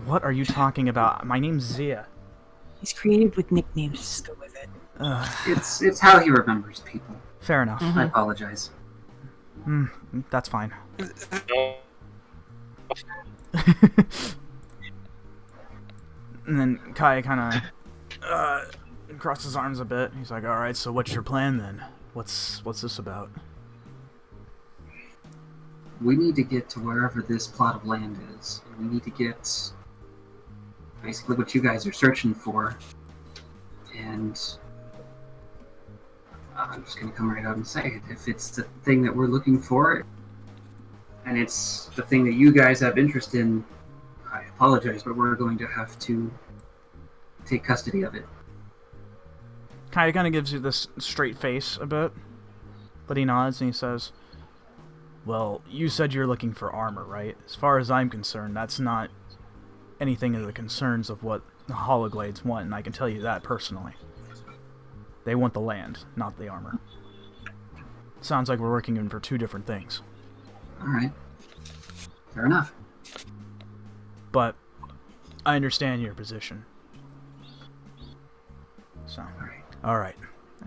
What are you talking about? My name's Zia. He's creative with nicknames. Just go with it. It's how he remembers people. Fair enough. I apologize. That's fine. And then Kai kind of crosses his arms a bit. He's like, alright, so what's your plan then? What's this about? We need to get to wherever this plot of land is. And we need to get basically what you guys are searching for. And I'm just going to come right out and say it. If it's the thing that we're looking for, and it's the thing that you guys have interest in, I apologize, but we're going to have to take custody of it. Kai kind of gives you this straight face a bit, but he nods and he says, well, you said you're looking for armor, right? As far as I'm concerned, that's not anything of the concerns of what the Hollowglades want, and I can tell you that personally. They want the land, not the armor. Sounds like we're working in for two different things. Alright. Fair enough. But I understand your position. So, alright.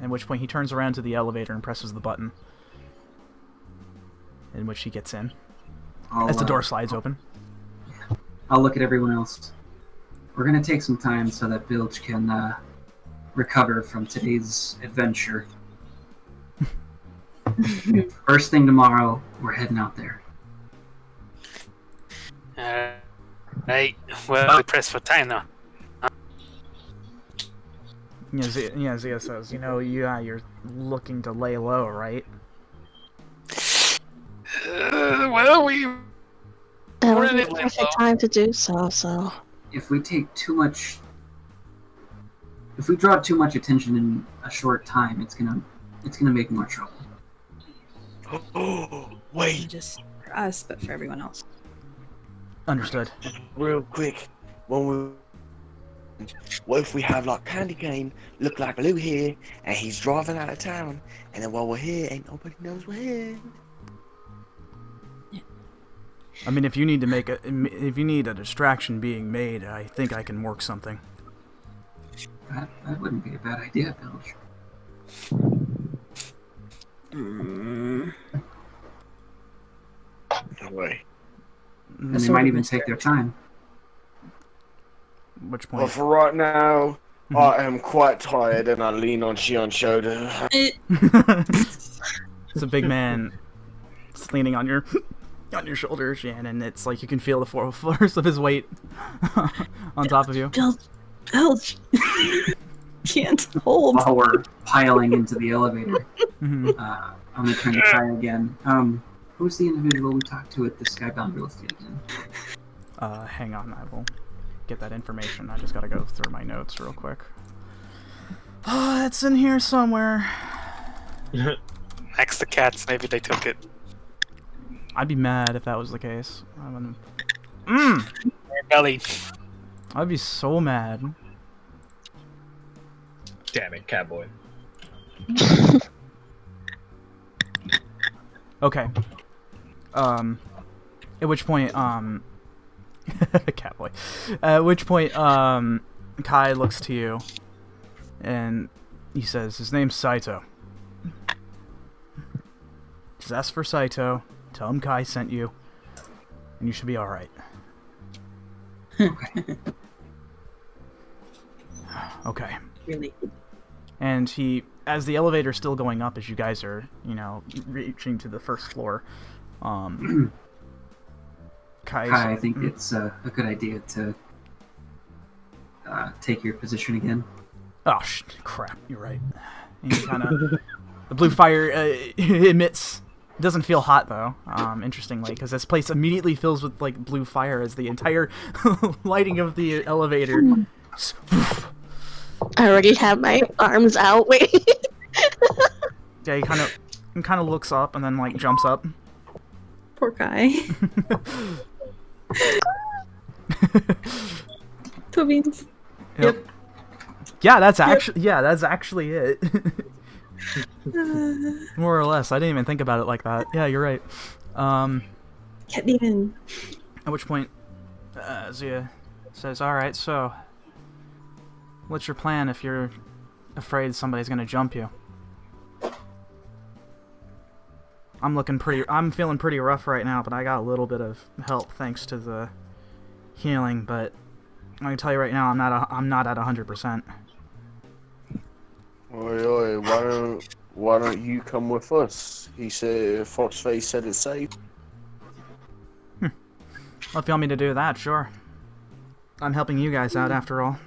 At which point he turns around to the elevator and presses the button, in which he gets in. As the door slides open. I'll look at everyone else. We're going to take some time so that Bilge can recover from today's adventure. First thing tomorrow, we're heading out there. Right. Well, we press for time now. Zia says, you're looking to lay low, right? Well, we... That would be the perfect time to do so, If we take too much... If we draw too much attention in a short time, it's gonna make more trouble. Oh, wait. Not just for us, but for everyone else. Understood. Real quick, what if we have like Candy Cane look like Lou here, and he's driving out of town, and then while we're here, ain't nobody knows we're here. I mean, if you need a distraction being made, I think I can work something. That wouldn't be a bad idea, Bilge. No way. And they might even take their time. Which point? Well, for right now, I am quite tired, and I lean on Shion's shoulder. It's a big man just leaning on your shoulder, Shan, and it's like you can feel the force of his weight on top of you. Bilge. Can't hold. While we're piling into the elevator, I'm gonna turn to Kai again. Who's the individual we talked to at the Skybound Real Estate again? Hang on, I will get that information. I just gotta go through my notes real quick. Oh, it's in here somewhere. Next to cats, maybe they took it. I'd be mad if that was the case. Belly. I'd be so mad. Damn it, Catboy. Okay. At which point, Catboy. At which point, Kai looks to you, and he says, his name's Saito. Just ask for Saito, tell him Kai sent you, and you should be alright. Okay. Really? And he, as the elevator's still going up, as you guys are, reaching to the first floor, Kai, I think it's a good idea to take your position again. Oh, crap, you're right. And he kind of, the blue fire emits, doesn't feel hot though, interestingly, because this place immediately fills with like blue fire as the entire lighting of the elevator. I already have my arms out. Wait. Yeah, he kind of looks up and then like jumps up. Poor guy. Tobies. Yep. Yeah, that's actually it. More or less. I didn't even think about it like that. Yeah, you're right. Can't even. At which point, Zia says, "All right, so what's your plan if you're afraid somebody's gonna jump you?" I'm feeling pretty rough right now, but I got a little bit of help thanks to the healing. But I can tell you right now, I'm not at 100%. Oi, why don't you come with us? He said, Foxface said it's safe. Well, if you want me to do that, sure. I'm helping you guys out after all.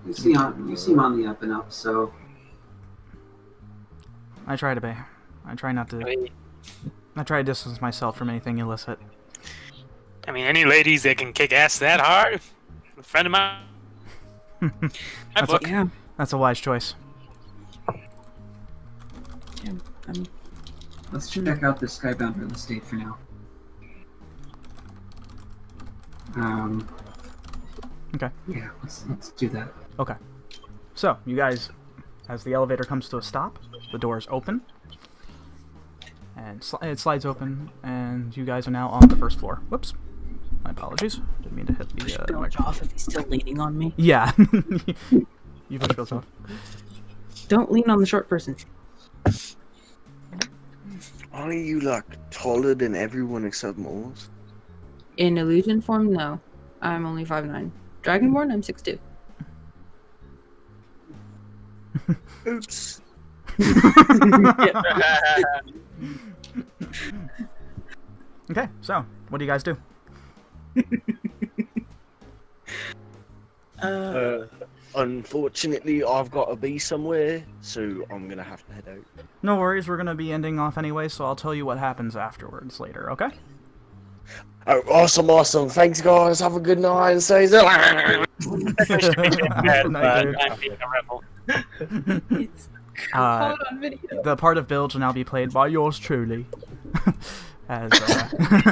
You seem on the up and up, so I try to be. I try not to. I try to distance myself from anything illicit. I mean, any ladies that can kick ass that hard? A friend of mine. That's a wise choice. Yeah, let's check out this skybound real estate for now. Okay. Yeah, let's do that. Okay. So, you guys, as the elevator comes to a stop, the doors open, and it slides open, and you guys are now on the first floor. Whoops. My apologies. Didn't mean to hit the Bilge off if he's still leaning on me. Yeah. You push Bilge off. Don't lean on the short person. Are you, like, taller than everyone except Moors? In illusion form, no. I'm only 5'9". Dragonborn, I'm 6'2". Oops. Okay, so, what do you guys do? Unfortunately, I've got to be somewhere, so I'm gonna have to head out. No worries, we're gonna be ending off anyway, so I'll tell you what happens afterwards later, okay? Oh, awesome. Thanks, guys. Have a good night and stay Night, I'm being a rebel. It's caught on video. The part of Bilge will now be played by yours truly. As,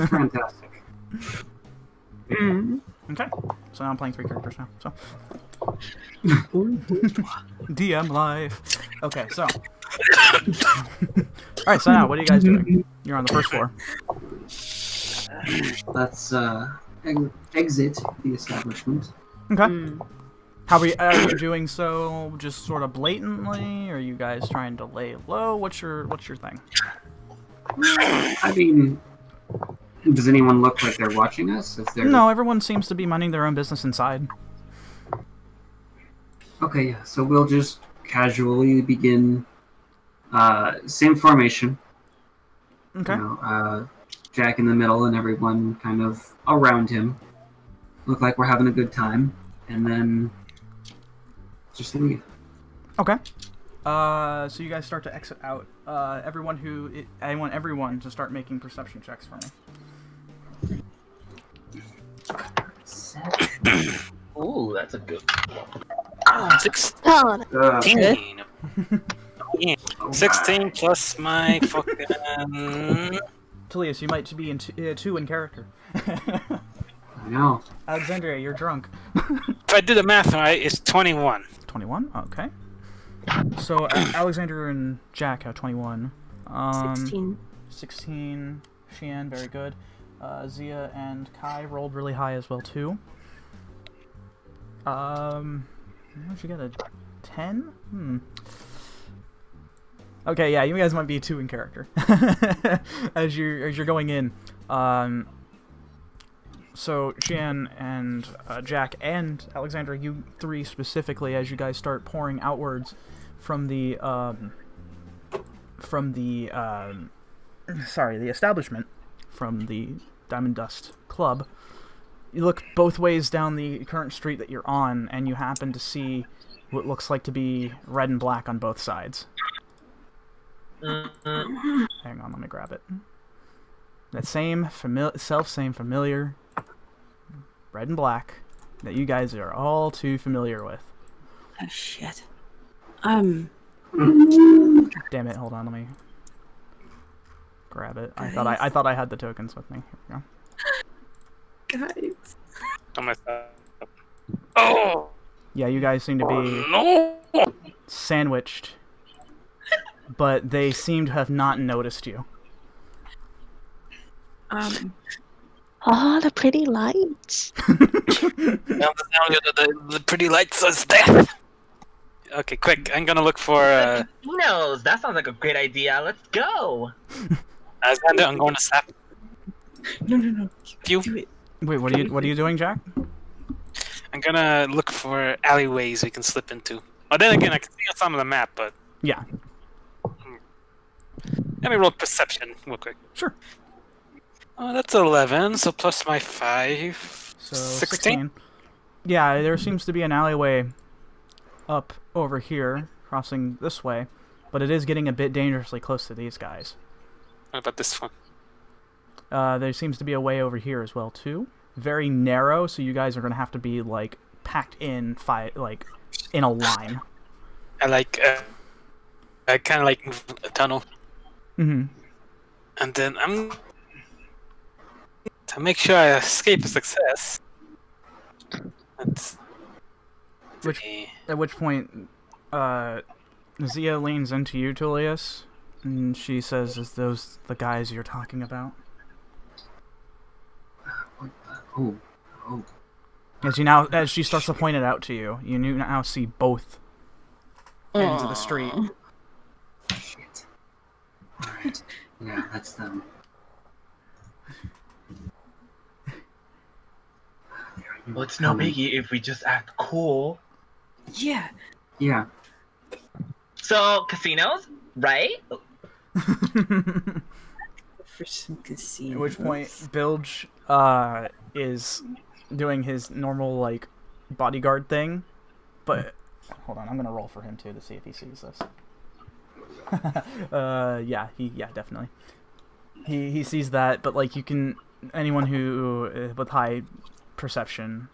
Fantastic. Okay, so now I'm playing 3 characters now, so. DM life. Okay, so. Alright, so now, what are you guys doing? You're on the first floor. Let's exit the establishment. Okay. How are you doing so? Just sort of blatantly? Or are you guys trying to lay low? What's your thing? I mean, does anyone look like they're watching us? No, everyone seems to be minding their own business inside. Okay, yeah. So we'll just casually begin. Same formation. Okay. You know, Jack in the middle and everyone kind of around him. Look like we're having a good time, and then just leave. Okay. So you guys start to exit out. I want everyone to start making perception checks for me. Ooh, that's a good. 16. Oh, 16 plus my fucking. Tullius, you might be in two in character. I know. Alexandria, you're drunk. If I do the math right, it's 21. 21? Okay. So Alexandria and Jack have 21. 16. 16. Shian, very good. Zia and Kai rolled really high as well too. How'd you get a 10? Okay, yeah, you guys might be 2 in character as you're going in. So Shian and Jack and Alexandra, you 3 specifically, as you guys start pouring outwards from the establishment, from the Diamond Dust Club. You look both ways down the current street that you're on, and you happen to see what looks like to be red and black on both sides. Hang on, let me grab it. That same familiar red and black that you guys are all too familiar with. Oh shit. Damn it! Hold on, let me grab it. I thought I had the tokens with me. Here we go. Guys. Oh! Yeah, you guys seem to be No! sandwiched, but they seem to have not noticed you. Oh, the pretty lights. The pretty lights says death. Okay, quick. I'm gonna look for. Casinos. That sounds like a great idea. Let's go. Alexander, I'm going to slap No. you. Do it. Wait, what are you doing, Jack? I'm gonna look for alleyways we can slip into. Oh, then again, I can see on some of the map, but Yeah. Let me roll perception real quick. Sure. That's 11, so plus my 5. So 16? Yeah, there seems to be an alleyway up over here, crossing this way, but it is getting a bit dangerously close to these guys. What about this one? There seems to be a way over here as well, too. Very narrow, so you guys are going to have to be, like, packed in, in a line. I kind of like a tunnel. Mm-hmm. And then to make sure I escape a success. At which point, Zia leans into you, Tulius, and she says, "Is those the guys you're talking about?" Oh. As she starts to point it out to you, you now see both ends of the street. Shit. Alright. Yeah, that's them. Well, it's no biggie if we just act cool. Yeah. Yeah. So, casinos, right? For some casinos. At which point, Bilge is doing his normal, like, bodyguard thing. But, hold on, I'm gonna roll for him, too, to see if he sees this. Yeah, definitely. He sees that, but, like, anyone who, with high perception,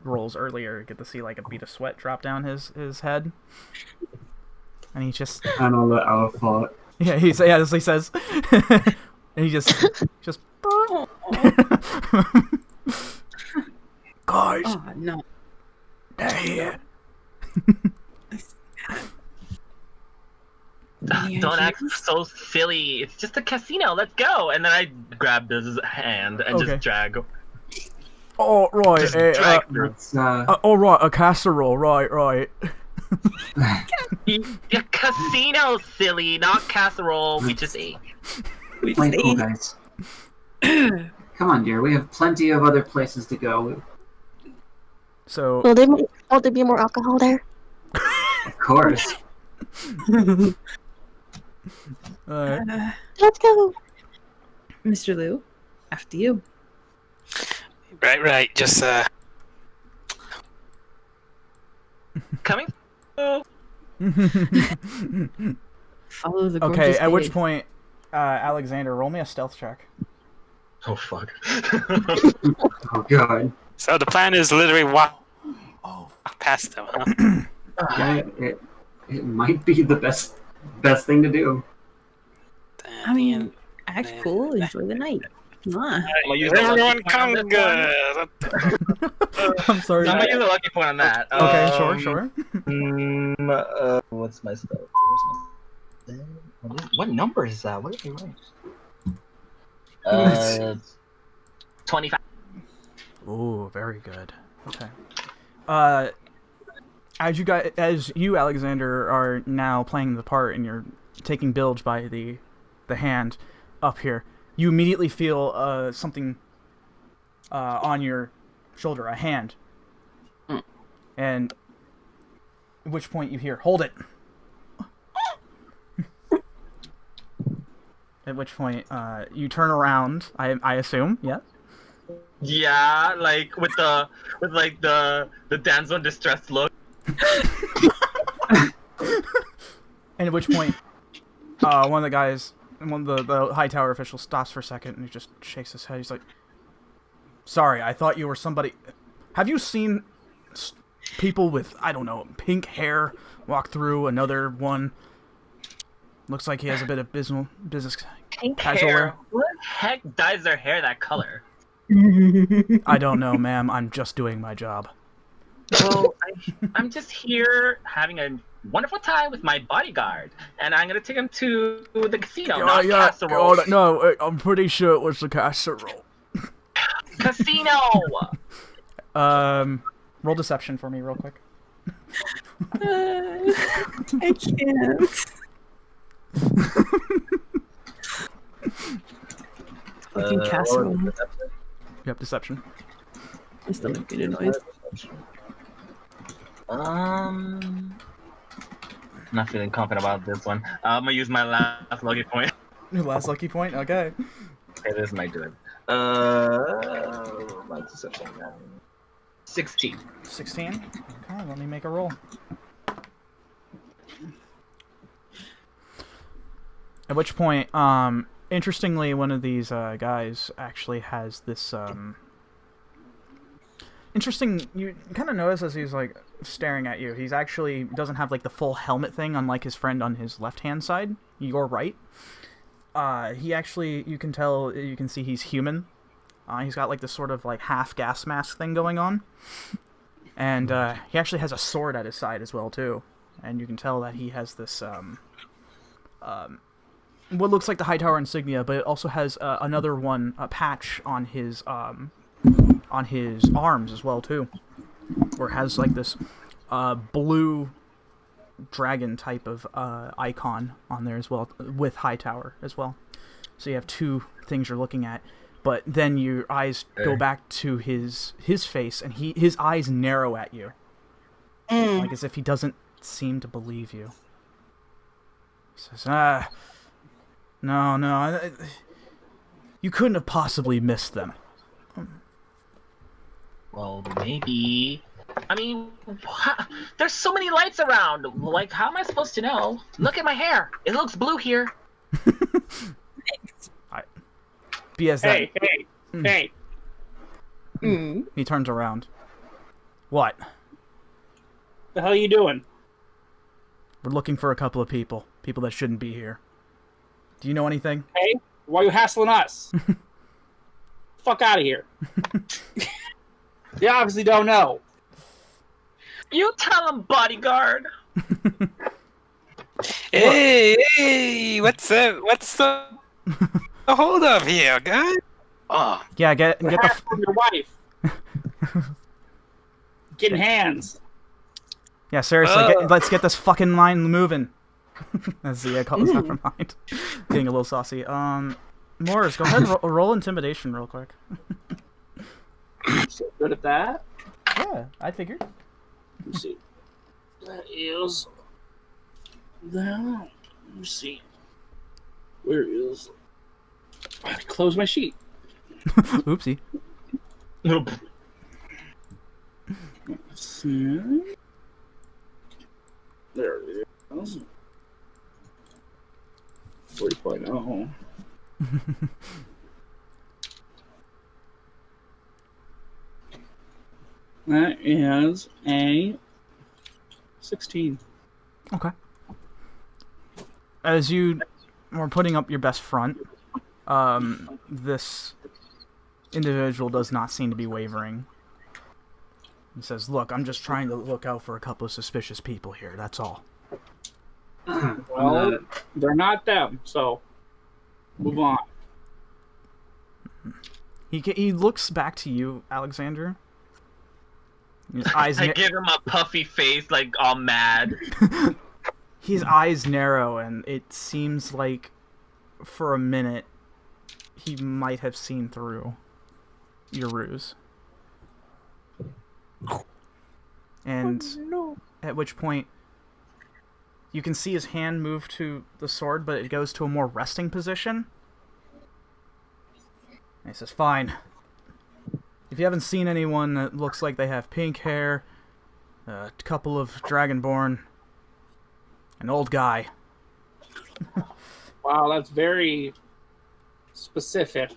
rolls earlier, get to see, like, a bead of sweat drop down his head. And he just... And all the alpha. Yeah, he says... and he just... Guys! Oh, no. They're here! Don't act so silly. It's just a casino. Let's go. And then I grabbed his hand and just drag. Oh, right. Just drag through. Oh, right. A casserole. Right. Yeah, casino, silly, not casserole. We just ate. Wait, cool, guys. Come on, dear. We have plenty of other places to go. So... Will there be more alcohol there? Of course. Let's go. Mr. Liu, after you. Right. Just Coming. Follow the Okay, gorgeous at which babe. point, Alexander, roll me a stealth check. Oh fuck. Oh god. so the plan is literally walk past them, huh? Yeah, it might be the best thing to do. I mean, act cool, enjoy the night. Come on. Everyone come good. I'm sorry. I'm gonna use a lucky point on that. Okay, sure. What's my spell? What number is that? What are they writing? 25. Ooh, very good. Okay. As you, Alexander, are now playing the part, and you're taking Bilge by the hand up here, you immediately feel something on your shoulder, a hand, and at which point you hear, "Hold it." At which point you turn around. I assume, yeah. Yeah, like with the damsel in distress look. And at which point, one of the guys, one of the high tower officials, stops for a second and he just shakes his head. He's like, "Sorry, I thought you were somebody. Have you seen people with, I don't know, pink hair walk through another one? Looks like he has a bit of business Pink casual hair. wear." Who the heck dyes their hair that color? "I don't know, ma'am. I'm just doing my job." Well, I'm just here having a wonderful time with my bodyguard, and I'm gonna take him to the casino, not casserole. No, I'm pretty sure it was the casserole. Casino! Roll deception for me real quick. I can't. Fucking casserole. Yep, deception. My stomach made a noise. Not feeling confident about this one. I'm gonna use my last lucky point. Last lucky point. Okay. It is my turn. My deception. 16. 16. Okay, let me make a roll. At which point, interestingly, one of these guys actually has this interesting. You kind of notice as he's like staring at you, he's actually doesn't have like the full helmet thing, unlike his friend on his left-hand side. Your right. He actually, you can see he's human. He's got like this sort of like half gas mask thing going on, and he actually has a sword at his side as well too. And you can tell that he has this what looks like the Hightower insignia, but it also has another one, a patch on his arms as well too, where it has like this blue dragon type of icon on there as well, with Hightower as well. So you have two things you're looking at, but then your eyes go back to his face, and his eyes narrow at you, like as if he doesn't seem to believe you. He says, no, you couldn't have possibly missed them. Well, maybe. I mean, there's so many lights around. Like, how am I supposed to know? Look at my hair. It looks blue here. BS that. Hey. He turns around. What? The hell are you doing? We're looking for a couple of people that shouldn't be here. Do you know anything? Hey, why are you hassling us? Fuck out of here. You obviously don't know. You tell him, bodyguard. Hey, what's the hold up here, guys? Oh, Yeah, get What the. happened to your wife? Getting hands. Yeah, seriously, let's get this fucking line moving. As Zia calls out from behind, being a little saucy. Morris, go ahead and roll intimidation real quick. So good at that. Yeah, I figured. Let's see. That is that. Let's see. Where is? I have to close my sheet. Oopsie. Nope. Let's see. There it is. 40.0. That is a 16. Okay. As you were putting up your best front, this individual does not seem to be wavering. He says, "Look, I'm just trying to look out for a couple of suspicious people here, that's all." Well, they're not them, so move on. He looks back to you, Alexandra. His eyes I give him a puffy face, like all mad. his eyes narrow, and it seems like for a minute he might have seen through your ruse. And at which point you can see his hand move to the sword, but it goes to a more resting position. And he says, "Fine. If you haven't seen anyone that looks like they have pink hair, a couple of Dragonborn, an old guy." Wow, that's very specific.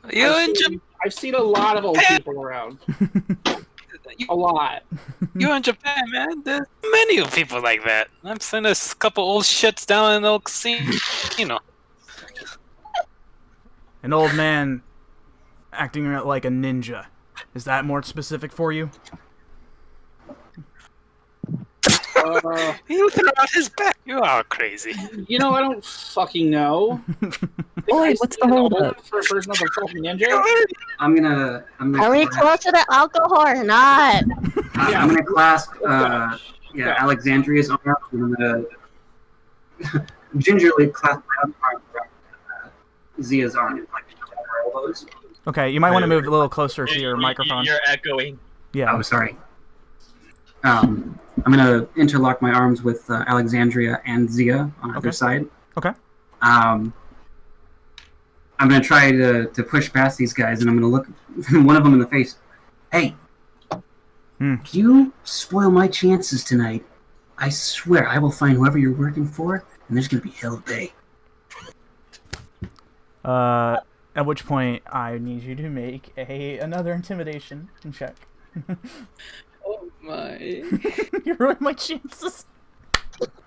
I've seen a lot of old people around. A lot. You're in Japan, man. There's many people like that. I've seen a couple old shits down in the casino. An old man acting like a ninja. Is that more specific for you? You threw out his back. You are crazy. You know, I don't fucking know. Boy, what's the hold up? For a person of a fucking ninja? I'm gonna Are we close to the alcohol or not? I'm gonna clasp Alexandria's arm. I'm gonna gingerly clasp my arm around Zia's arm, like her elbows. Okay, you might want to move a little closer to your microphone. You're echoing. Yeah. Oh, sorry. I'm gonna interlock my arms with Alexandria and Zia on either side. Okay. I'm gonna try to push past these guys, and I'm gonna look one of them in the face. Hey, if you spoil my chances tonight, I swear I will find whoever you're working for, and there's gonna be hell to pay. At which point I need you to make another intimidation check. Oh my. You ruined my chances.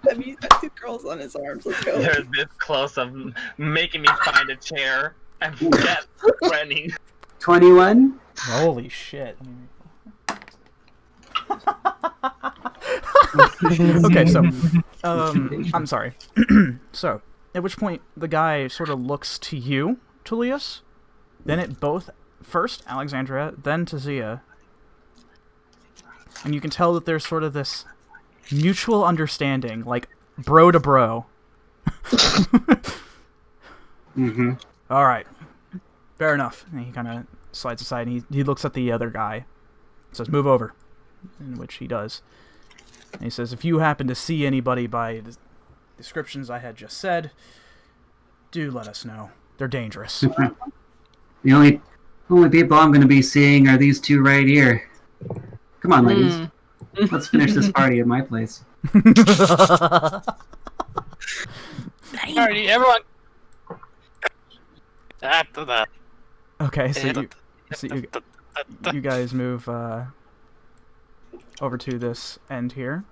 I mean, he's got 2 girls on his arms. Let's go. They're this close of making me find a chair and get running. 21. Holy shit. Okay, so I'm sorry. So, at which point the guy sort of looks to you, Tulius, then at both first Alexandria, then to Zia, and you can tell that there's sort of this mutual understanding, like bro to bro. Mm-hmm. All right, fair enough. And he kind of slides aside, and he looks at the other guy, says, "Move over," in which he does. And he says, "If you happen to see anybody by the descriptions I had just said, do let us know. They're dangerous." The only people I'm going to be seeing are these 2 right here. Come on, ladies. Let's finish this party at my place. Alrighty, everyone. Okay, so you guys move over to this end here.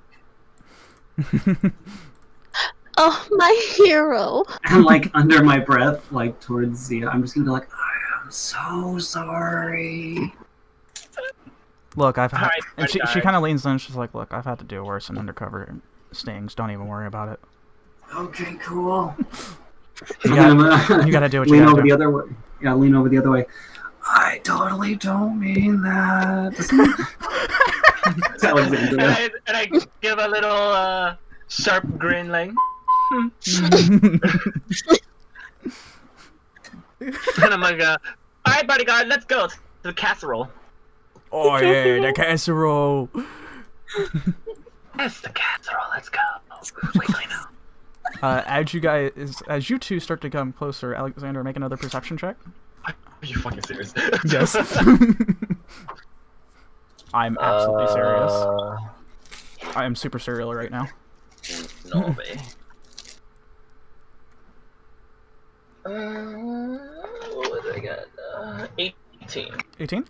Oh, my hero. And like under my breath, like towards Zia, I'm just going to be like, I am so sorry. Look, I've had... Alright, And she guys. kind of leans in, she's like, look, I've had to do worse in undercover stings. Don't even worry about it. Okay, cool. You gotta do what you lean gotta over do. the other way. Yeah, lean over the other way. I totally don't mean that. It's Alexandria. And I give a little sharp grin, like. And I'm like, all right, bodyguard, let's go to the casserole. Oh yeah, the casserole. It's the casserole. Let's go. Quickly now. As you two start to come closer, Alexander, make another perception check. Are you fucking serious? Yes. I'm absolutely serious. I am super serial right now. No way. What did I get? 18. 18?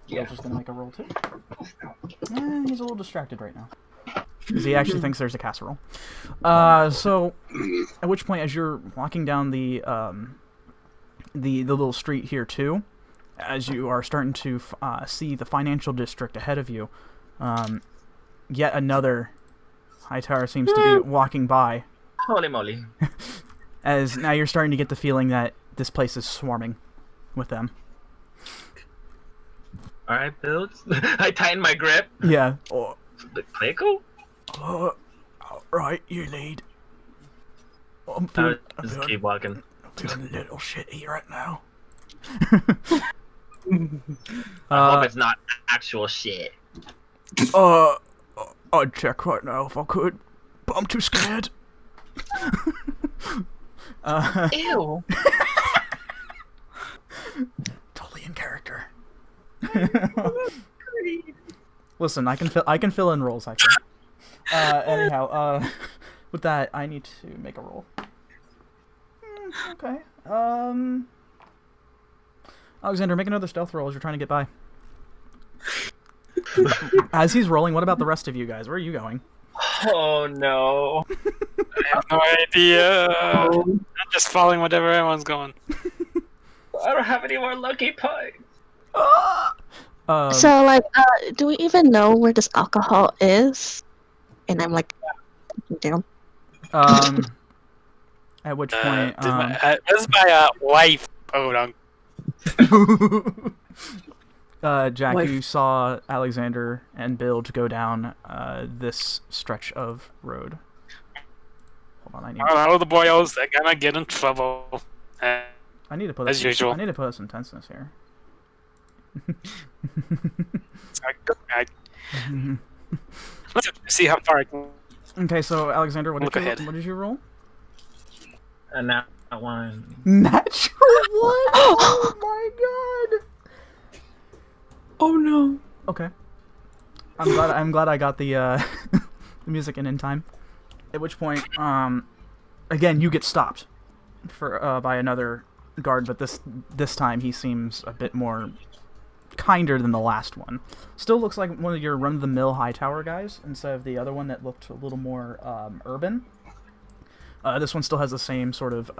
Yeah. I'm just gonna make a roll too. He's a little distracted right now. Because he actually thinks there's a casserole. So, at which point, as you're walking down the little street here too, as you are starting to see the financial district ahead of you, yet another high tower seems to be walking by. Holy moly. As now you're starting to get the feeling that this place is swarming with them. Alright, builds. I tighten my grip. Yeah. Oh, Play cool? right, you lead. I'm Just keep walking. feeling a little shitty right now. I hope it's not actual shit. I'd check right now if I could, but I'm too scared. Ew. Totally in character. Listen, I can fill in roles. I think. Anyhow, with that, I need to make a roll. Okay. Alexander, make another stealth roll as you're trying to get by. As he's rolling, what about the rest of you guys? Where are you going? Oh no. I have no idea. I'm just following whatever everyone's going. I don't have any more lucky points. So, like, do we even know where this alcohol is? And I'm like, down. At which point, This is my wife. Hold on. Jack, Wife. you saw Alexander and Bill to go down this stretch of road. Hold on, I know the boys. They're gonna get in trouble. I need to put as usual. I need to put some tenseness here. Let's see how far I can. Okay, so Alexander, what Look did ahead. you roll? And now one. Natural one. Oh my god. Oh no. Okay. I'm glad I got the the music in time. At which point, again, you get stopped for by another guard, but this time he seems a bit more kinder than the last one. Still looks like one of your run-of-the-mill high tower guys instead of the other one that looked a little more urban. This one still has the same sort of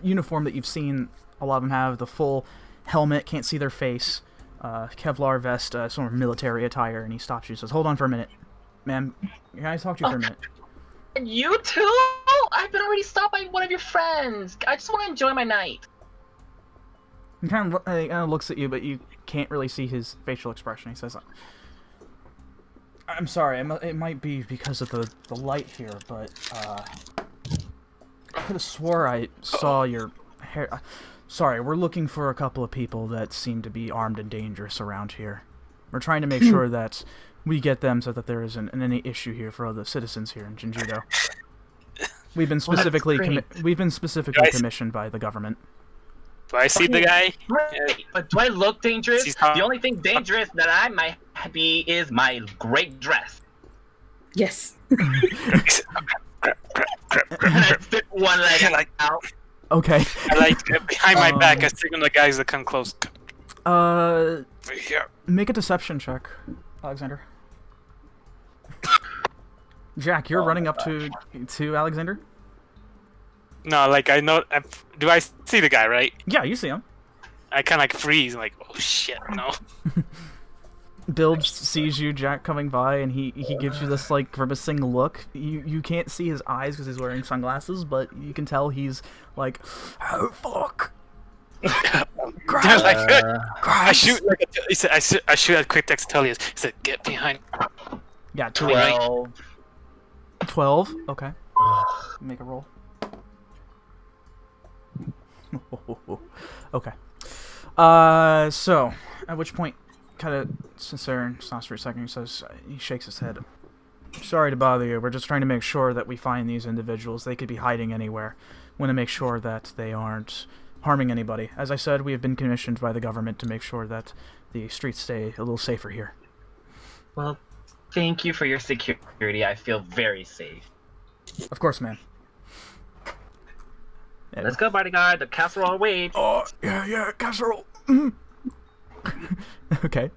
uniform that you've seen a lot of them have, the full helmet, can't see their face, Kevlar vest, sort of military attire, and he stops you and says, "Hold on for a minute. Ma'am, can I talk to you for a minute?" You too? I've been already stopped by one of your friends. I just want to enjoy my night. He kind of looks at you, but you can't really see his facial expression. He says, "I'm sorry, it might be because of the light here, but I could have swore I saw your hair. Sorry, we're looking for a couple of people that seem to be armed and dangerous around here. We're trying to make sure that we get them so that there isn't any issue here for other citizens here in Jinjido. We've been specifically commissioned by the government." Do I see the guy? Right. But do I look dangerous? The only thing dangerous that I might be is my great dress. Yes. And I stick one leg out. Okay. I behind my back, I signal the guys to come close. Right here. Make a deception check, Alexander. Jack, you're running up to Alexander? No, I know. Do I see the guy, right? Yeah, you see him. I kind of freeze, oh shit, no. Bilge sees you, Jack, coming by, and he gives you this grimacing look. You can't see his eyes because he's wearing sunglasses, but you can tell he's like, "Oh fuck!" I shoot he said, I shoot at quick text Tulius. He said, "Get behind." Yeah, 12. 12. Okay. Make a roll. Okay. So at which point, kind of sits there and stops for a second. He shakes his head. "Sorry to bother you. We're just trying to make sure that we find these individuals. They could be hiding anywhere. Want to make sure that they aren't harming anybody. As I said, we have been commissioned by the government to make sure that the streets stay a little safer here." Well, thank you for your security. I feel very safe. Of course, man. Yeah. Let's go, bodyguard. The casserole awaits. Oh, yeah, casserole. Okay.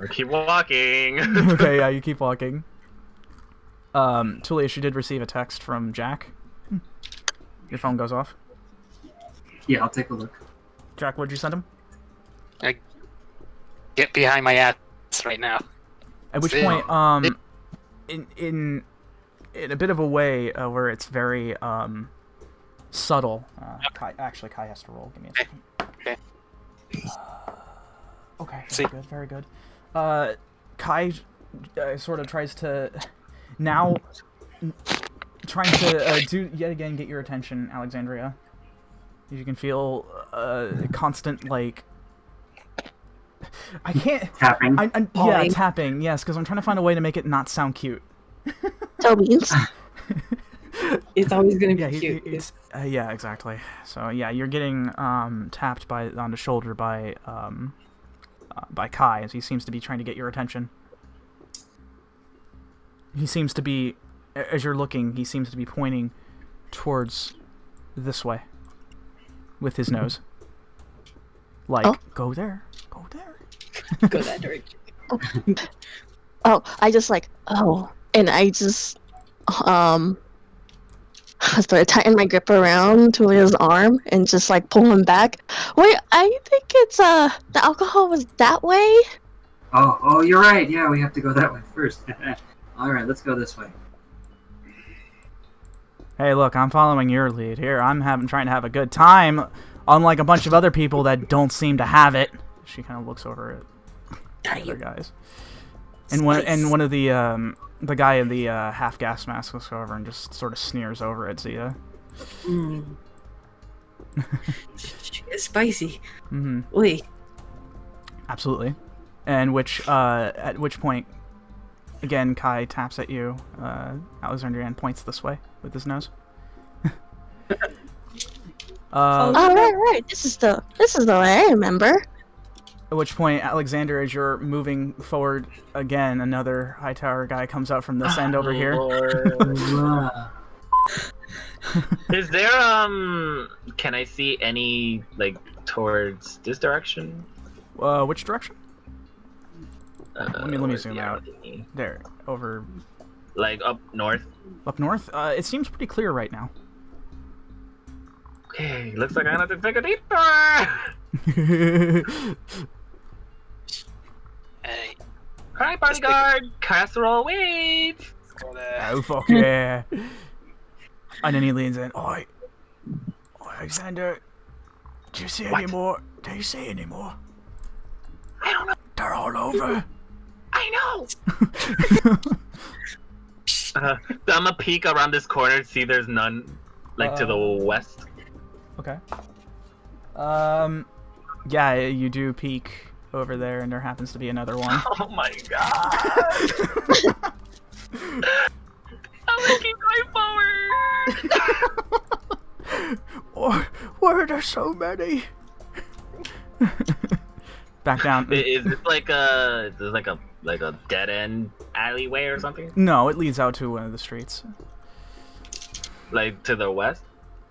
Or keep walking. Okay, yeah, you keep walking. Tulius, you did receive a text from Jack. Your phone goes off. Yeah, I'll take a look. Jack, what'd you send him? Get behind my ass right now. At which point, in a bit of a way where it's very subtle. Kai has to roll. Give me a second. Okay. Okay. Very good. Kai sort of tries to now trying to get your attention, Alexandria. You can feel constant I can't tapping. Yeah, tapping. Yes, because I'm trying to find a way to make it not sound cute. Toe beans. It's always gonna be cute. Yeah, exactly. So yeah, you're getting tapped on the shoulder by Kai, as he seems to be trying to get your attention. He seems to be, as you're looking, he seems to be pointing towards this way with his nose. Go there. Go there. Go that direction. I just and I just I started tightening my grip around Tulia's arm and just pull him back. Wait, I think it's the alcohol was that way. Oh, you're right. Yeah, we have to go that way first. All right, let's go this way. Hey, look, I'm following your lead here. I'm trying to have a good time, unlike a bunch of other people that don't seem to have it. She kind of looks over at the other guys, and one of the guy in the half gas mask looks over and just sort of sneers over at Zia. It's spicy. Mm-hmm. Wait. Absolutely. And at which point, again, Kai taps at you, Alexandria, and points this way with his nose. Oh, right. This is the one I remember. At which point, Alexander, as you're moving forward again, another high tower guy comes out from this end over here. Is there can I see any like towards this direction? Which direction? Let me zoom out. RD? There, over. Like up north. Up north? It seems pretty clear right now. Okay, looks like I have to take a detour. Hey, Alright, bodyguard, casserole wait. let's go there. Oh fuck yeah! And then he leans in. Oi, Alexander, do you see any more? Do you see any more? I don't know. They're all over. I know. I'm gonna peek around this corner to see there's none, like to the west. Okay. Yeah, you do peek over there, and there happens to be another one. Oh my god! I'm gonna keep going forward. Why are there so many? Back down. Is this like a dead end alleyway or something? No, it leads out to one of the streets. Like to the west?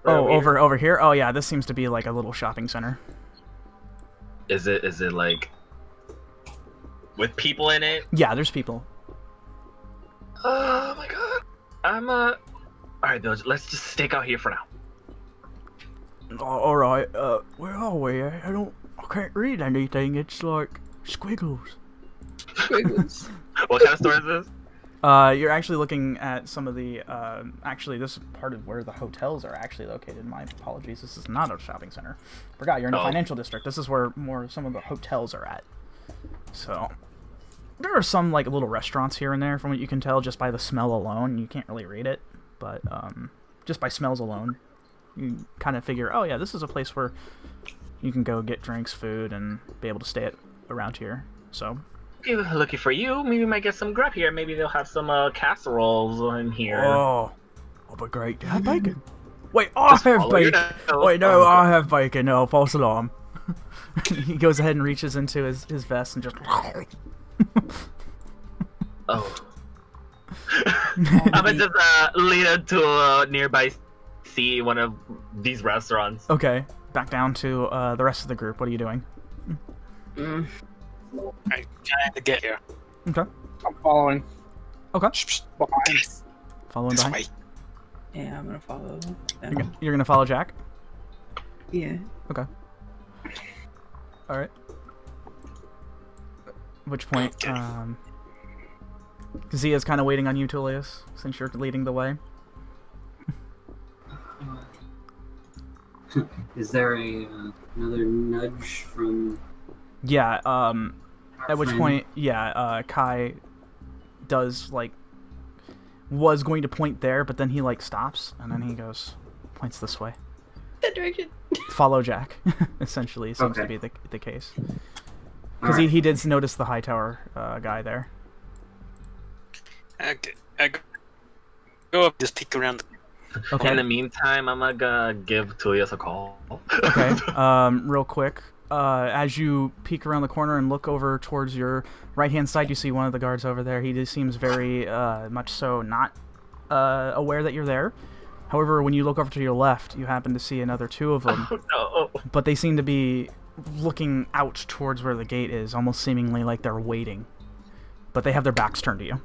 Oh, over here? Oh yeah, this seems to be like a little shopping center. Is it like with people in it? Yeah, there's people. Oh my god. Alright, let's just stake out here for now. Alright, where are we? I can't read anything. It's like squiggles. Squiggles. What kind of store is this? You're actually looking at some of the, actually this is part of where the hotels are actually located. My apologies, this is not a shopping center. Forgot, you're in the financial district. This is where some of the hotels are at. So, there are some, like, little restaurants here and there, from what you can tell, just by the smell alone. You can't really read it, but, just by smells alone, you kind of figure, oh yeah, this is a place where you can go get drinks, food, and be able to stay around here, so... Looking for you. Maybe we might get some grub here. Maybe they'll have some casseroles in here. Oh, but great to have bacon. Wait, I have bacon. Wait, no, I have bacon. No, false alarm. He goes ahead and reaches into his vest and just... Oh. I'm gonna just lead her to a nearby seat, one of these restaurants. Okay, back down to the rest of the group. What are you doing? I'm trying to get here. Okay. I'm following. Okay. Behind. Following This behind. way. Yeah, I'm gonna follow them. You're gonna follow Jack? Yeah. Okay. Alright. At which point, Zia's kind of waiting on you, Tulius, since you're leading the way. Is there another nudge from... Yeah, at which friend? point, yeah, Kai does, like, was going to point there, but then he, like, stops, and then he points this way. That direction. Follow Jack, essentially, seems to be the case. Because he did notice the high tower guy there. Okay. I go up, just peek around. Okay. In the meantime, I'm gonna give Tulius a call. Okay, real quick. As you peek around the corner and look over towards your right-hand side, you see one of the guards over there. He just seems very much so not aware that you're there. However, when you look over to your left, you happen to see another two of them. Oh, no. But they seem to be looking out towards where the gate is, almost seemingly like they're waiting. But they have their backs turned to you.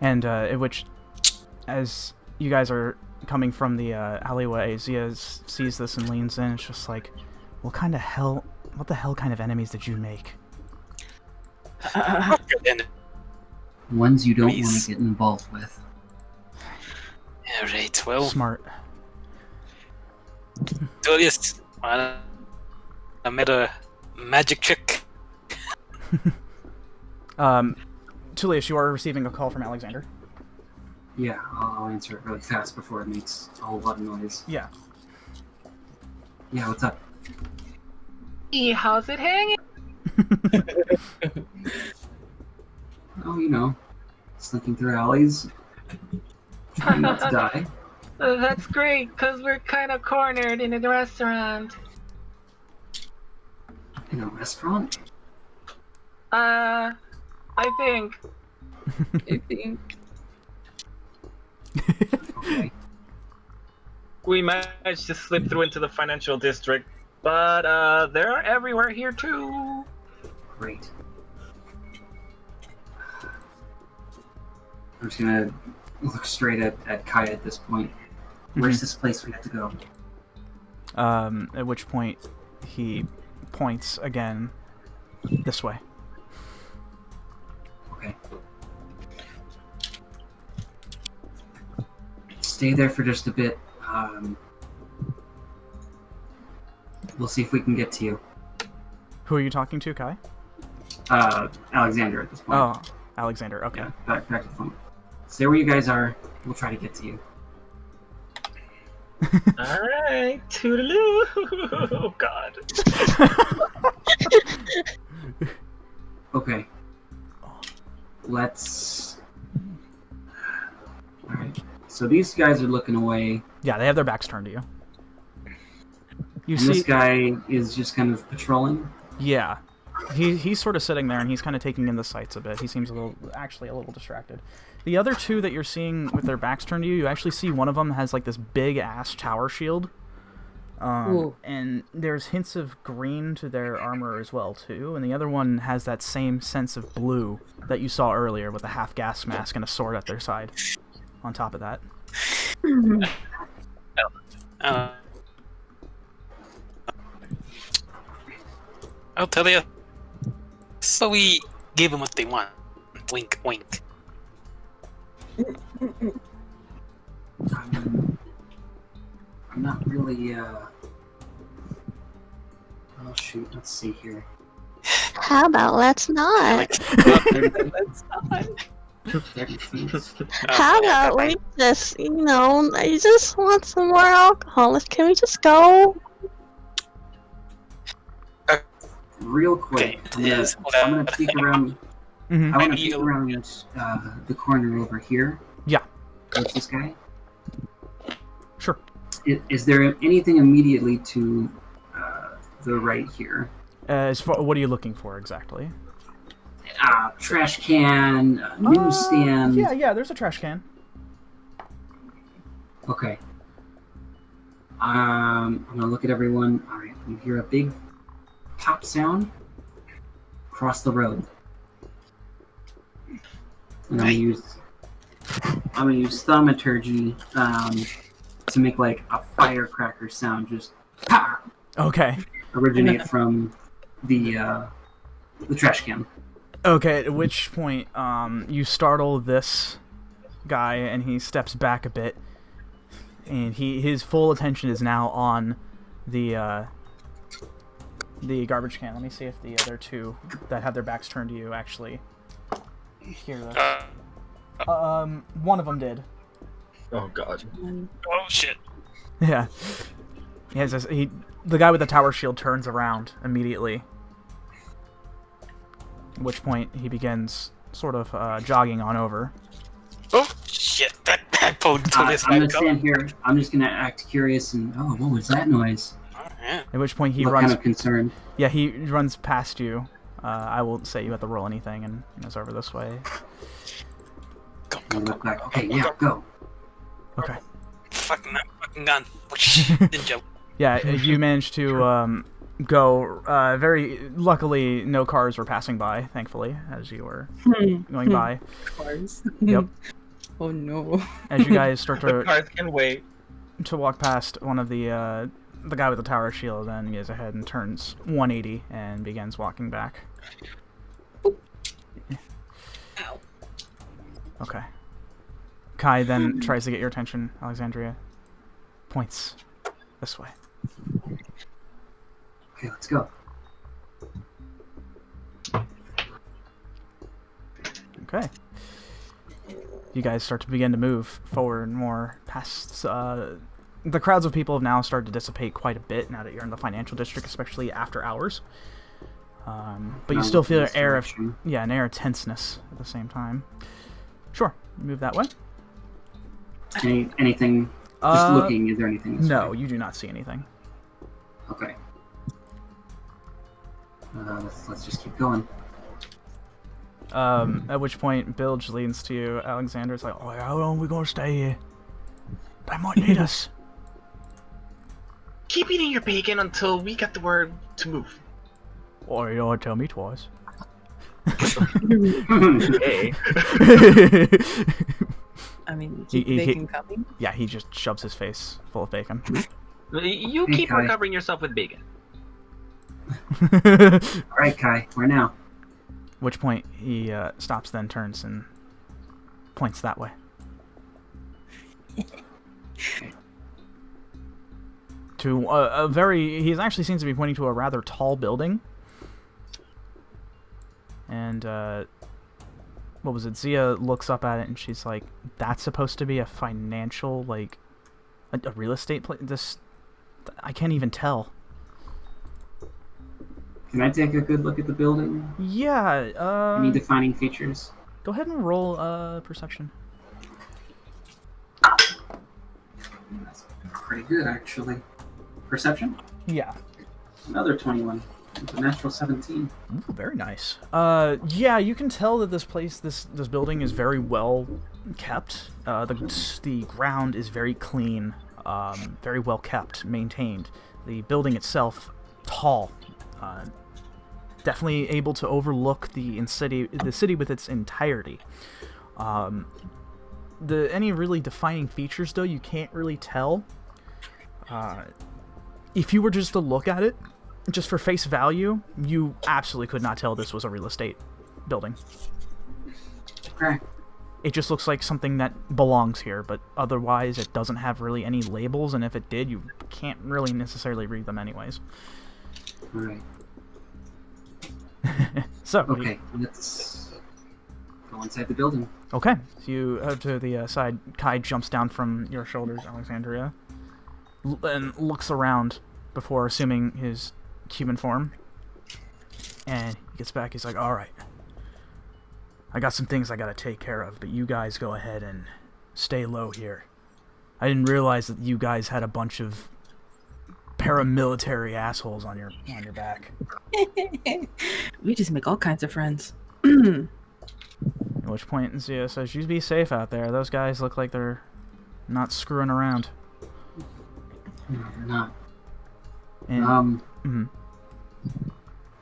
And which, as you guys are coming from the alleyway, Zia sees this and leans in. It's just like, what the hell kind of enemies did you make? Ones you don't want to get involved with. Alright, well. Smart. Tulius, I made a magic trick. Tulius, you are receiving a call from Alexander. Yeah, I'll answer it really fast before it makes a whole lot of noise. Yeah. Yeah, what's up? How's it hanging? Oh, you know, slinking through alleys. Trying not to die. That's great, because we're kind of cornered in a restaurant. In a restaurant? I think. I think. Okay. We managed to slip through into the financial district, but they're everywhere here too. Great. I'm just gonna look straight at Kai at this point. Where's this place we have to go? At which point he points again this way. Okay. Stay there for just a bit. We'll see if we can get to you. Who are you talking to, Kai? Alexander at this point. Oh, Alexander. Okay. Yeah, back to the phone. Stay where you guys are. We'll try to get to you. Alright, toodaloo! Oh god. Okay. Let's... Alright. So these guys are looking away. Yeah, they have their backs turned to you. You And see, this guy is just kind of patrolling. yeah, he's sort of sitting there and he's kind of taking in the sights a bit. He seems actually a little distracted. The other two that you're seeing with their backs turned to you, you actually see one of them has like this big ass tower shield, and there's hints of green to their armor as well too. And the other one has that same sense of blue that you saw earlier with a half gas mask and a sword at their side. On top of that. I'll tell you. So we give them what they want. Wink, wink. I'm not really, Oh shoot, let's see here. How about let's not? That's not. 30 feet. How about we just, I just want some more alcohol. Can we just go? Real quick, Okay, I'm gonna peek around. Mm-hmm. I want to peek around the corner over here. Yeah. What's this guy? Sure. Is there anything immediately to the right here? As far, what are you looking for exactly? Trash can, newsstand. Yeah, there's a trash can. Okay. I'm gonna look at everyone. All right, you hear a big pop sound across the road. And I'm gonna use thaumaturgy to make like a firecracker sound, just pa! Okay. Originate from the trash can. Okay, at which point, you startle this guy, and he steps back a bit, and his full attention is now on the garbage can. Let me see if the other two that have their backs turned to you actually hear this. One of them did. Oh god. Oh shit. Yeah. The guy with the tower shield turns around immediately. At which point he begins sort of jogging on over. Oh shit! That pulled Tulius. I'm gonna stand here. I'm just gonna act curious and what was that noise? At which point he Look runs. kind of concerned. Yeah, he runs past you. I won't say you have to roll anything, and goes over this way. I look back. Okay, yeah, go. Okay. Fucking gun. Ninja. Yeah, you managed to go. Very luckily, no cars were passing by. Thankfully, as you were going by. Cars. Yep. Oh no. As you guys start The cars can wait. to walk past one of the guy with the tower shield, then he goes ahead and turns 180 and begins walking back. Ow. Okay. Kai then tries to get your attention. Alexandria points this way. Okay, let's go. Okay. You guys start to begin to move forward more past. The crowds of people have now started to dissipate quite a bit now that you're in the financial district, especially after hours. But you still feel an air of tenseness at the same time. Sure, move that way. Anything? Just looking. Is there anything? This No, way? you do not see anything. Okay. Let's just keep going. At which point, Bilge leans to you. Alexander's like, "Oh, how long are we gonna stay here? They might need us." Keep eating your bacon until we get the word to move. Or you don't tell me twice. Hey. I mean, keep the bacon coming. Yeah, he just shoves his face full of bacon. You keep Kai. recovering yourself with bacon. Alright, Kai, where now? Which point he stops, then turns and points that way. To a very... He actually seems to be pointing to a rather tall building. And, what was it? Zia looks up at it and she's like, that's supposed to be a financial, like, a real estate place? This... I can't even tell. Can I take a good look at the building? Yeah, Any defining features? go ahead and roll, perception. That's pretty good, actually. Perception? Yeah. Another 21. It's a natural 17. Ooh, very nice. Yeah, you can tell that this place, this building is very well kept. The ground is very clean, very well kept, maintained. The building itself, tall, definitely able to overlook the city with its entirety. Any really defining features, though, you can't really tell. If you were just to look at it, just for face value, you absolutely could not tell this was a real estate building. Okay. It just looks like something that belongs here, but otherwise it doesn't have really any labels, and if it did, you can't really necessarily read them anyways. Alright. So, Okay, let's go inside the building. okay, so you head to the side. Kai jumps down from your shoulders, Alexandria, and looks around before assuming his human form. And he gets back, he's like, alright, I got some things I gotta take care of, but you guys go ahead and stay low here. I didn't realize that you guys had a bunch of paramilitary assholes on your back. We just make all kinds of friends. At which point Zia says, you be safe out there. Those guys look like they're not screwing around. No, they're not. And,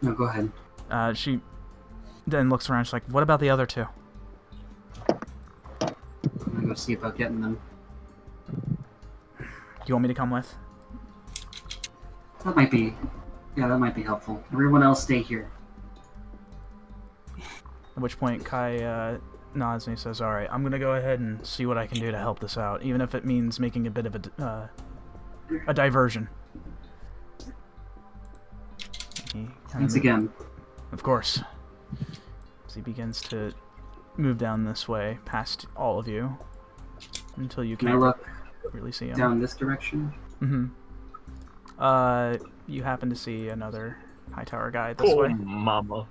No, go ahead. she then looks around, she's like, what about the other two? I'm gonna go see about getting them. Do you want me to come with? That might be... Yeah, that might be helpful. Everyone else stay here. At which point Kai nods and he says, alright, I'm gonna go ahead and see what I can do to help this out, even if it means making a bit of a diversion. Thanks again. Of course. As he begins to move down this way, past all of you, until you Can I can't look really see him. down this direction? You happen to see another high tower guy this way. Mama.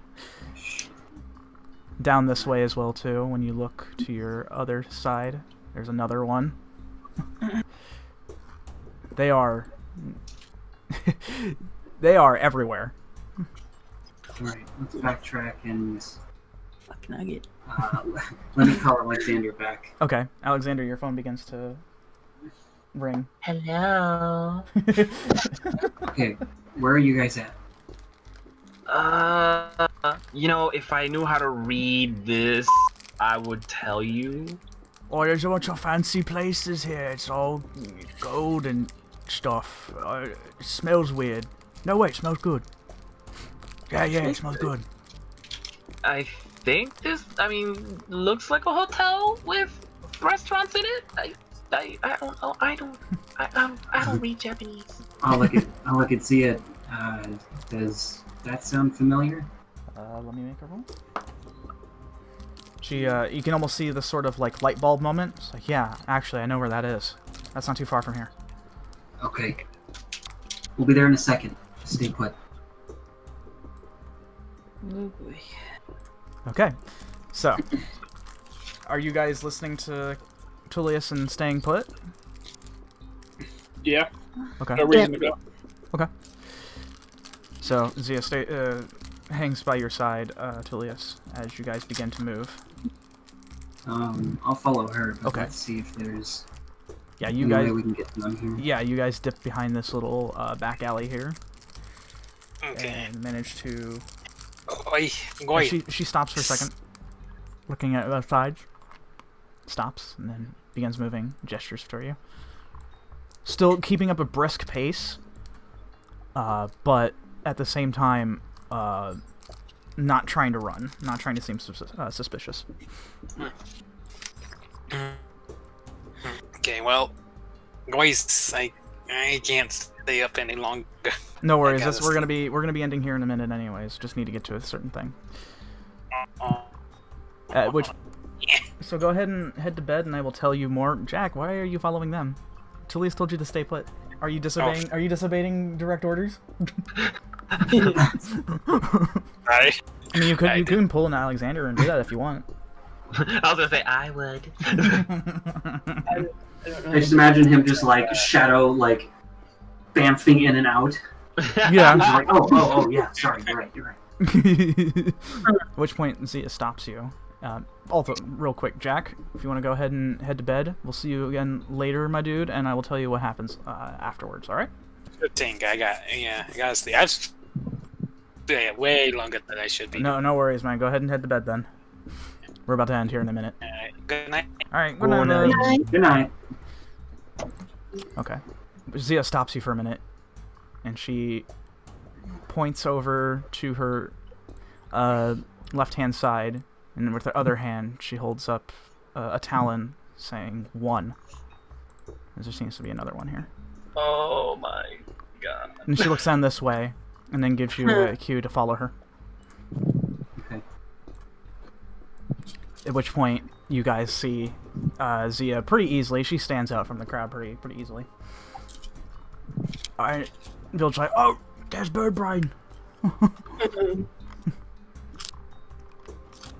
Down this way as well, too. When you look to your other side, there's another one. They are... they are everywhere. Alright, let's backtrack and... Fuck nugget. Let me call Alexander back. Okay, Alexander, your phone begins to ring. Hello. Okay, where are you guys at? If I knew how to read this, I would tell you. Oh, there's a bunch of fancy places here. It's all gold and stuff. It smells weird. No, wait, it smells good. Yeah, it smells good. I think this, looks like a hotel with restaurants in it. I don't know. I don't read Japanese. I'll look at Zia. Does that sound familiar? Let me make a roll. She, you can almost see the sort of, like, light bulb moment. It's like, yeah, actually, I know where that is. That's not too far from here. Okay. We'll be there in a second. Just stay put. Oh boy. Okay, so, are you guys listening to Tulius and staying put? Yeah. Okay. No reason to go. Okay. So Zia hangs by your side, Tulius, as you guys begin to move. I'll follow her. But Okay. Let's see if there's Yeah, you any guys. way we can get them here. Yeah, you guys dip behind this little back alley here Okay. and manage to. Oi, oi. She stops for a second, looking at both sides. Stops and then begins moving, gestures for you. Still keeping up a brisk pace, but at the same time, not trying to run, not trying to seem suspicious. Okay, well, guys, I can't stay up any longer. No worries. gotta We're gonna be ending here in a minute, anyways. Just need to get to a certain thing. So go ahead and head to bed, and I will tell you more. Jack, why are you following them? Tulius told you to stay put. Are you disobeying? Are you disobeying direct orders? Right. I mean, you can pull an Alexandria and do that if you want. I was gonna say I would. I just imagine him just like shadow, like bamfing in and out. Yeah. He's like, oh, yeah. Sorry, you're right. At which point Zia stops you. Also, real quick, Jack, if you want to go ahead and head to bed, we'll see you again later, my dude, and I will tell you what happens afterwards. All right? Good thing I gotta sleep. I've stayed way longer than I should be. No worries, man. Go ahead and head to bed then. We're about to end here in a minute. Good night. All right. Good night. bud. Good night. Okay. Zia stops you for a minute, and she points over to her left-hand side, and with her other hand, she holds up a talon, saying 1. There seems to be another one here. Oh my god. And she looks down this way, and then gives you a cue to follow her. Okay. At which point, you guys see Zia pretty easily. She stands out from the crowd pretty easily. Alright, Bill's like, oh, there's Bird Brain.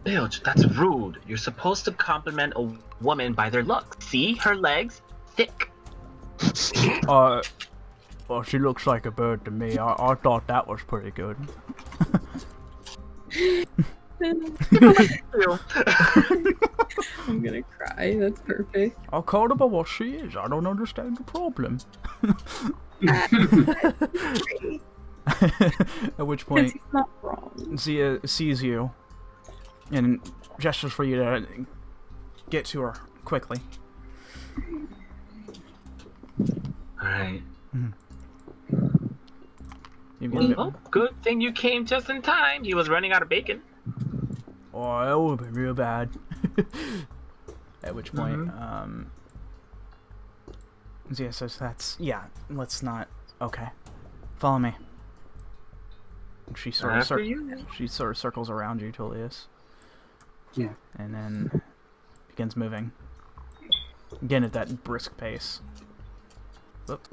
Bilge, that's rude. You're supposed to compliment a woman by their looks. See? Her legs? Thick. Well, she looks like a bird to me. I thought that was pretty good. I'm gonna cry. That's perfect. I called her by what she is. I don't understand the problem. At which point, It's not wrong. Zia sees you and gestures for you to get to her quickly. Alright. You begin Oh, good thing you came just in time. He was running out of bacon. Oh, that would have been real bad. At which point, Zia says, let's not. Okay. Follow me. And she sort of circles around you, Tulius. Yeah. And then begins moving. Again at that brisk pace. Whoop.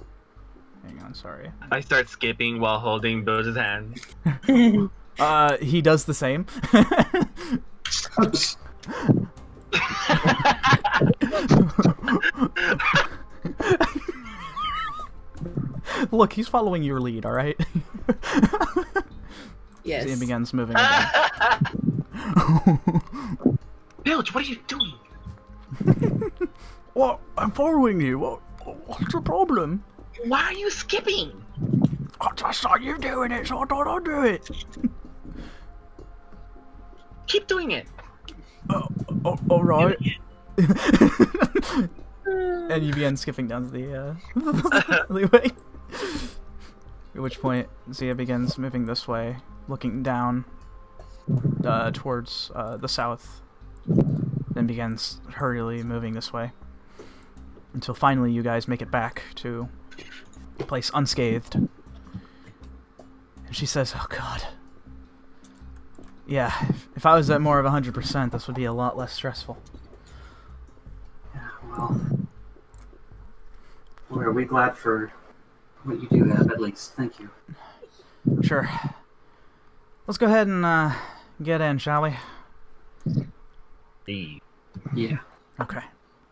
Hang on, sorry. I start skipping while holding Bilge's hand. He does the same. Look, he's following your lead, alright? Yes. Zia begins moving again. Bilge, what are you doing? What? I'm following you. What's the problem? Why are you skipping? I just saw you doing it, so I thought I'd do it. Keep doing it. Alright. And you begin skipping down the alleyway. At which point, Zia begins moving this way, looking down towards the south, then begins hurriedly moving this way. Until finally you guys make it back to the place unscathed. And she says, oh god. Yeah, if I was at more of 100%, this would be a lot less stressful. Yeah, well, are we glad for what you do have, at least. Thank you. Sure. Let's go ahead and get in, shall we? Leave. Yeah. Okay.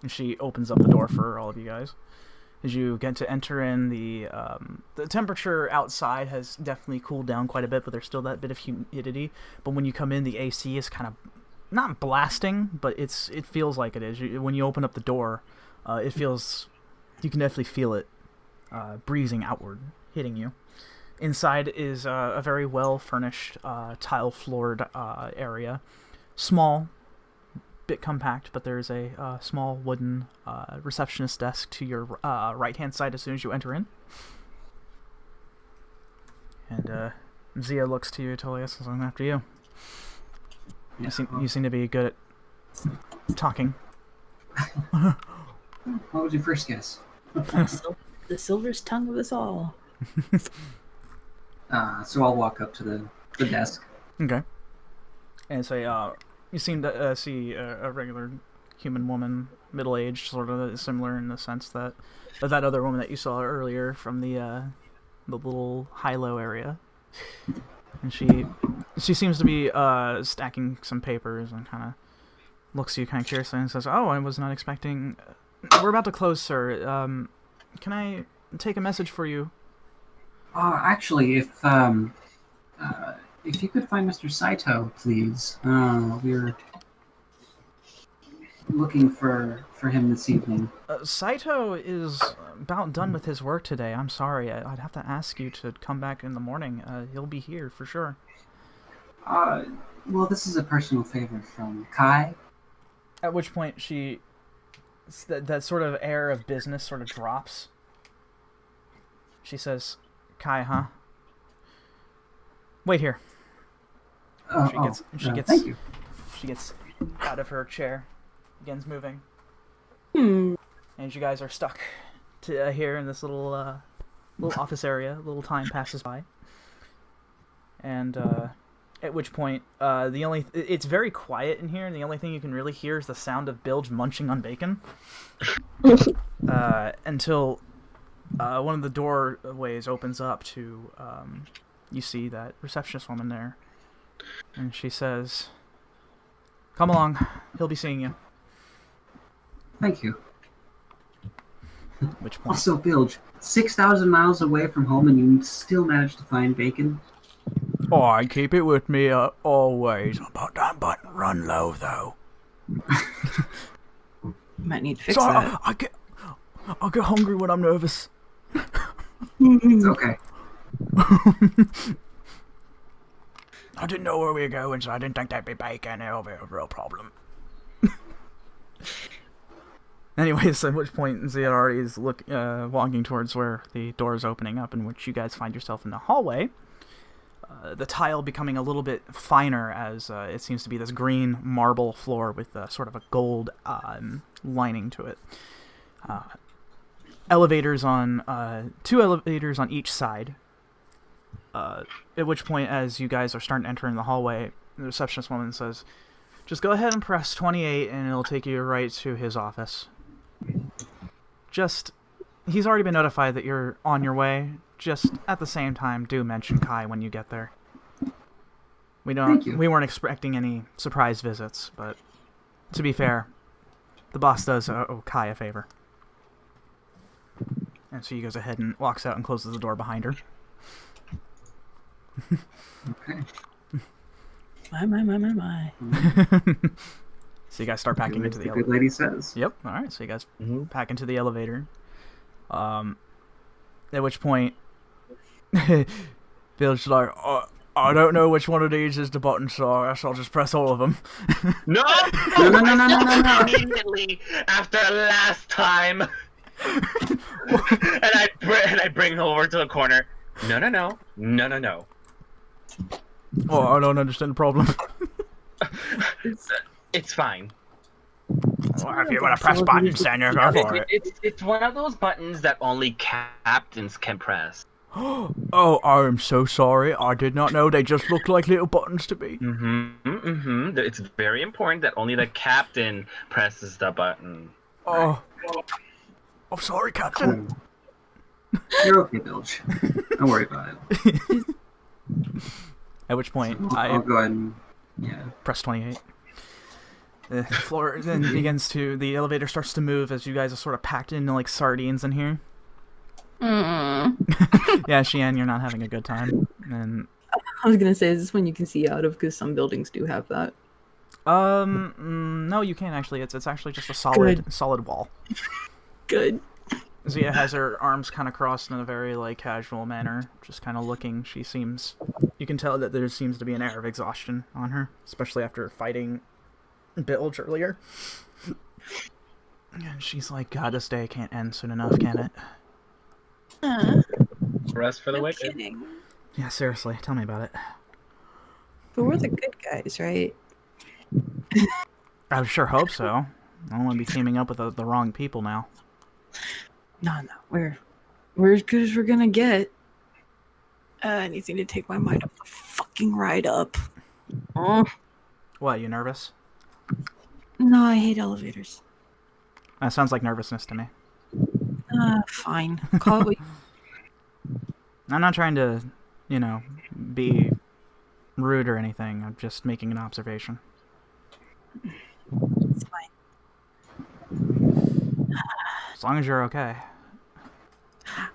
And she opens up the door for all of you guys. As you get to enter in, the temperature outside has definitely cooled down quite a bit, but there's still that bit of humidity. But when you come in, the AC is kind of not blasting, but it feels like it is. When you open up the door, you can definitely feel it breezing outward, hitting you. Inside is a very well-furnished, tile-floored area. Small, bit compact, but there's a small wooden receptionist desk to your right-hand side as soon as you enter in. And Zia looks to you, Tulius, as I'm after you. You seem to be good at talking. What was your first guess? The silverest tongue of us all. So I'll walk up to the desk. Okay. And say, you seem to see a regular human woman, middle-aged, sort of similar in the sense that other woman that you saw earlier from the little high-low area. And she seems to be stacking some papers and kind of looks at you kind of curiously and says, "Oh, I was not expecting. We're about to close, sir. Can I take a message for you?" Actually, if you could find Mr. Saito, please. We're looking for him this evening. Saito is about done with his work today. I'm sorry. I'd have to ask you to come back in the morning. He'll be here for sure. Well, this is a personal favor from Kai. At which point that sort of air of business sort of drops. She says, "Kai, huh? Wait here." Thank you. She gets out of her chair, begins moving. Hmm. And you guys are stuck here in this little office area. A little time passes by. And at which point, it's very quiet in here, and the only thing you can really hear is the sound of Bilge munching on bacon. Until one of the doorways opens up to, you see that receptionist woman there. And she says, "Come along, he'll be seeing you." Thank you. Which point? Also, Bilge, 6,000 miles away from home and you still managed to find bacon? Oh, I keep it with me always. But that button run low, though. Might need to fix that. I get hungry when I'm nervous. It's okay. I didn't know where we were going, so I didn't think that'd be bacon. It'll be a real problem. Anyways, at which point Zia already is walking towards where the door is opening up, in which you guys find yourself in the hallway. The tile becoming a little bit finer as it seems to be this green marble floor with sort of a gold lining to it. Elevators on 2 elevators on each side. At which point, as you guys are starting to enter in the hallway, the receptionist woman says, "Just go ahead and press 28 and it'll take you right to his office. He's already been notified that you're on your way. Just at the same time, do mention Kai when you get there. We weren't expecting any surprise visits, but to be fair, the boss does owe Kai a favor." And so he goes ahead and walks out and closes the door behind her. Okay. My. So you guys start packing into the elevator. Good lady says. Yep. All right. So you guys pack into the elevator. At which point, Bill's like, "I don't know which one of these is the button, so I guess I'll just press all of them." No! Immediately after last time. and I bring him over to the corner. No. Oh, I don't understand the problem. It's fine. Well, if you want to press buttons, then you go for it. It's one of those buttons that only captains can press. Oh, I am so sorry. I did not know. They just looked like little buttons to me. It's very important that only the captain presses the button. Oh, I'm sorry, Captain. You're okay, Bilge. Don't worry about it. At which point, I'll go ahead and press 28. The floor then begins to. The elevator starts to move as you guys are sort of packed into like sardines in here. Yeah, Shian, you're not having a good time. And I was gonna say, is this one you can see out of? Because some buildings do have that. no, you can't actually. It's actually just a solid wall. Good. Zia has her arms kind of crossed in a very like casual manner, just kind of looking. You can tell that there seems to be an air of exhaustion on her, especially after fighting Bilge earlier. And she's like, God, this day can't end soon enough, can it? Rest for the No wicked. kidding. Yeah, seriously, tell me about it. But we're the good guys, right? I sure hope so. I don't want to be teaming up with the wrong people now. No, we're as good as we're gonna get. Anything to take my mind off the fucking ride up. Oh. What, you nervous? No, I hate elevators. That sounds like nervousness to me. Fine. Call it what I'm not trying to, be rude or anything. I'm just making an observation. it's fine. As long as you're okay.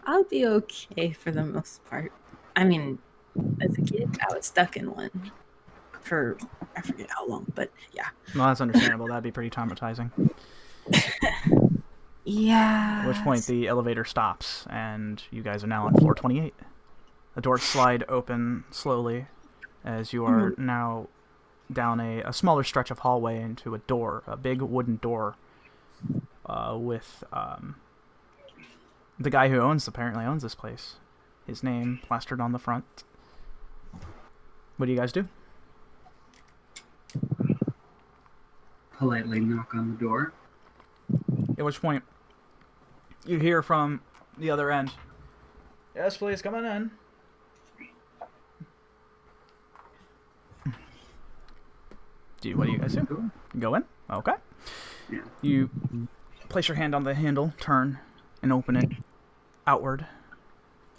I'll be okay for the most part. I mean, as a kid, I was stuck in one for I forget how long, but yeah. Well, that's understandable. That'd be pretty traumatizing. Yeah. At which point the elevator stops, and you guys are now on floor 28. The doors slide open slowly as you are now down a smaller stretch of hallway into a door, a big wooden door, with the guy who apparently owns this place. His name plastered on the front. What do you guys do? Politely knock on the door. At which point, you hear from the other end, "Yes, please, come on in." What do you guys do? Go in? Okay. Yeah. You place your hand on the handle, turn, and open it outward.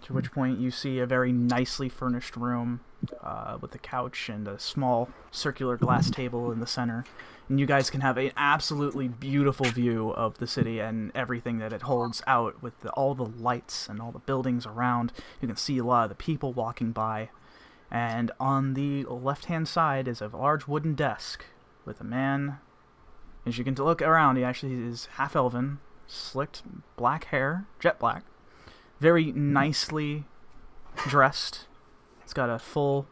To which point you see a very nicely furnished room with a couch and a small circular glass table in the center. And you guys can have an absolutely beautiful view of the city and everything that it holds out with all the lights and all the buildings around. You can see a lot of the people walking by. And on the left-hand side is a large wooden desk with a man. As you can look around, he actually is half-elven, slicked black hair, jet black, very nicely dressed. He's got a full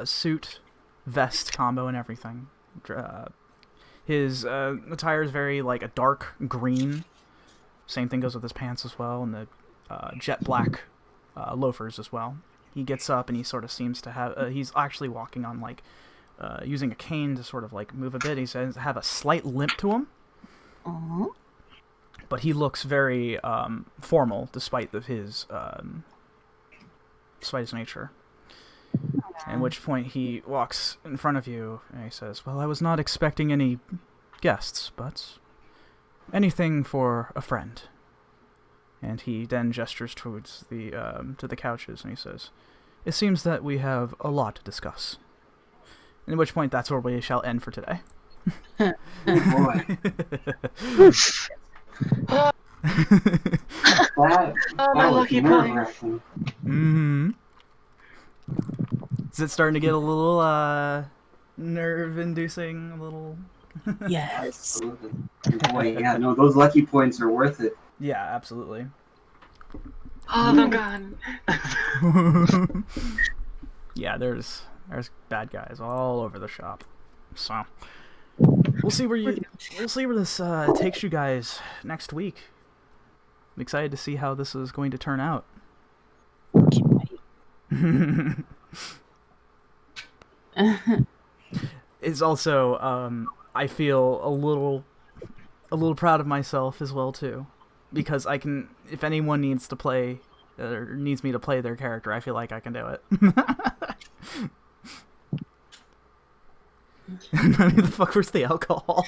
suit, vest combo and everything. His attire is very like a dark green. Same thing goes with his pants as well, and the jet black loafers as well. He gets up and he sort of seems to have... he's actually walking on like... using a cane to sort of like move a bit. He says have a slight limp to him. Uh-huh. But he looks very formal despite his nature. At which point he walks in front of you and he says, "Well, I was not expecting any guests, but anything for a friend." And he then gestures towards to the couches and he says, "It seems that we have a lot to discuss." At which point that's where we shall end for today. Oh boy. that my was lucky nerve-wracking. Mm-hmm. Is it starting to get a little nerve-inducing? A little. Yes. Boy, yeah, no, those lucky points are worth it. Yeah, absolutely. Oh, they're gone. Yeah, there's bad guys all over the shop. So we'll see where this takes you guys next week. I'm excited to see how this is going to turn out. It's also I feel a little proud of myself as well too, because I can, if anyone needs to play or needs me to play their character, I feel like I can do it. Who the fuck was the alcohol?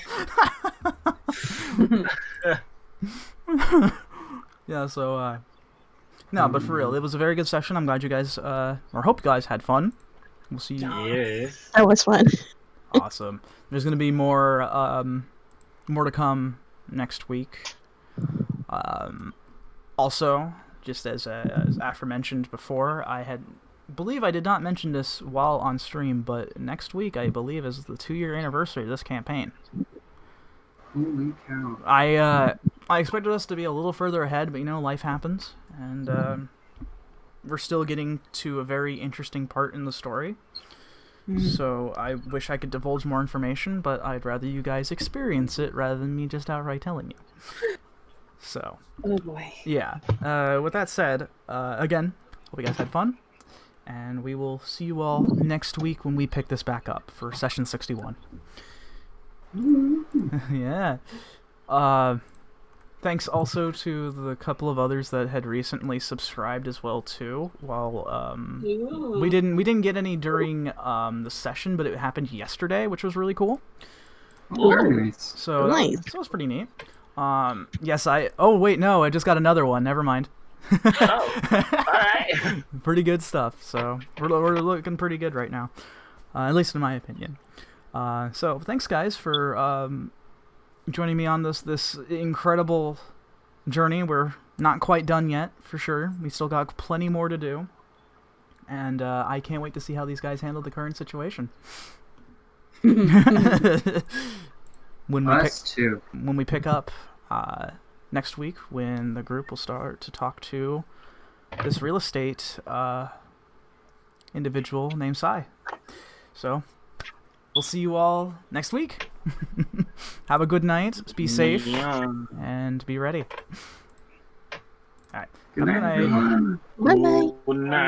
Yeah, so no, but for real, it was a very good session. I'm glad you guys or hope you guys had fun. We'll see you. Yes. That was fun. Awesome. There's gonna be more to come next week. Also, just as aforementioned before, believe I did not mention this while on stream, but next week I believe is the 2-year anniversary of this campaign. Holy cow. I expected us to be a little further ahead, but life happens, and we're still getting to a very interesting part in the story. So I wish I could divulge more information, but I'd rather you guys experience it rather than me just outright telling you. So. Oh boy. Yeah. With that said, again, hope you guys had fun, and we will see you all next week when we pick this back up for session 61. Yeah. Thanks also to the couple of others that had recently subscribed as well too. While we didn't get any during the session, but it happened yesterday, which was really cool. Very nice. So Nice. that was pretty neat. Yes, oh wait, no, I just got another one. Never mind. Oh, alright. Pretty good stuff. So we're looking pretty good right now, at least in my opinion. So thanks guys for joining me on this incredible journey. We're not quite done yet, for sure. We still got plenty more to do, and I can't wait to see how these guys handle the current situation. When we pick up next week, when the group will start to talk to this real estate individual named Sai. So we'll see you all next week. Have a good night, be safe, and be ready. Alright, have a good night. Bye bye. Good night.